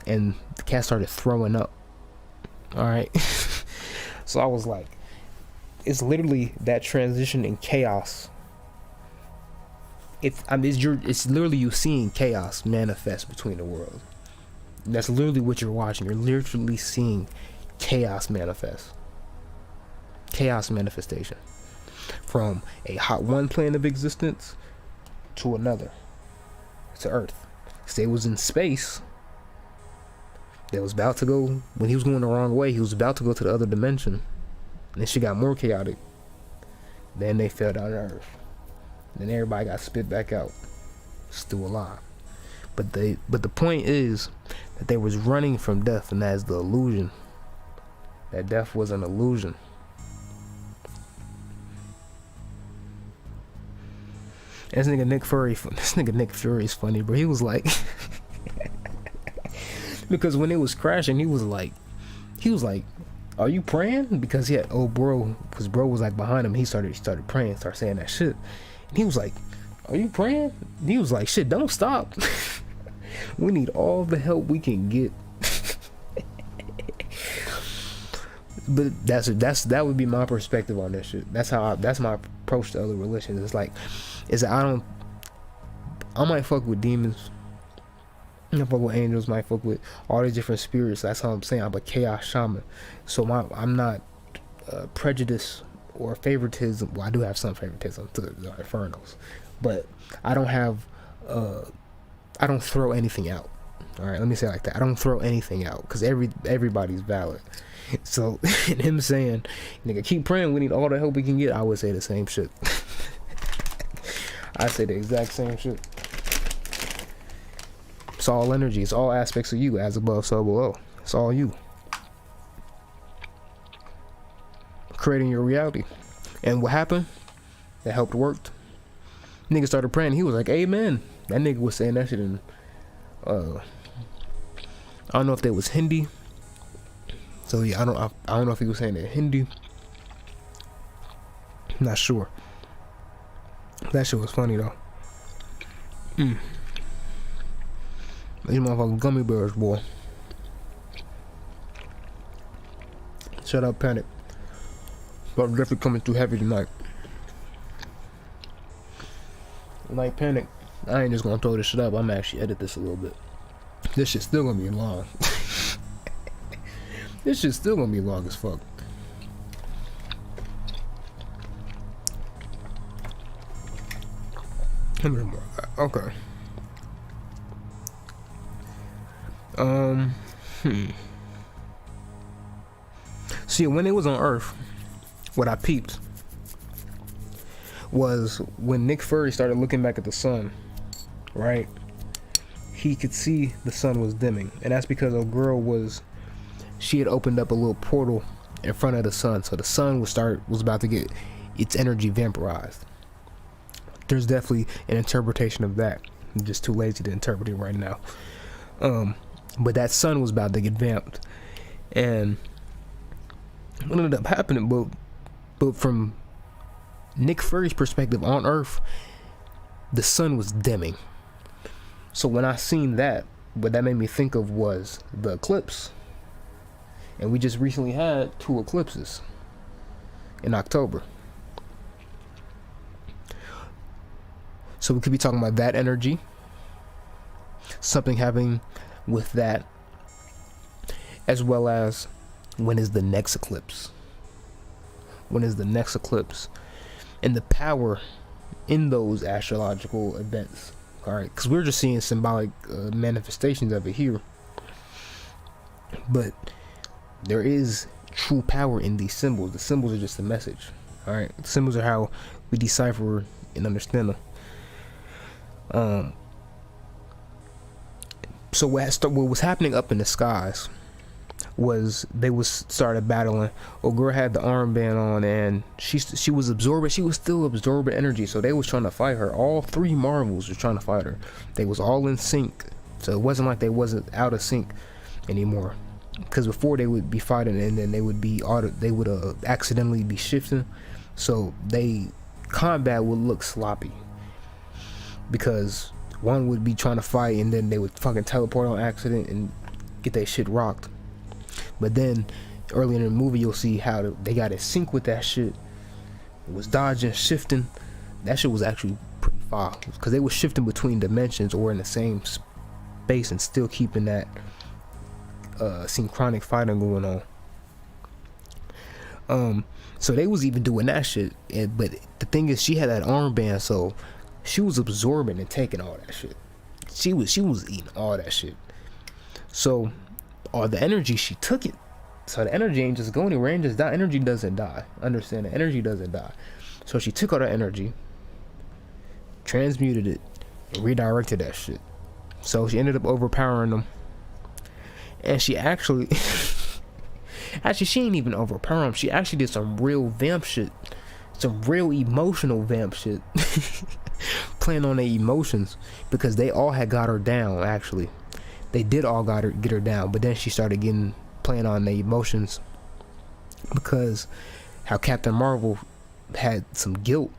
and the cat started throwing up. Alright. So I was like, it's literally that transition in chaos. It's literally you seeing chaos manifest between the world. That's literally what you're watching. You're literally seeing chaos manifest. Chaos manifestation. From a hot one plane of existence to another. To Earth. So they was in space. They was about to go, when he was going the wrong way, he was about to go to the other dimension. And then she got more chaotic. Then they fell down to Earth. Then everybody got spit back out. Still alive. But the point is that they was running from death, and that's the illusion. That death was an illusion. This nigga Nick Fury is funny, bro. He was like, because when it was crashing, he was like, "Are you praying?" Because he had bro was like behind him. He started praying, started saying that shit, and he was like, "Are you praying?" And he was like, "Shit, don't stop. We need all the help we can get." But that would be my perspective on this shit. That's my approach to other religions. It's like, I might fuck with demons, I fuck with angels, might fuck with all these different spirits. That's how I'm saying I'm a chaos shaman. So I'm not prejudiced or favoritism. Well, I do have some favoritism to the Infernals, but I don't throw anything out. All right, let me say it like that. I don't throw anything out, because everybody's valid. So in him saying, "Nigga, keep praying, we need all the help we can get," I would say the same shit. I say the exact same shit. It's all energy. It's all aspects of you, as above, so below. It's all you. Creating your reality. And what happened? That helped worked. Nigga started praying. He was like, "Amen." That nigga was saying that shit in, I don't know if that was Hindi. So yeah, I don't know if he was saying it in Hindi. I'm not sure. That shit was funny though. These motherfucking gummy bears, boy. Shut up, Panic. But definitely coming through heavy tonight. Like Panic, I ain't just gonna throw this shit up. I'm actually edit this a little bit. This shit's still gonna be long. This shit's still gonna be long as fuck. Okay. See, when it was on Earth, what I peeped was when Nick Fury started looking back at the sun, right? He could see the sun was dimming, and that's because a girl she had opened up a little portal in front of the sun, so the sun was about to get its energy vaporized. There's definitely an interpretation of that. I'm just too lazy to interpret it right now. But that sun was about to get vamped, and what ended up happening, but from Nick Fury's perspective on Earth, the sun was dimming. So when I seen that, what that made me think of was the eclipse. And we just recently had 2 eclipses in October. So we could be talking about that energy, something happening with that, as well as when is the next eclipse? When is the next eclipse? And the power in those astrological events. All right, because we're just seeing symbolic manifestations of it here, but there is true power in these symbols. The symbols are just a message. All right, the symbols are how we decipher and understand them. So what was happening up in the skies was they was started battling. Old girl had the armband on, and she was absorbing. She was still absorbing energy, so they was trying to fight her. All three Marvels were trying to fight her. They was all in sync, so it wasn't like they wasn't out of sync anymore. Because before they would be fighting, and then they would accidentally be shifting, so combat would look sloppy. Because one would be trying to fight, and then they would fucking teleport on accident and get their shit rocked. But then early in the movie, you'll see how they got in sync with that shit. It was dodging, shifting. That shit was actually pretty foul, because they were shifting between dimensions or in the same space and still keeping that synchronic fighting going on. So they was even doing that shit. But the thing is, she had that armband, so she was absorbing and taking all that shit. She was eating all that shit. So all the energy, she took it. So the energy ain't just go anywhere and just die. Energy doesn't die. Understand that energy doesn't die. So she took all the energy, transmuted it, and redirected that shit. So she ended up overpowering them. And she actually she ain't even overpower them. She actually did some real vamp shit. Some real emotional vamp shit. Playing on their emotions, because they all had got her down. Actually, they did all get her down, but then she started playing on their emotions, because how Captain Marvel had some guilt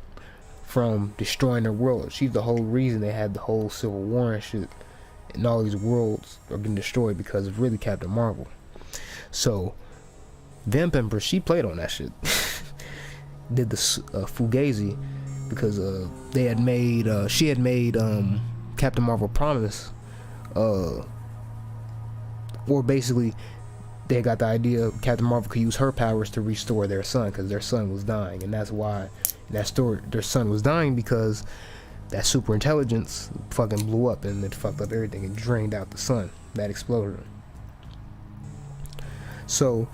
from destroying their world. She's the whole reason they had the whole Civil War and shit, and all these worlds are getting destroyed because of really Captain Marvel. So Vamp Empress, she played on that shit. Did the Fugazi, because she had made Captain Marvel promise, or basically they got the idea Captain Marvel could use her powers to restore their son, because their son was dying, and that's why in that story their son was dying, because that super intelligence fucking blew up and it fucked up everything and drained out the sun. That explosion. So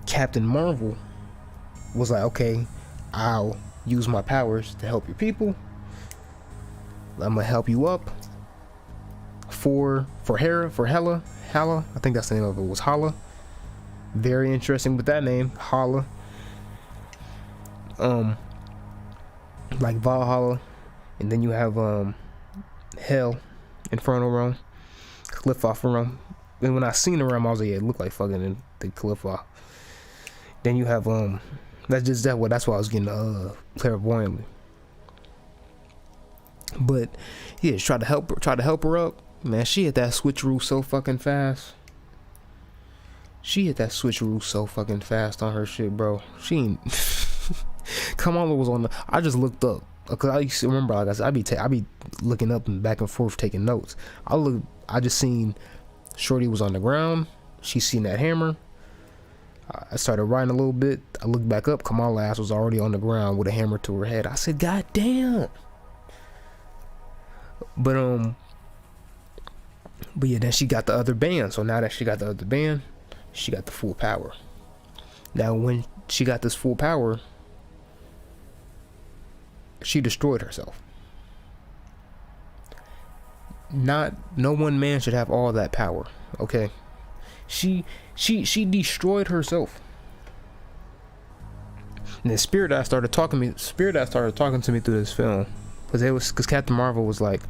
Captain Marvel was like, okay, I'll use my powers to help your people. I'm gonna help you up for Hela, I think that's the name of it, was Hala. Very interesting with that name, Hala. Like Valhalla, and then you have Hell, Infernal Realm, Cliff-off Realm. And when I seen the realm, I was like, yeah, it looked like fucking the Cliff-off. Then you have that's why I was getting clairvoyantly. But yeah, try to help her up. Man, she hit that switcheroo so fucking fast. On her shit, bro. She ain't Kamala was on the. I just looked up, because I used to remember, like I said, I be looking up and back and forth taking notes. I just seen Shorty was on the ground. She seen that hammer. I started writing a little bit. I looked back up. Kamala's ass was already on the ground with a hammer to her head. I said, God damn. But yeah, then she got the other band. So now that she got the other band, she got the full power. Now when she got this full power, she destroyed herself. No one man should have all that power, okay? She destroyed herself. And the spirit that started talking to me through this film, because Captain Marvel was like,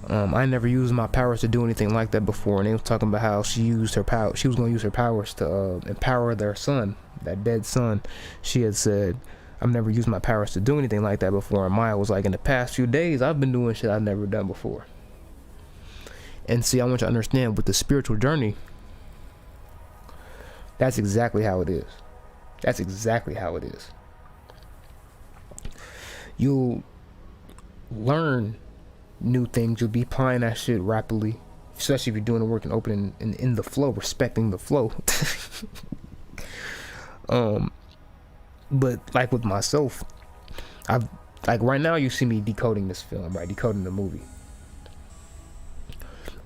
I never used my powers to do anything like that before, and they was talking about how she was going to use her powers to empower their son, that dead son. She had said, I've never used my powers to do anything like that before. And Maya was like, in the past few days, I've been doing shit I've never done before. And see, I want you to understand, with the spiritual journey, that's exactly how it is. You'll learn new things. You'll be applying that shit rapidly, especially if you're doing the work and opening in the flow, respecting the flow. But like with myself, I've, like right now you see me decoding this film, right? Decoding the movie.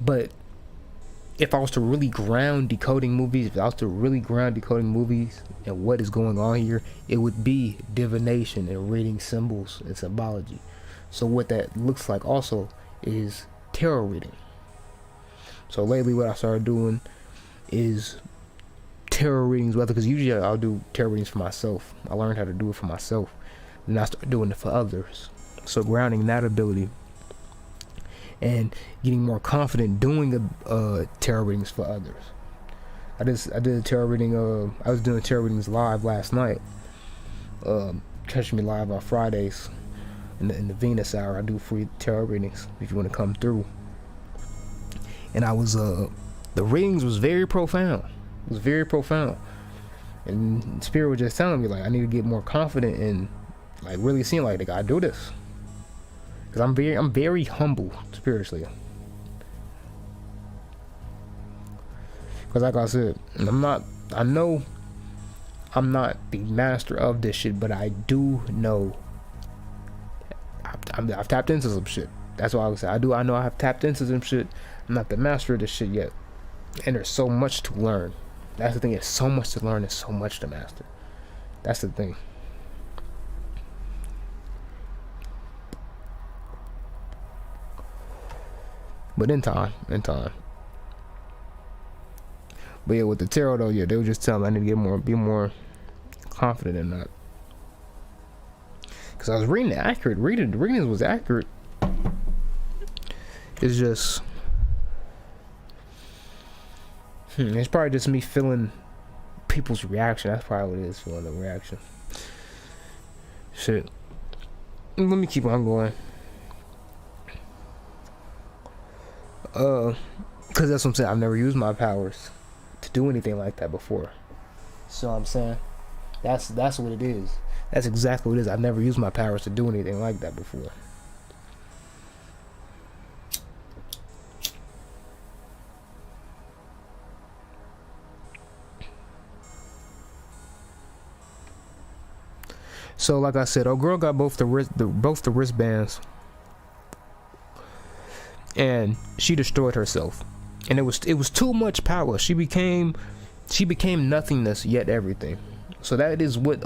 But if I was to really ground decoding movies, and what is going on here, it would be divination and reading symbols and symbology. So what that looks like also is tarot reading. So lately what I started doing is tarot readings, whether, because usually I'll do tarot readings for myself. I learned how to do it for myself, and I started doing it for others. So grounding that ability and getting more confident doing tarot readings for others. I did a tarot reading. I was doing tarot readings live last night. Catch me live on Fridays in the Venus hour. I do free tarot readings if you want to come through. And I was the readings was very profound. It was very profound. And Spirit was just telling me, like, I need to get more confident in, like, really seeing, like, I do this. Because I'm very humble spiritually. Because like I said, I know I'm not the master of this shit, but I do know I've tapped into some shit. That's why I would say I know I have tapped into some shit. I'm not the master of this shit yet. And there's so much to learn. That's the thing, there's so much to learn and so much to master. That's the thing. But in time. But yeah, with the tarot though, yeah, they would just tell me I need to be more confident in that. Cause I was reading it accurate. The readings was accurate. It's just, it's probably just me feeling people's reaction. That's probably what it is, feeling the reaction. Shit. Let me keep on going. Cause that's what I'm saying. I've never used my powers to do anything like that before. So I'm saying that's what it is. That's exactly what it is. I've never used my powers to do anything like that before. So like I said, old girl got both the wristbands, and she destroyed herself. And it was too much power. She became nothingness yet everything. So that is what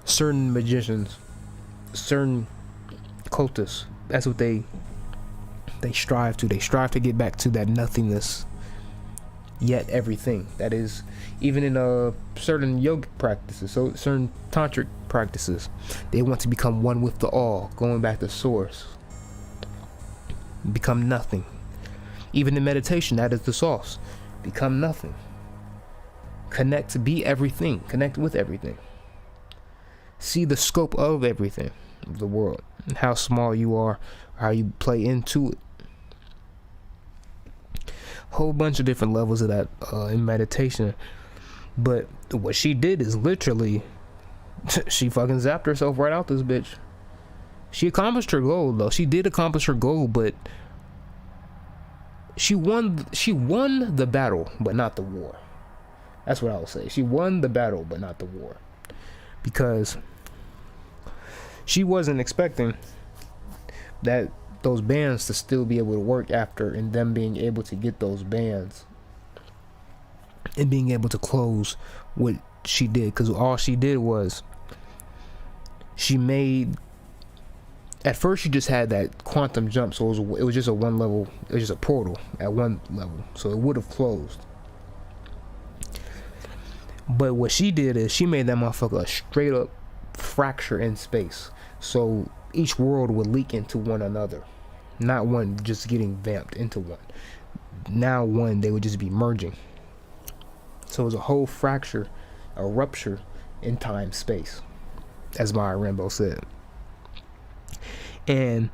certain magicians, certain cultists, that's what they strive to. They strive to get back to that nothingness yet everything. That is, even in certain yogic practices, so certain tantric practices, they want to become one with the all, going back to source, become nothing. Even in meditation, that is the sauce. Become nothing. Connect, be everything. Connect with everything. See the scope of everything, of the world, and how small you are, how you play into it. Whole bunch of different levels of that in meditation. But what she did is literally, she fucking zapped herself right out this bitch. She accomplished her goal, though. She did accomplish her goal, but she won the battle, but not the war. That's what I would say. She won the battle, but not the war. Because she wasn't expecting those bands to still be able to work after, and them being able to get those bands and being able to close what she did. Because all she did was, she made, at first she just had that quantum jump, so it was just a one level, it was just a portal at one level, so it would have closed. But what she did is she made that motherfucker a straight up fracture in space, so each world would leak into one another, not one just getting vamped into one. Now one, they would just be merging. So it was a whole fracture, a rupture in time space, as Maya Rambo said. And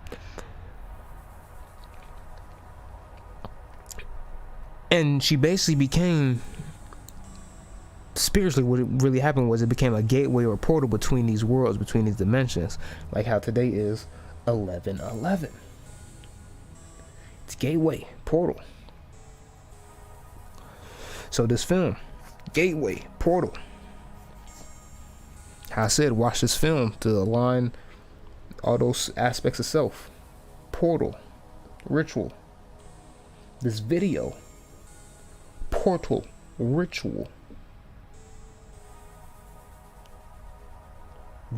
she basically became, spiritually, what it really happened was it became a gateway or a portal between these worlds, between these dimensions, like how today is 11/11. It's gateway, portal. So this film, gateway, portal. How I said, watch this film to align all those aspects of self. Portal, ritual. This video, portal, ritual.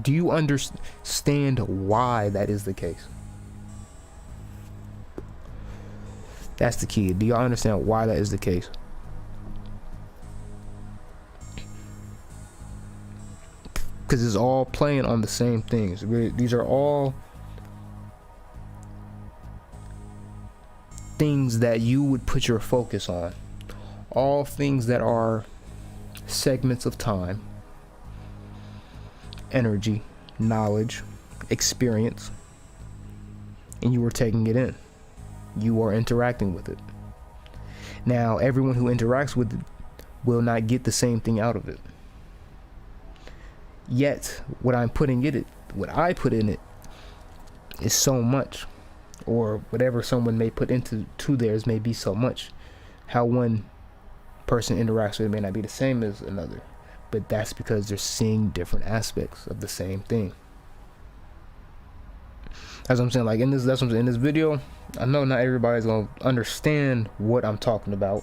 Do you understand why that is the case? That's the key. Do y'all understand why that is the case? because it's all playing on the same things. These are all things that you would put your focus on, all things that are segments of time, energy, knowledge, experience, and you are taking it in. You are interacting with it. Now, everyone who interacts with it will not get the same thing out of it. Yet, what I put in it is so much, or whatever someone may put into theirs may be so much. How one person interacts with it may not be the same as another, but that's because they're seeing different aspects of the same thing. That's what I'm saying. Like in this video, I know not everybody's gonna understand what I'm talking about.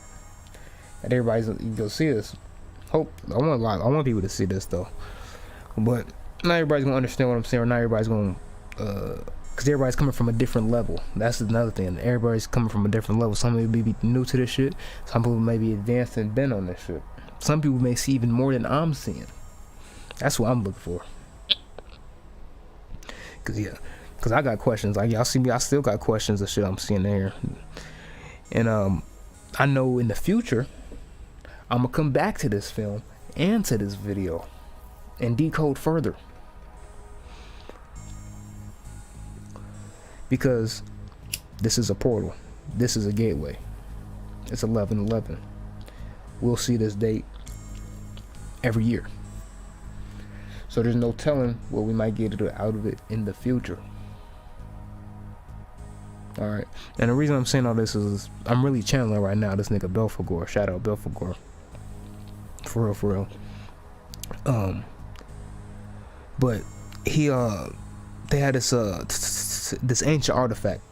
Not everybody's gonna see this. I want people to see this though. But not everybody's gonna understand what I'm saying, or not everybody's gonna, because everybody's coming from a different level. That's another thing. Everybody's coming from a different level. Some people may be new to this shit. Some people may be advanced and been on this shit. Some people may see even more than I'm seeing. That's what I'm looking for. Cause I got questions. Like y'all see me, I still got questions of shit I'm seeing there. And I know in the future, I'm gonna come back to this film and to this video and decode further. Because this is a portal. This is a gateway. It's 11/11. We'll see this date every year. So there's no telling what we might get out of it in the future. Alright. And the reason I'm saying all this is I'm really channeling right now this nigga Belphegor. Shout out Belphegor. For real. But he they had this ancient artifact.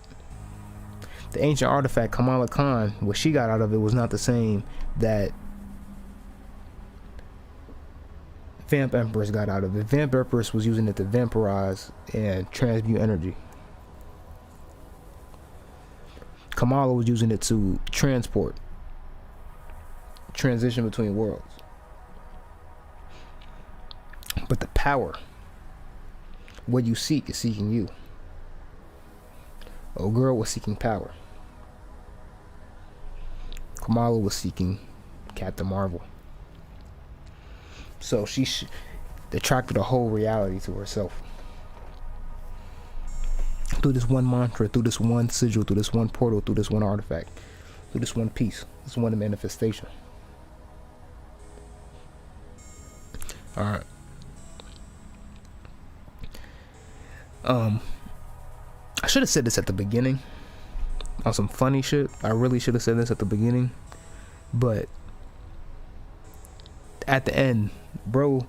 The ancient artifact, Kamala Khan, what she got out of it was not the same that Vamp Empress got out of it. Vamp Empress was using it to vampirize and transmute energy. Kamala was using it to transition between worlds. But the power, what you seek is seeking you. Oh, girl was seeking power. Kamala was seeking Captain Marvel. So she attracted a whole reality to herself. Through this one mantra, through this one sigil, through this one portal, through this one artifact, through this one piece, this one manifestation. Alright. I should have said this at the beginning on some funny shit. I really should have said this at the beginning, but at the end, bro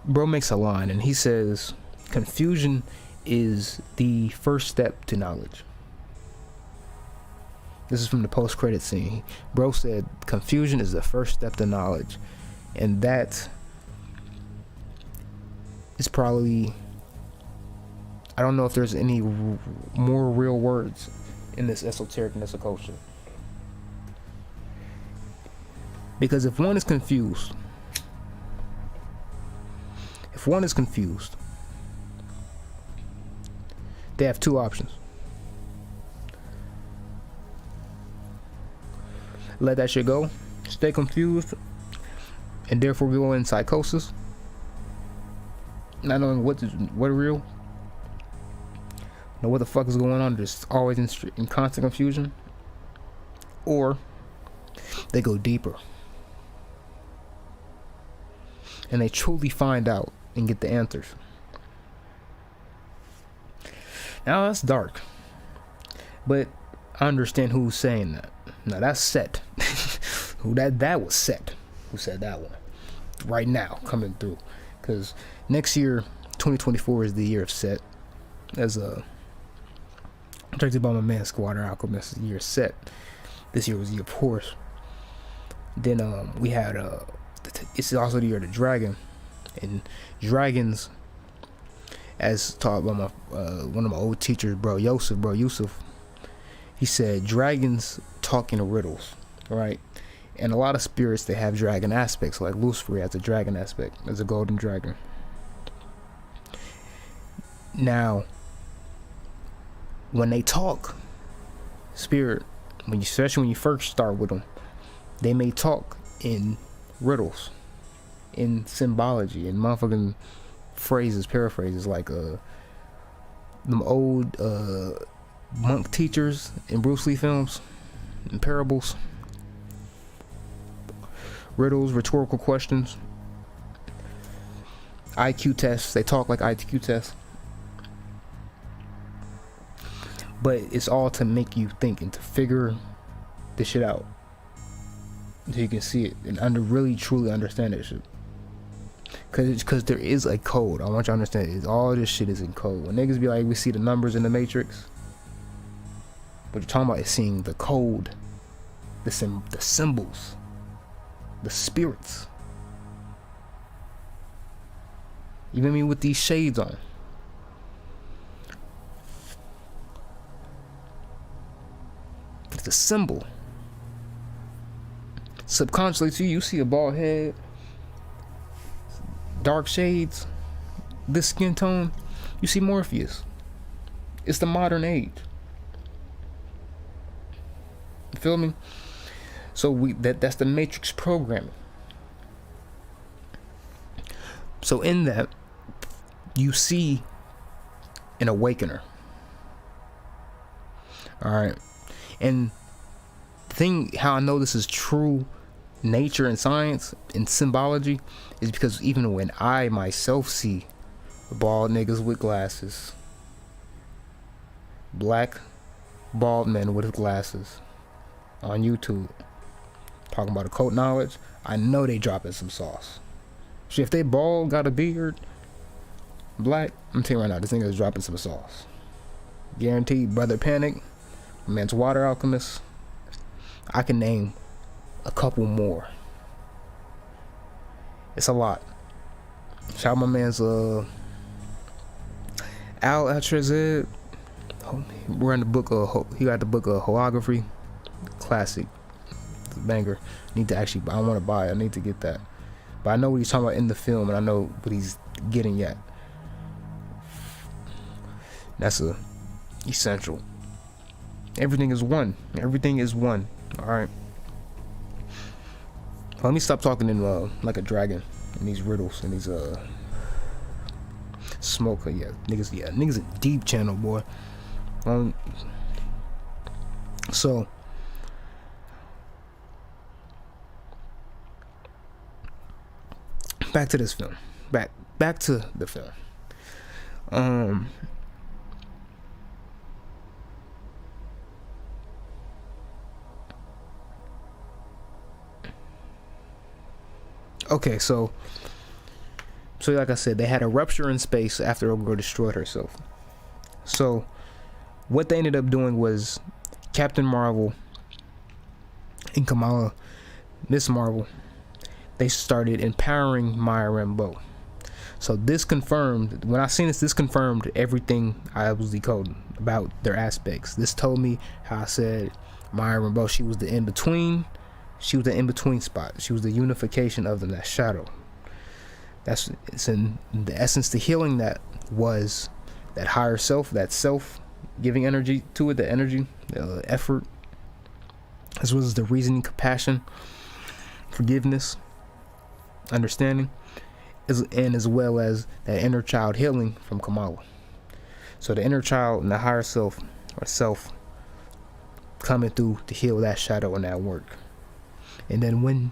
makes a line and he says confusion is the first step to knowledge. This is from the post-credit scene. Bro said confusion is the first step to knowledge, and that is probably, I don't know if there's any more real words in this esotericness of culture. Because if one is confused, they have two options. Let that shit go, stay confused, and therefore go in psychosis, not knowing what real, know what the fuck is going on, just always in constant confusion. Or they go deeper and they truly find out and get the answers. Now that's dark, but I understand who's saying that. Now that's Set. that was Set who said that one right now coming through, because next year 2024 is the year of Set. As directed by my man Squatter Alchemist, the year of Set. This year was the year of Horse. Then we had it's also the year of the dragon, and dragons, as taught by my one of my old teachers, Yusuf, he said dragons talk in riddles, right? And a lot of spirits, they have dragon aspects, like Lucifer has a dragon aspect as a golden dragon. Now, when they talk, spirit, especially when you first start with them, they may talk in riddles, in symbology, in motherfucking phrases, paraphrases, like them old monk teachers in Bruce Lee films, and parables, riddles, rhetorical questions, IQ tests. They talk like IQ tests, but it's all to make you think and to figure this shit out, so you can see it and really truly understand that shit. Cause there is a code. I want you to understand is all this shit is in code. When niggas be like, we see the numbers in the Matrix, what you're talking about is seeing the code, the symbols, the spirits. Even me with these shades on. It's a symbol. Subconsciously to you see a bald head, dark shades, this skin tone, you see Morpheus. It's the modern age. You feel me? So that's the Matrix programming. So in that, you see an awakener. Alright. And the thing, how I know this is true nature and science and symbology, is because even when I myself see bald niggas with glasses, black bald men with glasses on YouTube talking about occult knowledge, I know they dropping some sauce. Shit, if they bald, got a beard, black, I'm telling you right now, this nigga is dropping some sauce. Guaranteed. Brother Panic, my man's Water Alchemist. I can name a couple more. It's a lot. Shout out my man's Al Atrazed. We're in the book of, he got the book of holography. Classic. It's a banger. Need to actually, I don't want to buy it. I need to get that. But I know what he's talking about in the film, and I know what he's getting at. That's essential. Everything is one. Everything is one. Alright. Let me stop talking in like a dragon and these riddles and these smoker. Niggas a deep channel, boy. So back to this film. Back to the film. Okay, so like I said, they had a rupture in space after a girl destroyed herself. So what they ended up doing was Captain Marvel and Kamala, Miss Marvel, they started empowering Maya Rambeau. So this confirmed, when I seen this confirmed everything I was decoding about their aspects. This told me how I said Maya Rambeau, she was the in-between. She was the in-between spot. She was the unification of them, that shadow. It's in the essence, the healing that was that higher self, that self giving energy to it, the energy, the effort, as well as the reasoning, compassion, forgiveness, understanding, and as well as that inner child healing from Kamala. So the inner child and the higher self, or self, coming through to heal that shadow and that work. And then when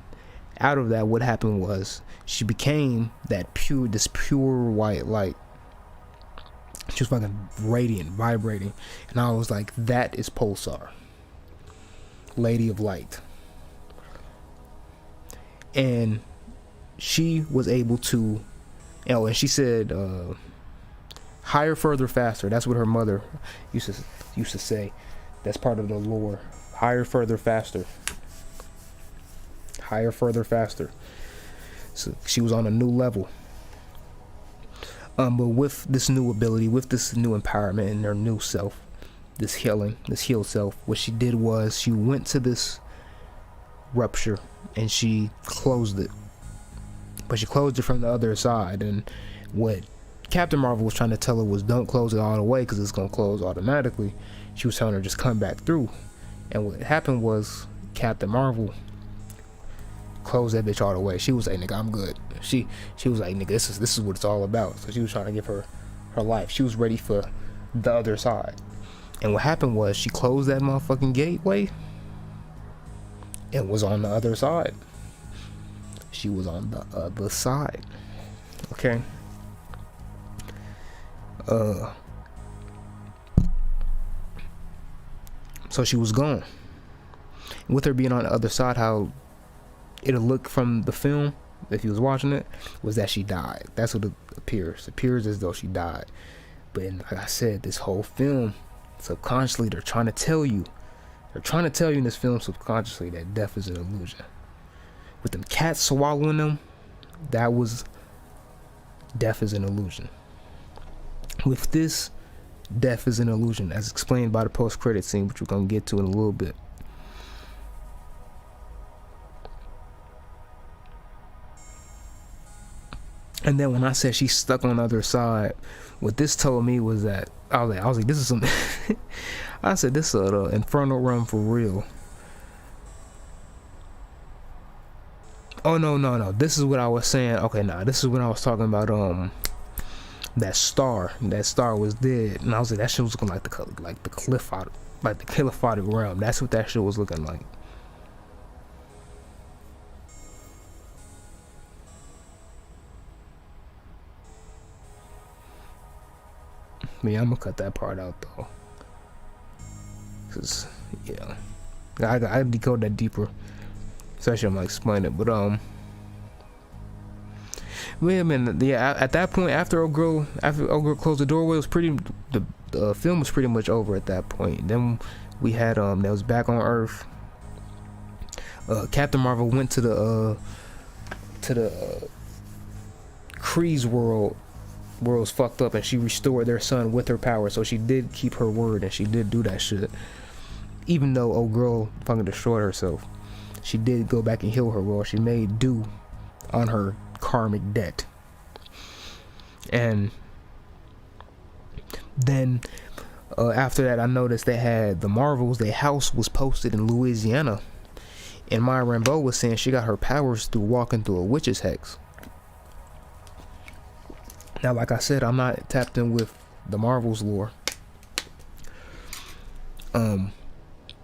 out of that, what happened was she became this pure white light. She was fucking radiant, vibrating. And I was like, that is Pulsar, Lady of Light. And she was able to, and she said, higher, further, faster. That's what her mother used to say. That's part of the lore. Higher, further, faster. Higher, further, faster. So she was on a new level. But with this new ability, with this new empowerment and her new self, this healing, this healed self, what she did was she went to this rupture and she closed it. But she closed it from the other side. And what Captain Marvel was trying to tell her was don't close it all the way because it's gonna close automatically. She was telling her just come back through, and what happened was Captain Marvel closed that bitch all the way. She was like, nigga, I'm good. She was like, nigga, this is what it's all about. So she was trying to give her life. She was ready for the other side. And what happened was she closed that motherfucking gateway and was on the other side. She was on the other side. Okay. So she was gone. With her being on the other side, how it'll look from the film, if you was watching it, was that she died. That's what it appears. It appears as though she died. But like I said, this whole film, subconsciously, they're trying to tell you in this film subconsciously that death is an illusion. With them cats swallowing them, that was death is an illusion. With this, death is an illusion, as explained by the post-credit scene, which we're gonna get to in a little bit. And then when I said she's stuck on the other side, what this told me was that I was like, this is some. I said this is an infernal realm for real. Oh no! This is what I was saying. Okay, this is when I was talking about that star. That star was dead, and I was like, that shit was looking like the Caliphate realm. That's what that shit was looking like. Me, I'm gonna cut that part out though, cause yeah, I decode that deeper. Especially I'm gonna explain it, but at that point, after old girl closed the doorway, it was pretty. The film was pretty much over at that point. Then we had that was back on Earth. Captain Marvel went to the Kree's world. World's fucked up, and she restored their son with her power. So she did keep her word, and she did do that shit. Even though old girl fucking destroyed herself, she did go back and heal her world. She made due on her karmic debt. And then after that, I noticed they had the Marvels. Their house was posted in Louisiana, and Maya Rambeau was saying she got her powers through walking through a witch's hex. Now, like I said, I'm not tapped in with the Marvel's lore. The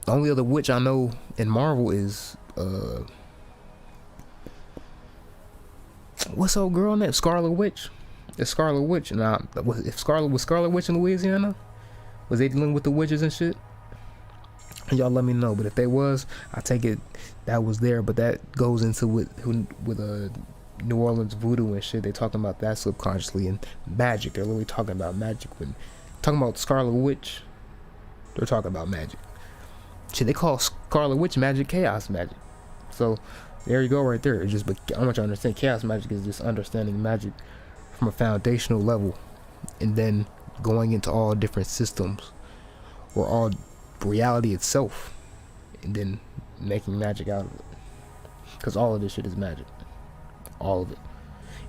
only other witch I know in Marvel is what's old girl name? Scarlet Witch. It's Scarlet Witch. Now, if Scarlet Witch in Louisiana, was they dealing with the witches and shit? Y'all let me know. But if they was, I take it that was there. But that goes into with New Orleans voodoo and shit. They talking about that subconsciously, and magic. They're literally talking about magic. When talking about Scarlet Witch, they're talking about magic. Shit, they call Scarlet Witch magic chaos magic. So there you go, right there. It's just, but I want you to understand, chaos magic is just understanding magic from a foundational level, and then going into all different systems or all reality itself, and then making magic out of it. Because all of this shit is magic. All of it.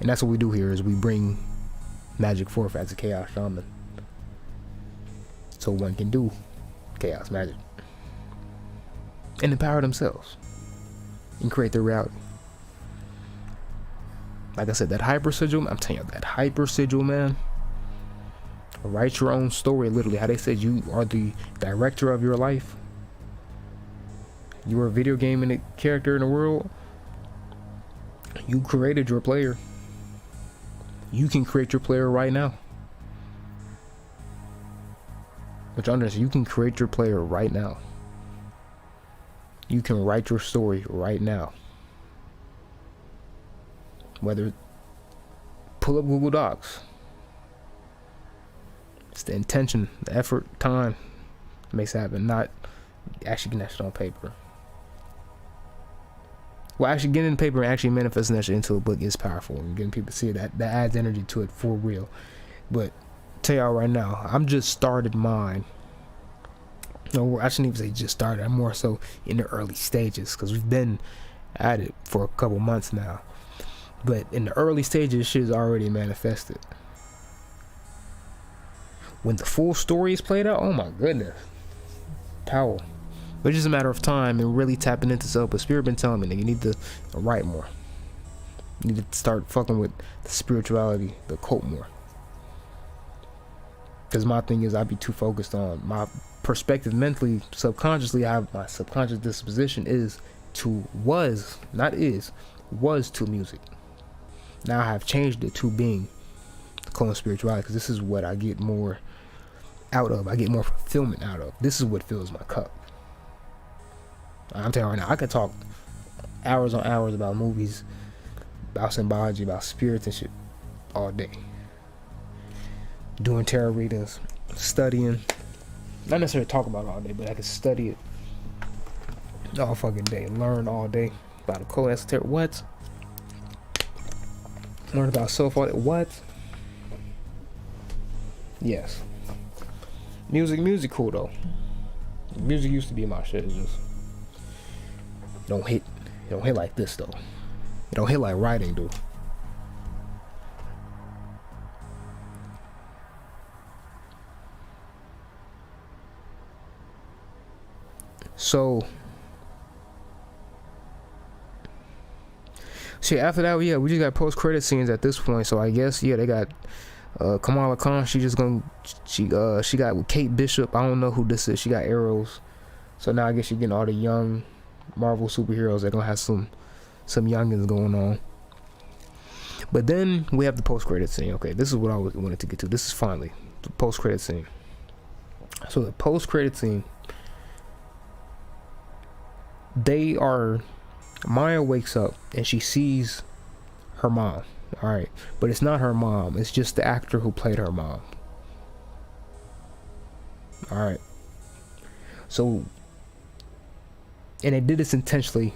And that's what we do here, is we bring magic forth as a chaos shaman, so one can do chaos magic and empower themselves and create their reality. Like I said, that hyper sigil, I'm telling you, that hyper sigil, man, write your own story. Literally, how they said you are the director of your life. You are a video game in a character in the world. You created your player. You can create your player right now. Which understand, you can create your player right now. You can write your story right now. Whether pull up Google Docs. It's the intention, the effort, time makes it happen, not actually getting that shit on paper. Well, actually getting paper and actually manifesting that shit into a book is powerful, and getting people to see it, that adds energy to it for real. But tell y'all right now, I'm just started mine. No, I shouldn't even say just started. I'm more so in the early stages, because we've been at it for a couple months now. But in the early stages, shit is already manifested. when the full story is played out, oh my goodness, power. But it's just a matter of time and really tapping into self. But Spirit been telling me that you need to write more. You need to start fucking with the spirituality, the occult more. Because my thing is, I'd be too focused on my perspective mentally, subconsciously. My subconscious disposition was to music. Now I have changed it to being occult and spirituality, because this is what I get more out of. I get more fulfillment out of. This is what fills my cup. I'm telling you right now, I could talk hours on hours about movies, about symbology, about spirits and shit all day. Doing tarot readings, studying. Not necessarily talk about it all day, but I could study it all fucking day. Learn all day about occult, esoteric. What? Learn about self all day. What? Yes. Music cool though. Music used to be my shit. It just don't hit like this though. It don't hit like writing do. So after that, yeah, we just got post-credit scenes at this point. So I guess, yeah, they got Kamala Khan. She got Kate Bishop. I don't know who this is. She got arrows. So now I guess you're getting all the young Marvel superheroes. They're gonna have some youngins going on. But then we have the post-credit scene. Okay, this is what I wanted to get to. This is finally the post-credit scene. So the post-credit scene, Maya wakes up and she sees her mom. All right, but it's not her mom. It's just the actor who played her mom. All right. So, and they did this intentionally.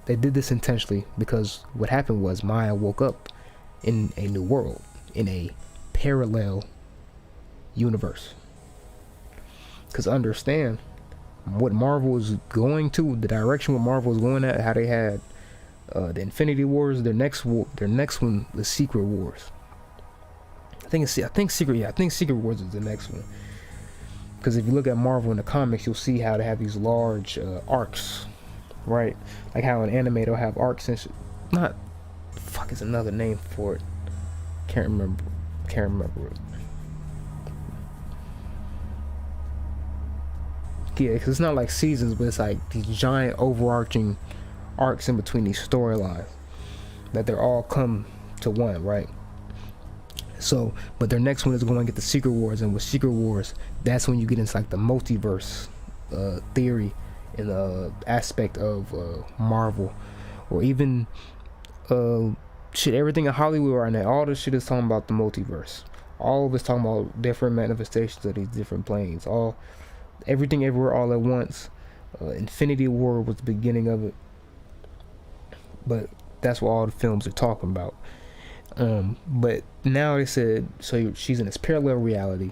Because what happened was Maya woke up in a new world, in a parallel universe. Because understand what Marvel is going to, the direction what Marvel is going at, how they had the Infinity Wars, their next one, the Secret Wars. I think Secret Wars is the next one. Because if you look at Marvel in the comics, you'll see how they have these large arcs, right? Like how in anime they'll have arcs and shit. It's another name for it. Can't remember it. Yeah, because it's not like seasons, but it's like these giant overarching arcs in between these storylines that they're all come to one, right? So, but their next one is going to get the Secret Wars, and with Secret Wars, that's when you get into like the multiverse theory and the aspect of Marvel, or even everything in Hollywood right now. All this shit is talking about the multiverse. All of it's talking about different manifestations of these different planes. Everything everywhere all at once. Infinity War was the beginning of it, but that's what all the films are talking about. But now they said, so she's in this parallel reality.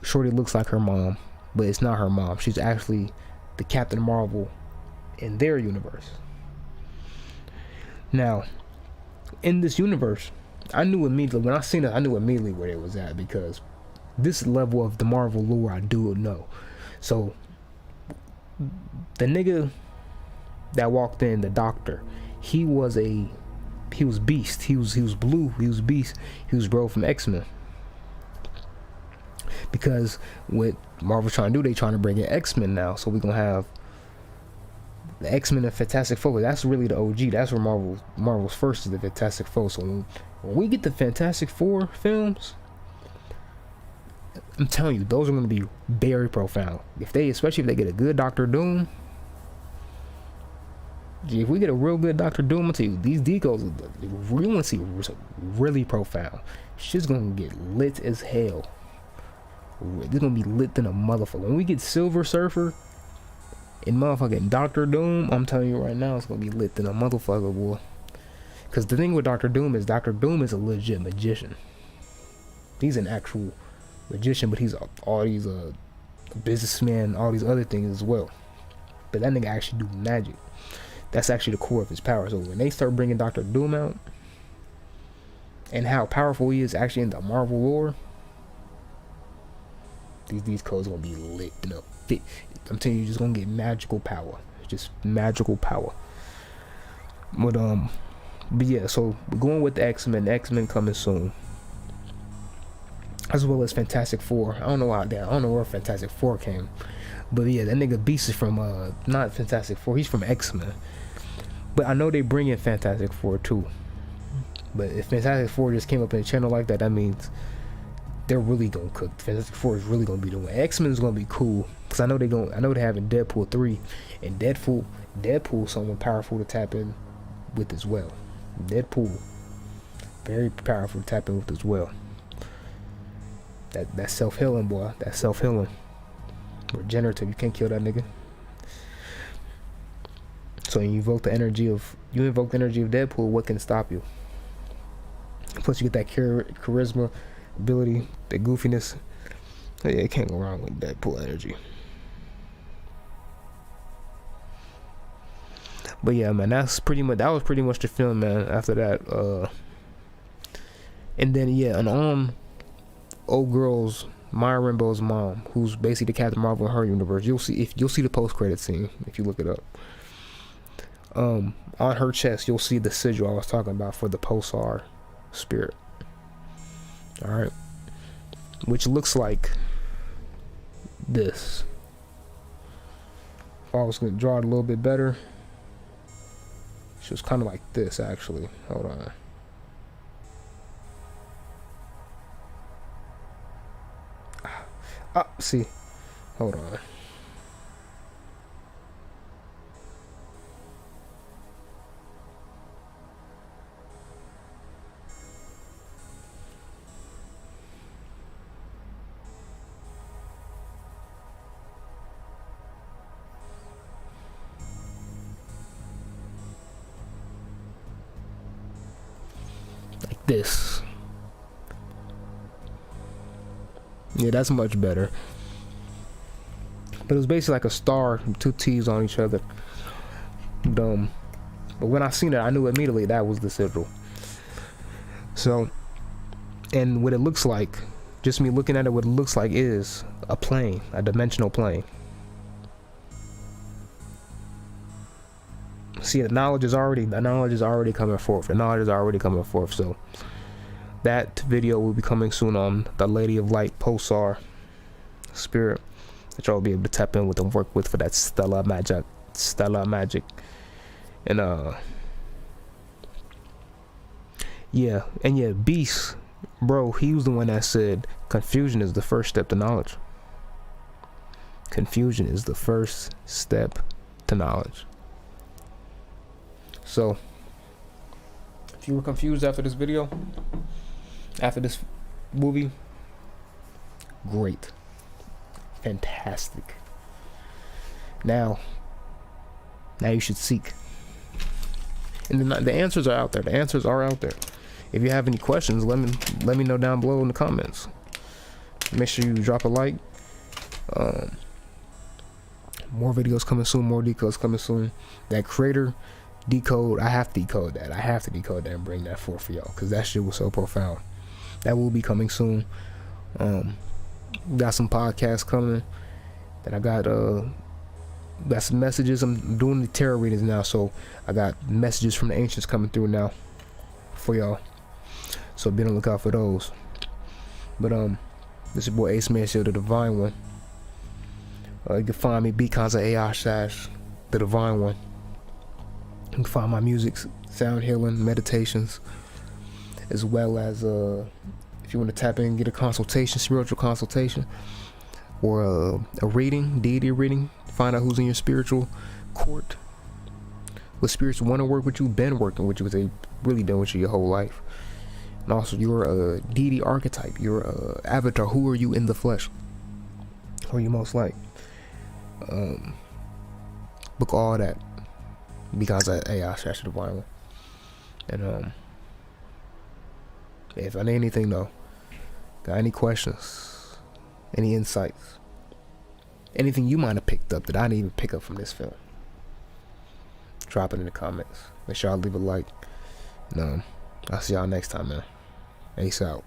Shorty looks like her mom, but it's not her mom. She's actually the Captain Marvel in their universe. Now, in this universe, I knew immediately, when I seen it, I knew immediately where it was at, because this level of the Marvel lore I do know. So the nigga that walked in, the doctor, he was Beast. He was blue. He was Beast. He was bro from X-Men. Because what Marvel's trying to do, they trying to bring in X-Men now. So we're gonna have the X-Men and Fantastic Four. That's really the OG. That's where Marvel's first is the Fantastic Four. So when we get the Fantastic Four films, I'm telling you, those are going to be very profound. Especially if they get a good Doctor Doom. If we get a real good Doctor Doom, I'll tell you, these decos, we want to see really profound. Shit's going to get lit as hell. It's going to be lit than a motherfucker. When we get Silver Surfer and motherfucking Doctor Doom, I'm telling you right now, it's going to be lit than a motherfucker, boy. Because the thing with Doctor Doom is a legit magician. He's an actual magician, but he's all these businessman, all these other things as well. But that nigga actually do magic. That's actually the core of his power. So when they start bringing Doctor Doom out and how powerful he is actually in the Marvel lore, These codes gonna be lit, you know. I'm telling you, you're just gonna get magical power. Just magical power. But yeah, so we're going with the X-Men. X-Men coming soon, as well as Fantastic Four. I don't know where Fantastic Four came, but yeah, that nigga Beast is from not Fantastic Four. He's from X-Men. But I know they bring in Fantastic Four too. But if Fantastic Four just came up in a channel like that, that means they're really gonna cook. Fantastic Four is really gonna be the one. X-Men is gonna be cool because I know they're having Deadpool 3, and Deadpool someone powerful to tap in with as well. Deadpool, very powerful to tap in with as well. That self-healing, boy. That self-healing. Regenerative. You can't kill that nigga. So you invoke the energy of Deadpool. What can stop you? Plus you get that charisma, ability, that goofiness. So yeah, you can't go wrong with Deadpool energy. But yeah, man, that was pretty much the film, man. After that, and then yeah, an old girl's Maya Rambeau's mom, who's basically the Captain Marvel in her universe. You'll see the post-credit scene if you look it up. On her chest, you'll see the sigil I was talking about for the Pulsar spirit. All right, which looks like this. If I was gonna draw it a little bit better. She was kind of like this, actually. Hold on. See. Hold on. This. Yeah, that's much better. But it was basically like a star, two T's on each other. But when I seen it, I knew immediately that was the sigil. So, and what it looks like, just me looking at it, what it looks like is a plane, a dimensional plane. See, the knowledge is already coming forth. So that video will be coming soon on the Lady of Light Pulsar spirit that y'all will be able to tap in with and work with for that stellar magic. And Beast, bro, he was the one that said confusion is the first step to knowledge. Confusion is the first step to knowledge. So, if you were confused after this video, after this movie, great. Fantastic. Now you should seek. And the answers are out there. If you have any questions, let me know down below in the comments. Make sure you drop a like. More videos coming soon, more decodes coming soon. That creator decode, I have to decode that. And bring that forth for y'all, because that shit was so profound. That will be coming soon. Got some podcasts coming. Then I got some messages. I'm doing the tarot readings now, so I got messages from the ancients coming through now for y'all. So be on the lookout for those. But this is your boy Ace Man, the Divine One. You can find me Beacons of AI Shash, the Divine One. You can find my music, sound healing, meditations, as well as if you want to tap in and get a consultation, spiritual consultation, or a reading, deity reading, find out who's in your spiritual court, what spirits want to work with you, been working with you, because they've really been with you your whole life. And also, you're a deity archetype, you're a avatar. Who are you in the flesh? Who are you most like? Book all that because I Shash the Divine One. And if I need anything though, got any questions, any insights, anything you might have picked up that I didn't even pick up from this film, drop it in the comments. Make sure y'all leave a like. And I'll see y'all next time, man. Ace out.